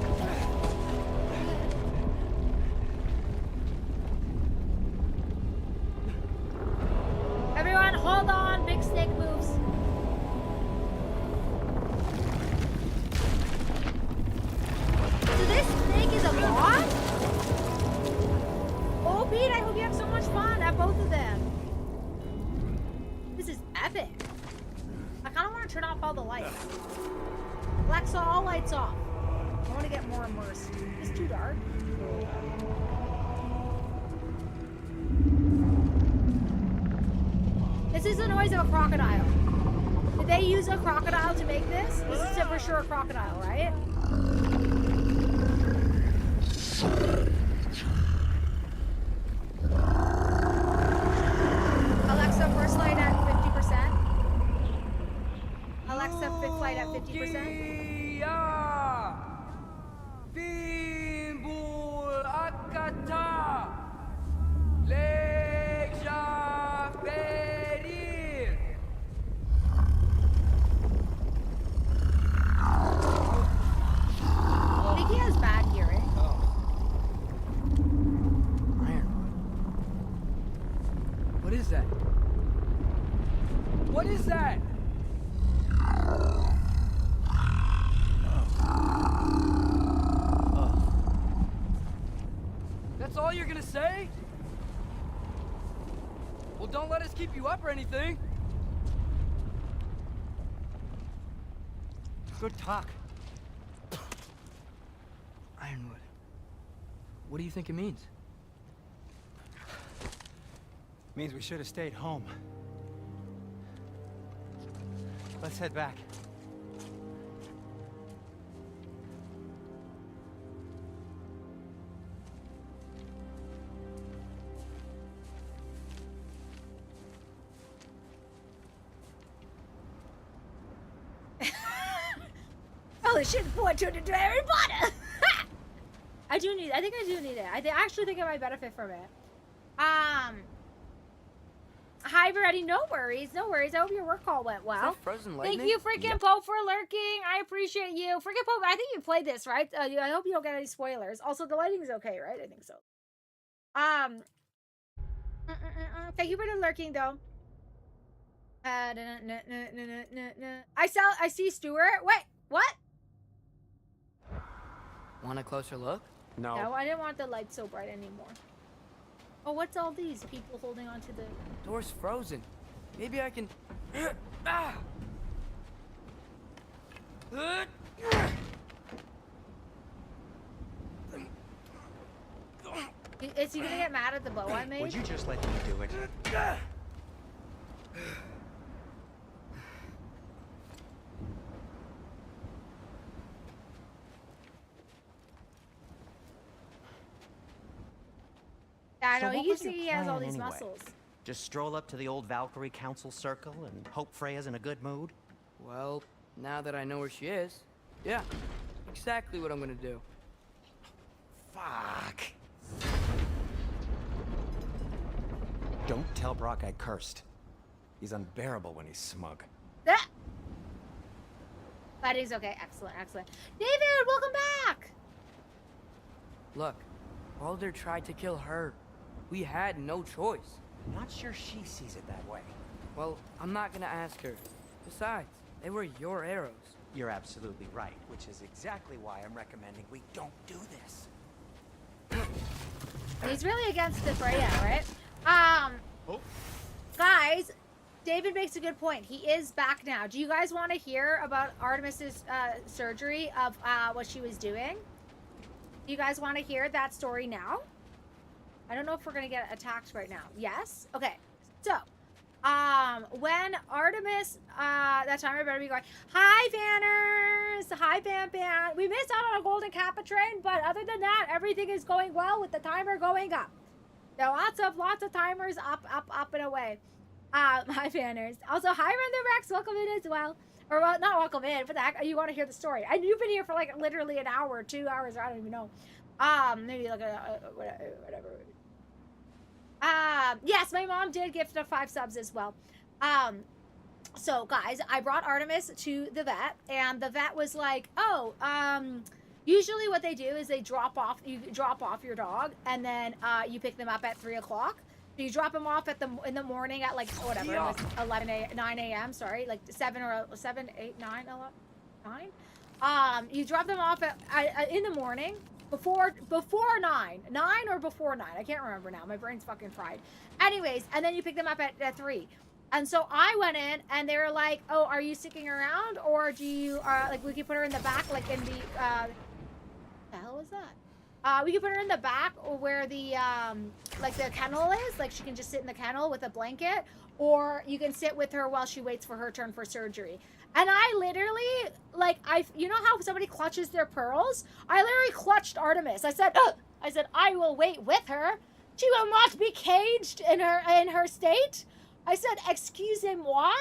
Everyone, hold on. Big Snake moves. So this snake is a boss? Oh, Pete, I hope you have so much fun at both of them. This is epic. I kind of want to turn off all the lights. Alexa, all lights off. I want to get more immersed. It's too dark. This is the noise of a crocodile. Did they use a crocodile to make this? This is for sure a crocodile, right? Alexa, first light at 50%. Alexa, fifth light at 50%. I think he has bad hearing.
What is that? What is that? That's all you're gonna say? Well, don't let us keep you up or anything.
Good talk.
Ironwood. What do you think it means?
Means we should have stayed home. Let's head back.
Holy shit, boy turned into Harry Potter! I think I do need it. I actually think I might benefit from it. Hi, Veretti. No worries. No worries. I hope your work call went well.
Frozen lightning?
Thank you, freaking Pope, for lurking. I appreciate you. Freaking Pope, I think you played this, right? I hope you don't get any spoilers. Also, the lighting's okay, right? I think so. Thank you for the lurking, though. I see Stuart. Wait, what?
Want a closer look?
No.
No, I didn't want the light so bright anymore. Oh, what's all these people holding onto the...
Door's frozen. Maybe I can... Ah!
Is he gonna get mad at the bow I made?
Would you just let me do it?
Yeah, I
So
know.
what
You
was
see
your
he has all
plan
these
anyway?
muscles.
Just stroll up to the old Valkyrie Council Circle and hope Freya's in a good mood?
Well, now that I know where she is, yeah, exactly what I'm gonna do.
Fuck. Don't tell Brock I cursed. He's unbearable when he's smug.
Ah! That is okay. Excellent, excellent. David, welcome back!
Look, Baldur tried to kill her. We had no choice.
I'm not sure she sees it that way.
Well, I'm not gonna ask her. Besides, they were your arrows.
You're absolutely right, which is exactly why I'm recommending we don't do this.
He's really against the Freya, right? Guys, David makes a good point. He is back now. Do you guys want to hear about Artemis's surgery of what she was doing? Do you guys want to hear that story now? I don't know if we're gonna get attacked right now. Yes? Okay. So, when Artemis, that time I better be going, hi, Vanners! Hi, Bam Bam! We missed out on a golden kappa train, but other than that, everything is going well with the timer going up. There are lots of timers up and away. Hi, Vanners. Also, hi, Render Rex. Welcome in as well. Or, well, not welcome in. What the heck? You want to hear the story. And you've been here for, like, literally an hour, 2 hours, I don't even know. Maybe, like, whatever. Yes, my mom did gift us 5 subs as well. So, guys, I brought Artemis to the vet, and the vet was like, oh, usually what they do is they drop off your dog, and then, you pick them up at 3 o'clock. So you drop them off in the morning at like whatever, yeah. Like 9 a.m. Sorry, like 7, 8, 9, 9. You drop them off in the morning before 9 or before 9. I can't remember now. My brain's fucking fried. Anyways, and then you pick them up at 3. And so I went in, and they were like, "Oh, are you sticking around, or do you like we can put her in the back, like in the the hell was that?" We can put her in the back where the, like the kennel is. Like she can just sit in the kennel with a blanket. Or you can sit with her while she waits for her turn for surgery. And I literally, like, you know how somebody clutches their pearls? I literally clutched Artemis. I said, I will wait with her. She will not be caged in her state. I said, excusez-moi?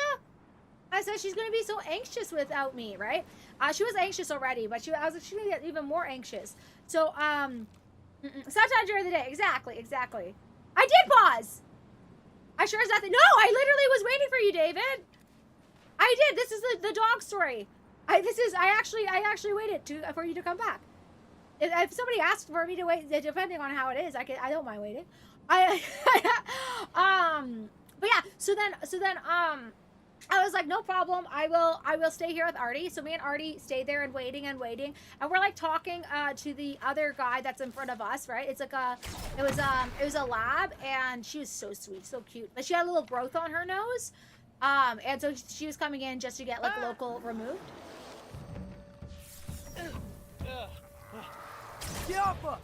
I said, she's going to be so anxious without me, right? She was anxious already, but she's going to get even more anxious. So, sometime during the day. Exactly. I did pause. I sure as nothing. No, I literally was waiting for you, David. I did. This is the dog story. I actually waited for you to come back. If somebody asked for me to wait, depending on how it is, I don't mind waiting. But yeah, so then I was like, no problem. I will stay here with Artie. So me and Artie stayed there and waiting, and we're like talking to the other guy that's in front of us, right? It's like it was a lab, and she was so sweet, so cute. Like she had a little growth on her nose, and so she was coming in just to get like local removed.
Get off her!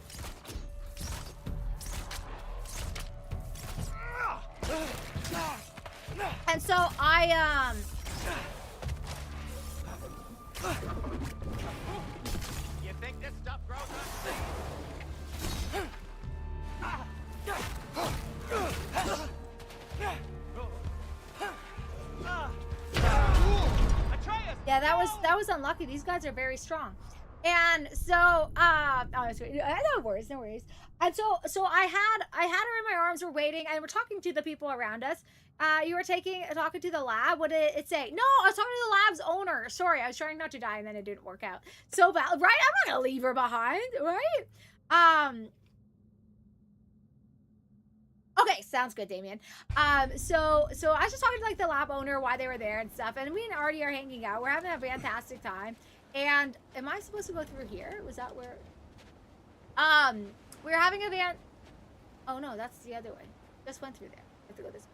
And so I
You think this stuff grows
yeah, that was unlucky. These guys are very strong. And so no worries. And so I had her in my arms, we're waiting, and we're talking to the people around us. You were talking to the lab. What did it say? No, I was talking to the lab's owner. Sorry, I was trying not to die, and then it didn't work out. So bad, right? I'm not gonna leave her behind, right? Okay, sounds good, Damien. So I was just talking to like the lab owner, why they were there and stuff, and me and Artie are hanging out. We're having a fantastic time. And am I supposed to go through here? Was that where? We were having a oh no, that's the other way. Just went through there. I have to go this way.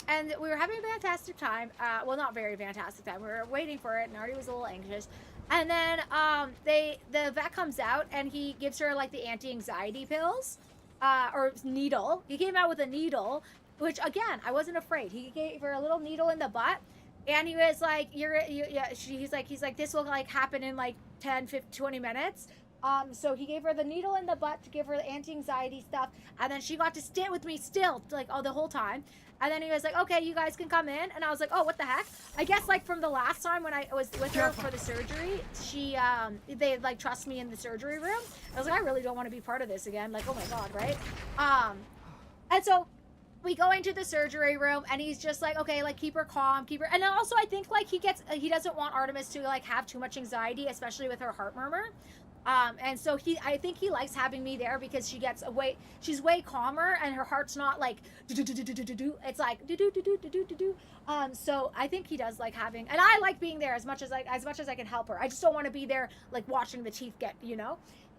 And we were having a fantastic time. Well, not very fantastic time. We were waiting for it, and Artie was a little anxious. And then the vet comes out, and he gives her like the anti-anxiety pills, or needle. He came out with a needle, which again, I wasn't afraid. He gave her a little needle in the butt, and he was like, he's like, this will like happen in like 10, 15, 20 minutes. So he gave her the needle in the butt to give her the anti-anxiety stuff, and then she got to sit with me still, like, the whole time. And then he was like, okay, you guys can come in. And I was like, oh, what the heck? I guess, like, from the last time when I was with her for the surgery, they, like, trust me in the surgery room. I was like, I really don't want to be part of this again. Like, oh my God, right? And so we go into the surgery room, and he's just like, okay, like, keep her calm, and also I think, like, he doesn't want Artemis to, like, have too much anxiety, especially with her heart murmur. And so I think he likes having me there because she's way calmer, and her heart's not like do-do-do-do-do-do-do. It's like do-do-do-do-do-do-do. So I think he does like having, and I like being there as much as I can help her. I just don't want to be there like watching the teeth get,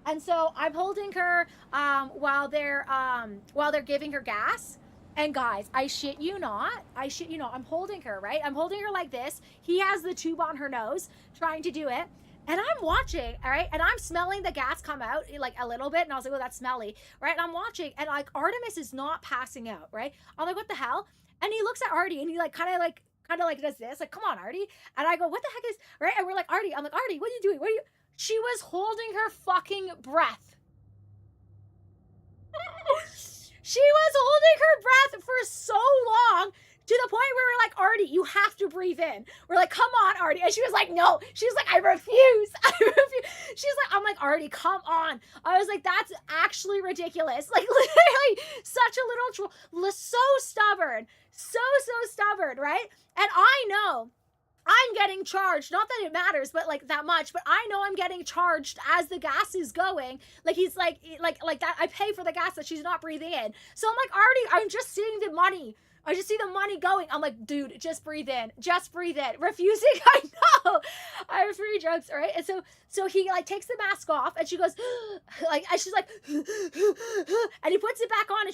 And so I'm holding her while they're giving her gas. And guys, I shit you not, I'm holding her, right? I'm holding her like this. He has the tube on her nose, trying to do it. And I'm watching, all right, and I'm smelling the gas come out like a little bit, and I was like, oh, that's smelly, right? And I'm watching, and like Artemis is not passing out, right? I'm like, what the hell? And he looks at Artie, and he like kind of like does this, like, come on, Artie. And I go, what the heck is, right? And we're like, Artie, I'm like, Artie, what are you doing? What are you? She was holding her fucking breath. She was holding her breath for so long, to the point where we're like, Artie, you have to breathe in. We're like, come on, Artie. And she was like, no. She's like, I refuse. I refuse. She's like, I'm like, Artie, come on. I was like, that's actually ridiculous. Like, literally, such a little troll. So stubborn. So stubborn, right? And I know I'm getting charged. Not that it matters, but like that much. But I know I'm getting charged as the gas is going. Like he's like that. I pay for the gas that she's not breathing in. So I'm like, Artie, I'm just seeing the money. I just see the money going. I'm like, dude, just breathe in. Just breathe in. Refusing, I know. I have free drugs, all right? And so he like takes the mask off, and she goes, like, and she's like, and he puts it back on,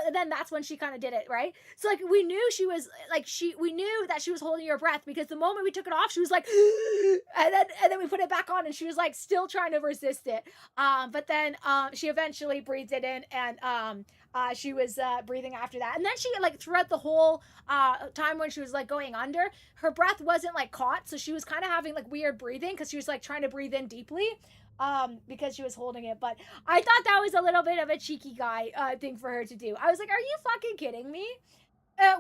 and then that's when she kind of did it, right? So like we knew she was like we knew that she was holding her breath, because the moment we took it off, she was like, and then we put it back on, and she was like still trying to resist it. But then she eventually breathed it in, and she was breathing after that. And then she like throughout the whole time when she was like going under, her breath wasn't like caught, so she was kind of having like weird breathing, because she was like trying to breathe in deeply because she was holding it. But I thought that was a little bit of a cheeky guy thing for her to do. I was like, are you fucking kidding me?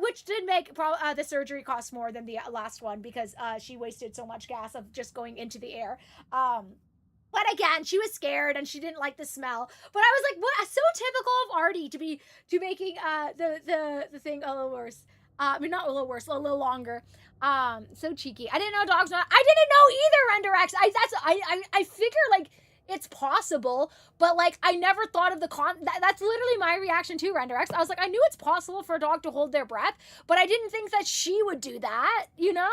Which did make the surgery cost more than the last one, because she wasted so much gas of just going into the air. But again, she was scared and she didn't like the smell. But I was like, what? So typical of Artie to making the thing a little worse. I mean, not a little worse, a little longer. So cheeky. I didn't know dogs. I didn't know either, Render X. I figure like it's possible, but like I never thought of that's literally my reaction to Render X. I was like, I knew it's possible for a dog to hold their breath, but I didn't think that she would do that. You know?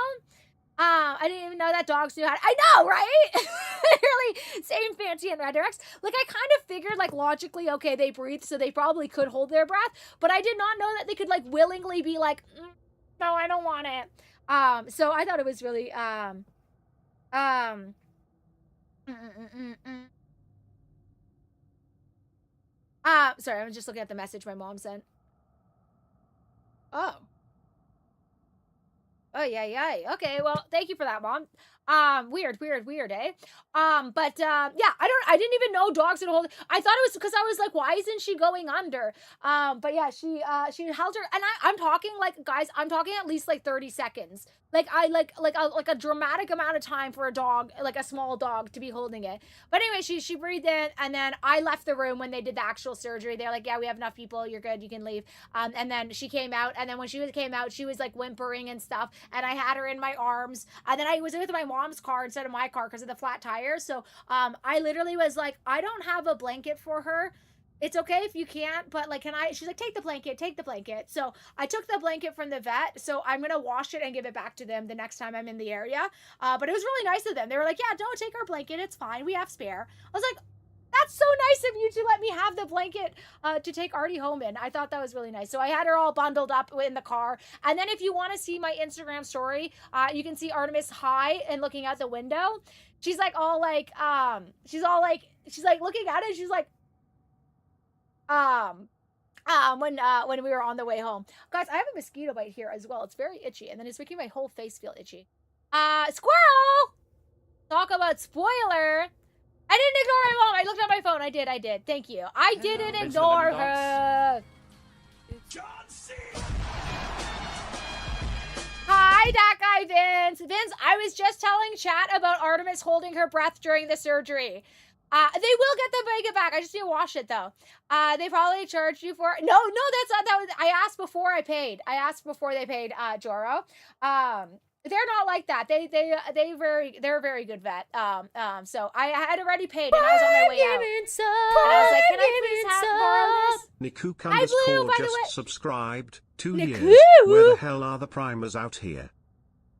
I didn't even know that dogs knew how to, I know, right? Literally, same fancy and Render X. Like, I kind of figured, like, logically, okay, they breathe, so they probably could hold their breath, but I did not know that they could, like, willingly be like, no, I don't want it. So I thought it was really, sorry, I'm just looking at the message my mom sent. Oh. Oh, yeah. Okay, well, thank you for that, Mom. Weird, eh? I didn't even know dogs would hold. I thought it was because I was like, why isn't she going under? But yeah, she held her, and I'm talking like, guys, I'm talking at least like 30 seconds. Like a dramatic amount of time for a dog, like a small dog, to be holding it. But anyway, she breathed in, and then I left the room when they did the actual surgery. They're like, yeah, we have enough people. You're good. You can leave. And then she came out, and then when she came out, she was like whimpering and stuff, and I had her in my arms. And then I was with my mom's car instead of my car because of the flat tires. So I literally was like, I don't have a blanket for her. It's okay if you can't, but like, can I? She's like, take the blanket. So I took the blanket from the vet. So I'm going to wash it and give it back to them the next time I'm in the area. But it was really nice of them. They were like, yeah, don't take our blanket. It's fine. We have spare. I was like, that's so nice of you to let me have the blanket to take Artie home in. I thought that was really nice. So I had her all bundled up in the car. And then if you want to see my Instagram story, you can see Artemis high and looking out the window. She's like all like, she's like looking at it. She's like, when we were on the way home. Guys, I have a mosquito bite here as well. It's very itchy, and then it's making my whole face feel itchy. Squirrel! Talk about spoiler. I didn't ignore my mom. I looked at my phone. I did. Thank you. I didn't ignore her. Hi, that guy, Vince. Vince, I was just telling chat about Artemis holding her breath during the surgery. They will get the blanket back. I just need to wash it, though. They probably charged you for it. No, that's not, that was, I asked before I paid. I asked before they paid, Joro. They're not like that. They're a very good vet. So I had already paid, and I was on my way out. And I was like, can I please have borrow this?
Niku
Blue, by the
just
way.
subscribed. 2
Niku!
years. Where the hell are the primers out here?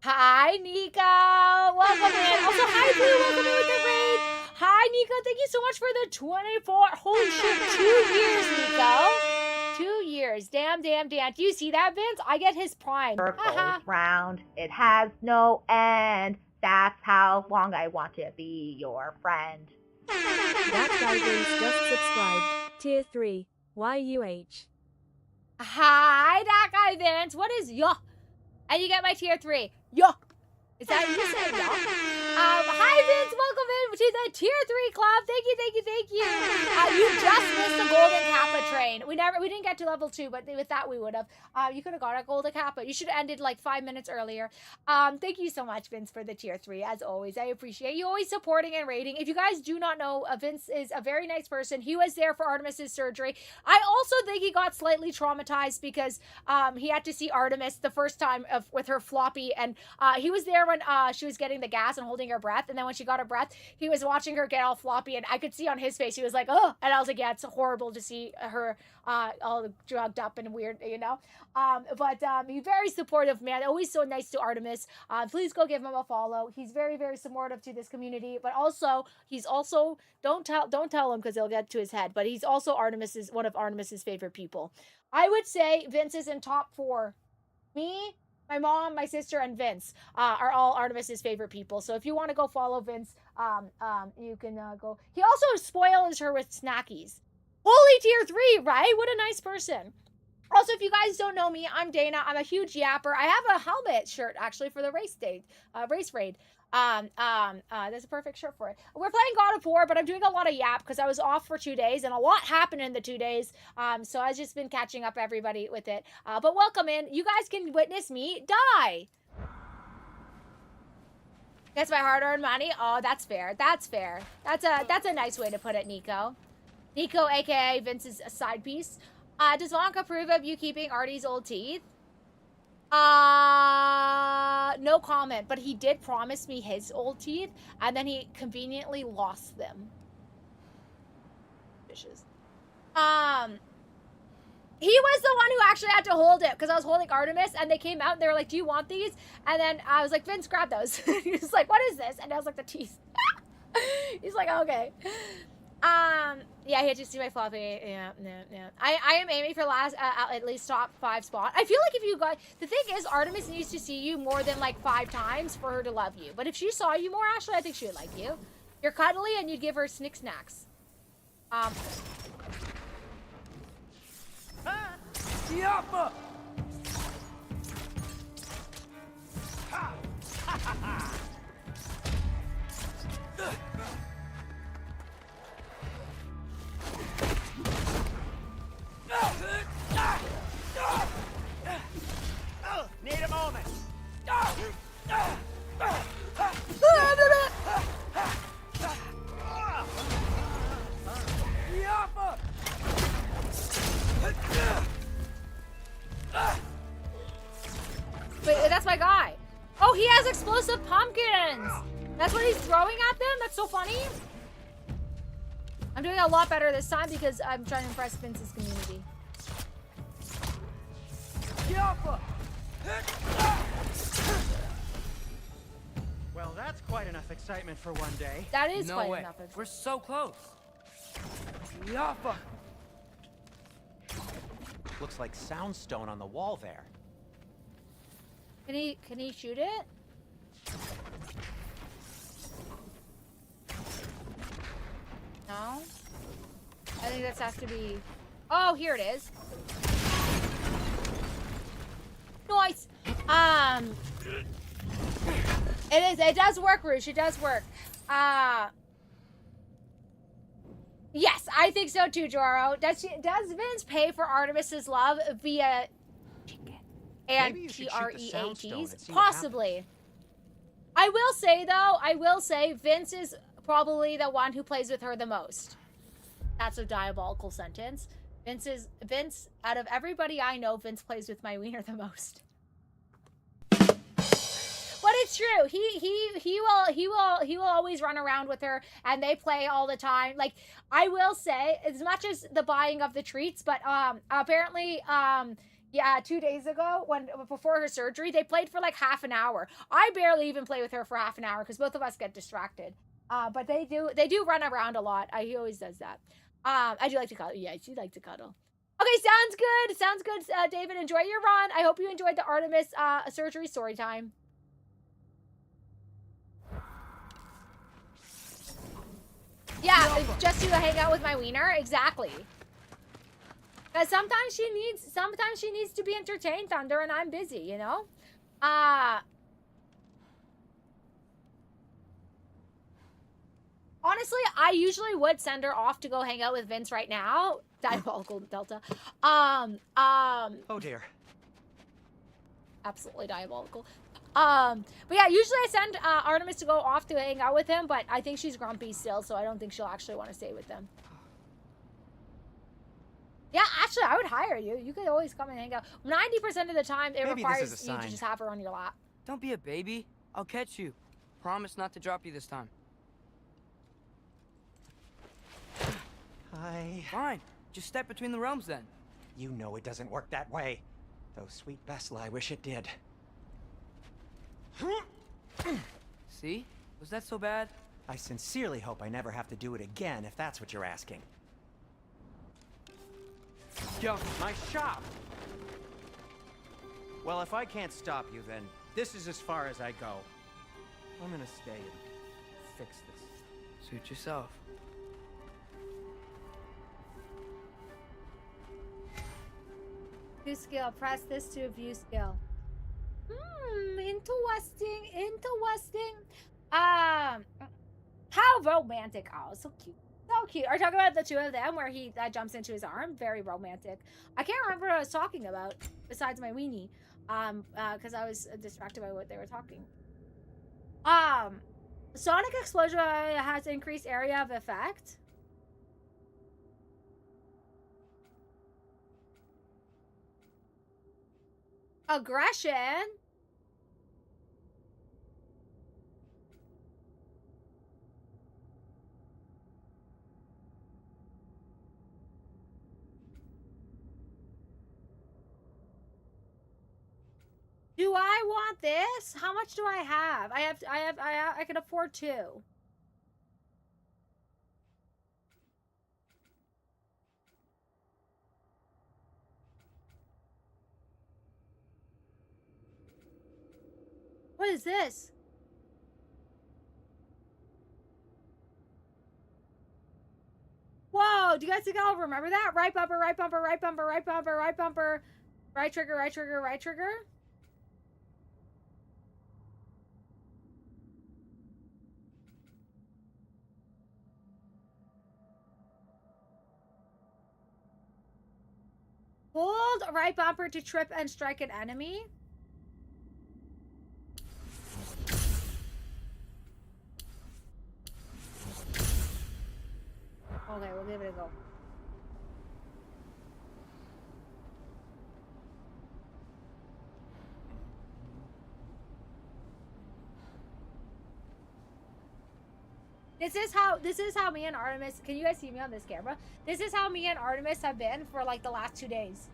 Hi, Nico. Welcome in. Also, hi, Blue. Welcome in with the raid. Hi, Nico. Thank you so much for the 24. Holy shit, 2 years, Nico. 2 years. Damn. Do you see that, Vince? I get his prime.
Circles round. It has no end. that's how long I want to be your friend.
That guy Vince just subscribed. Tier 3. YUH.
Hi, that guy Vince. What is yo? And you get my tier 3. Yo. Is that you said yo? Hi Vince, welcome in to the tier 3 club. Thank you, thank you, thank you. You just missed the golden kappa train. We didn't get to level 2, but with that we would have. You could have got a golden kappa. You should have ended like 5 minutes earlier. Thank you so much, Vince, for the tier 3. As always, I appreciate you always supporting and rating. If you guys do not know, Vince is a very nice person. He was there for Artemis's surgery. I also think he got slightly traumatized because he had to see Artemis the first time with her floppy, and he was there when she was getting the gas and holding her breath, and then when she got her breath, he was watching her get all floppy, and I could see on his face, he was like, oh, and I was like, yeah, it's horrible to see her all drugged up and weird, you know, but he's very supportive, man, always so nice to Artemis. Please go give him a follow. He's very, very supportive to this community, but also, he's also, don't tell him because he'll get to his head, but he's also one of Artemis's favorite people. I would say Vince is in top 4. Me, my mom, my sister, and Vince are all Artemis's favorite people. So if you want to go follow Vince, you can go. He also spoils her with snackies. Holy tier 3, right? What a nice person. Also, if you guys don't know me, I'm Dana. I'm a huge yapper. I have a helmet shirt actually for the race raid. That's a perfect shirt for it. We're playing God of War, but I'm doing a lot of yap because I was off for 2 days and a lot happened in the 2 days. So I've just been catching up everybody with it. But welcome in. You guys can witness me die. That's my hard-earned money. Oh, that's fair. That's fair. That's a nice way to put it, Nico. Nico, aka Vince's side piece. Does Wonka approve of you keeping Artie's old teeth? No comment, but he did promise me his old teeth, and then he conveniently lost them. Dishes. He was the one who actually had to hold it, because I was holding Artemis, and they came out, and they were like, do you want these? And then I was like, Vince, grab those. He was like, what is this? And I was like, the teeth. He's like, okay. Yeah, he had to see my floppy. Yeah. I am aiming for at least top 5 spot. I feel like if you got, the thing is, Artemis needs to see you more than like 5 times for her to love you. But if she saw you more, Ashley, I think she would like you. You're cuddly and you'd give her snick snacks.
Yappa! Need a moment.
Wait, that's my guy. Oh, he has explosive pumpkins. That's what he's throwing at them? That's so funny. I'm doing a lot better this time because I'm trying to impress Vince's community.
Well, that's quite enough excitement for one day.
That is
No
quite
way.
enough.
We're so close.
Yappa!
Looks like soundstone on the wall there.
Can he shoot it? No? I think this has to be... Oh, here it is. Nice! It does work, Roosh. It does work. Yes, I think so too, Joro. Does Vince pay for Artemis's love via chicken and TREATs? Possibly. I will say, Vince is probably the one who plays with her the most. That's a diabolical sentence. Vince, out of everybody I know, Vince plays with my wiener the most. But it's true. He will always run around with her, and they play all the time. Like, I will say, as much as the buying of the treats, but apparently 2 days ago, before her surgery, they played for like half an hour. I barely even play with her for half an hour because both of us get distracted. But they do run around a lot. He always does that. I do like to cuddle. Yeah, she likes to cuddle. Okay, sounds good. Sounds good, David. Enjoy your run. I hope you enjoyed the Artemis surgery story time. Yeah, just to hang out with my wiener. Exactly. Because sometimes she needs to be entertained, Thunder, and I'm busy, you know? Honestly, I usually would send her off to go hang out with Vince right now. Diabolical Delta.
Oh dear.
Absolutely diabolical. But yeah, usually I send Artemis to go off to hang out with him, but I think she's grumpy still, so I don't think she'll actually want to stay with them. Yeah, actually, I would hire you. You could always come and hang out. 90% of the time, it requires you to just have her on your lap.
Don't be a baby. I'll catch you. Promise not to drop you this time. Fine. Just step between the realms then.
You know it doesn't work that way. Though, sweet Bessel, I wish it did.
See? Was that so bad?
I sincerely hope I never have to do it again, if that's what you're asking.
Yo, my shop! Well, if I can't stop you, then this is as far as I go. I'm gonna stay and fix this.
Suit yourself.
View skill. Press this to view skill. Interesting. Interesting. How romantic. Oh, so cute. So cute. Are you talking about the two of them where he jumps into his arm? Very romantic. I can't remember what I was talking about besides my weenie. Because I was distracted by what they were talking. Sonic explosion has increased area of effect. Aggression. Do I want this? How much do I have? I can afford 2. What is this? Whoa, do you guys think I'll remember that? Right bumper, right bumper, right bumper, right bumper, right bumper, right trigger, right trigger, right trigger. Hold right bumper to trip and strike an enemy. Okay, we'll give it a go. This is how me and Artemis, can you guys see me on this camera? This is how me and Artemis have been for like the last 2 days.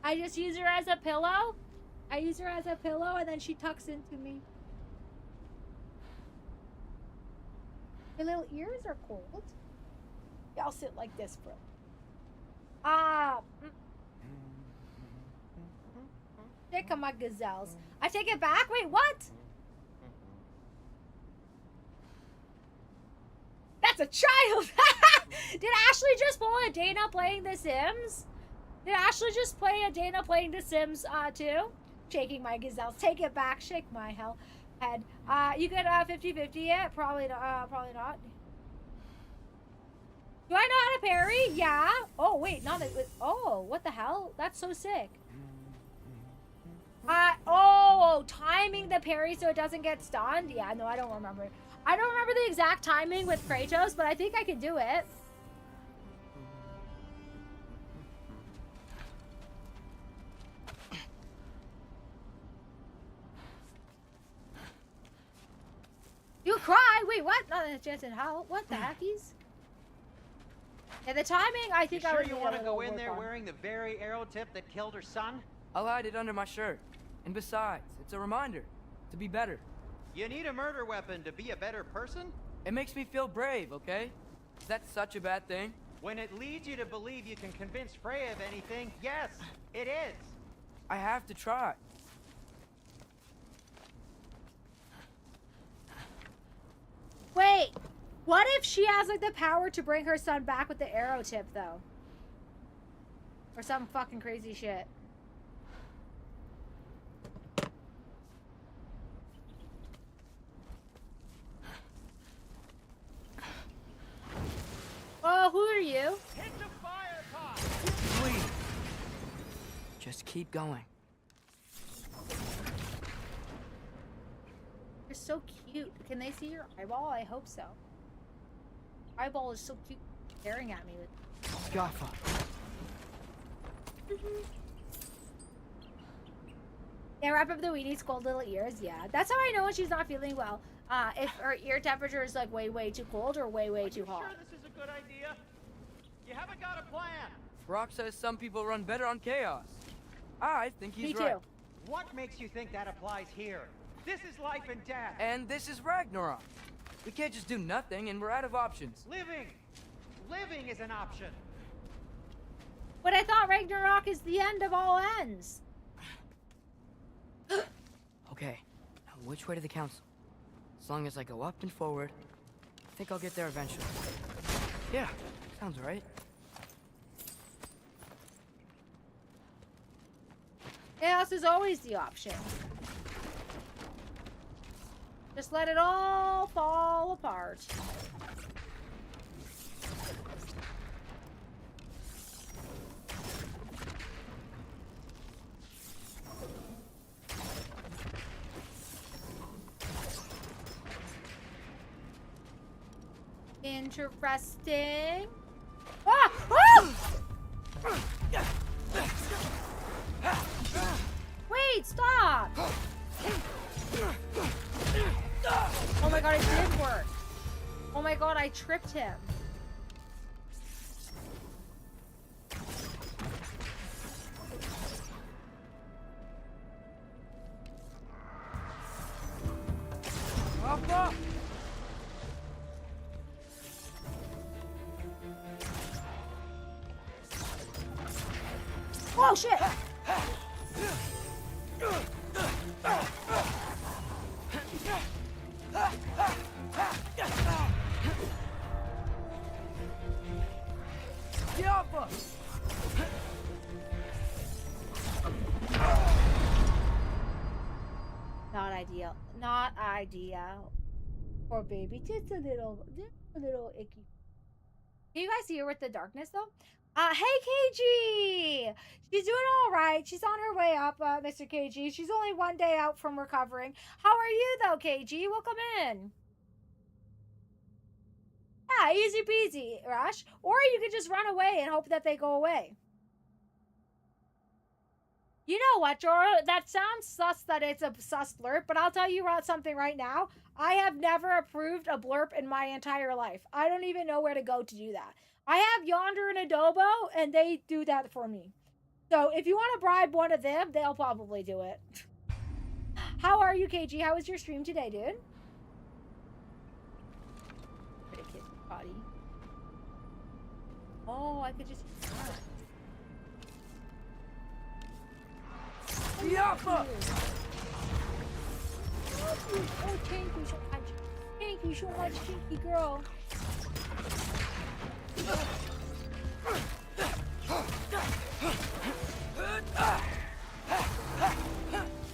I just use her as a pillow. I use her as a pillow and then she tucks into me. Her little ears are cold. Yeah, I'll sit like this, bro. Take my gazelles. I take it back? Wait, what? That's a child! Did Ashley just pull a Dana playing The Sims? Did Ashley just play a Dana playing The Sims too? Shaking my gazelles. Take it back. Shake my head. You could 50-50 it? Probably not. Do I know how to parry? Yeah. Oh, wait, not it. Oh, what the hell? That's so sick. Oh, timing the parry so it doesn't get stunned? Yeah, no, I don't remember. I don't remember the exact timing with Kratos, but I think I can do it. You cry? Wait, what? Not a chance in hell. What the heckies? Yeah, the timing, I think I would
you want to go in there wearing the very arrow tip that killed her son?
I'll hide it under my shirt. And besides, it's a reminder to be better.
You need a murder weapon to be a better person?
It makes me feel brave, okay? Is that such a bad thing?
When it leads you to believe you can convince Freya of anything, yes, it is.
I have to try.
What if she has like the power to bring her son back with the arrow tip though? Or some fucking crazy shit. Oh, who are you?
Hit the fire pot!
Please. Just keep going.
You're so cute. Can they see your eyeball? I hope so. Eyeball is so cute, staring at me with.
Gaffa.
Yeah, wrap up the weenies, cold little ears. Yeah, that's how I know when she's not feeling well. If her ear temperature is like way too cold or way too hot.
Sure this is a good idea? You haven't got a plan.
Brock says some people run better on chaos. I think he's
Me too.
right.
What makes you think that applies here? This is life and death.
And this is Ragnarok. We can't just do nothing, and we're out of options.
Living is an option.
But I thought Ragnarok is the end of all ends.
Okay, now which way to the council? As long as I go up and forward, I think I'll get there eventually. Yeah, sounds right.
Chaos is always the option. Just let it all fall apart. Interesting. Ah! Ah! Wait, stop! Oh my god, it did work. Oh my god, I tripped him.
Papa!
Oh shit!
Yappa!
Not ideal. Not ideal. Poor baby. Just a little icky. Can you guys see her with the darkness though? Hey KG! She's doing all right. She's on her way up, Mr. KG. She's only one day out from recovering. How are you though, KG? Welcome in. Yeah, easy peasy, Rush. Or you could just run away and hope that they go away. You know what, Jorah? That sounds sus that it's a sus blurb, but I'll tell you something right now. I have never approved a blurb in my entire life. I don't even know where to go to do that. I have Yonder and Adobo, and they do that for me. So if you want to bribe one of them, they'll probably do it. How are you, KG? How was your stream today, dude? Pretty kiss body. Oh, I could just...
Yappa!
Oh, thank you so much. Thank you so much, Kinky girl.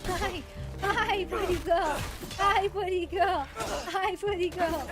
Hi. Hi, pretty girl. Hi, pretty girl. Hi, pretty girl.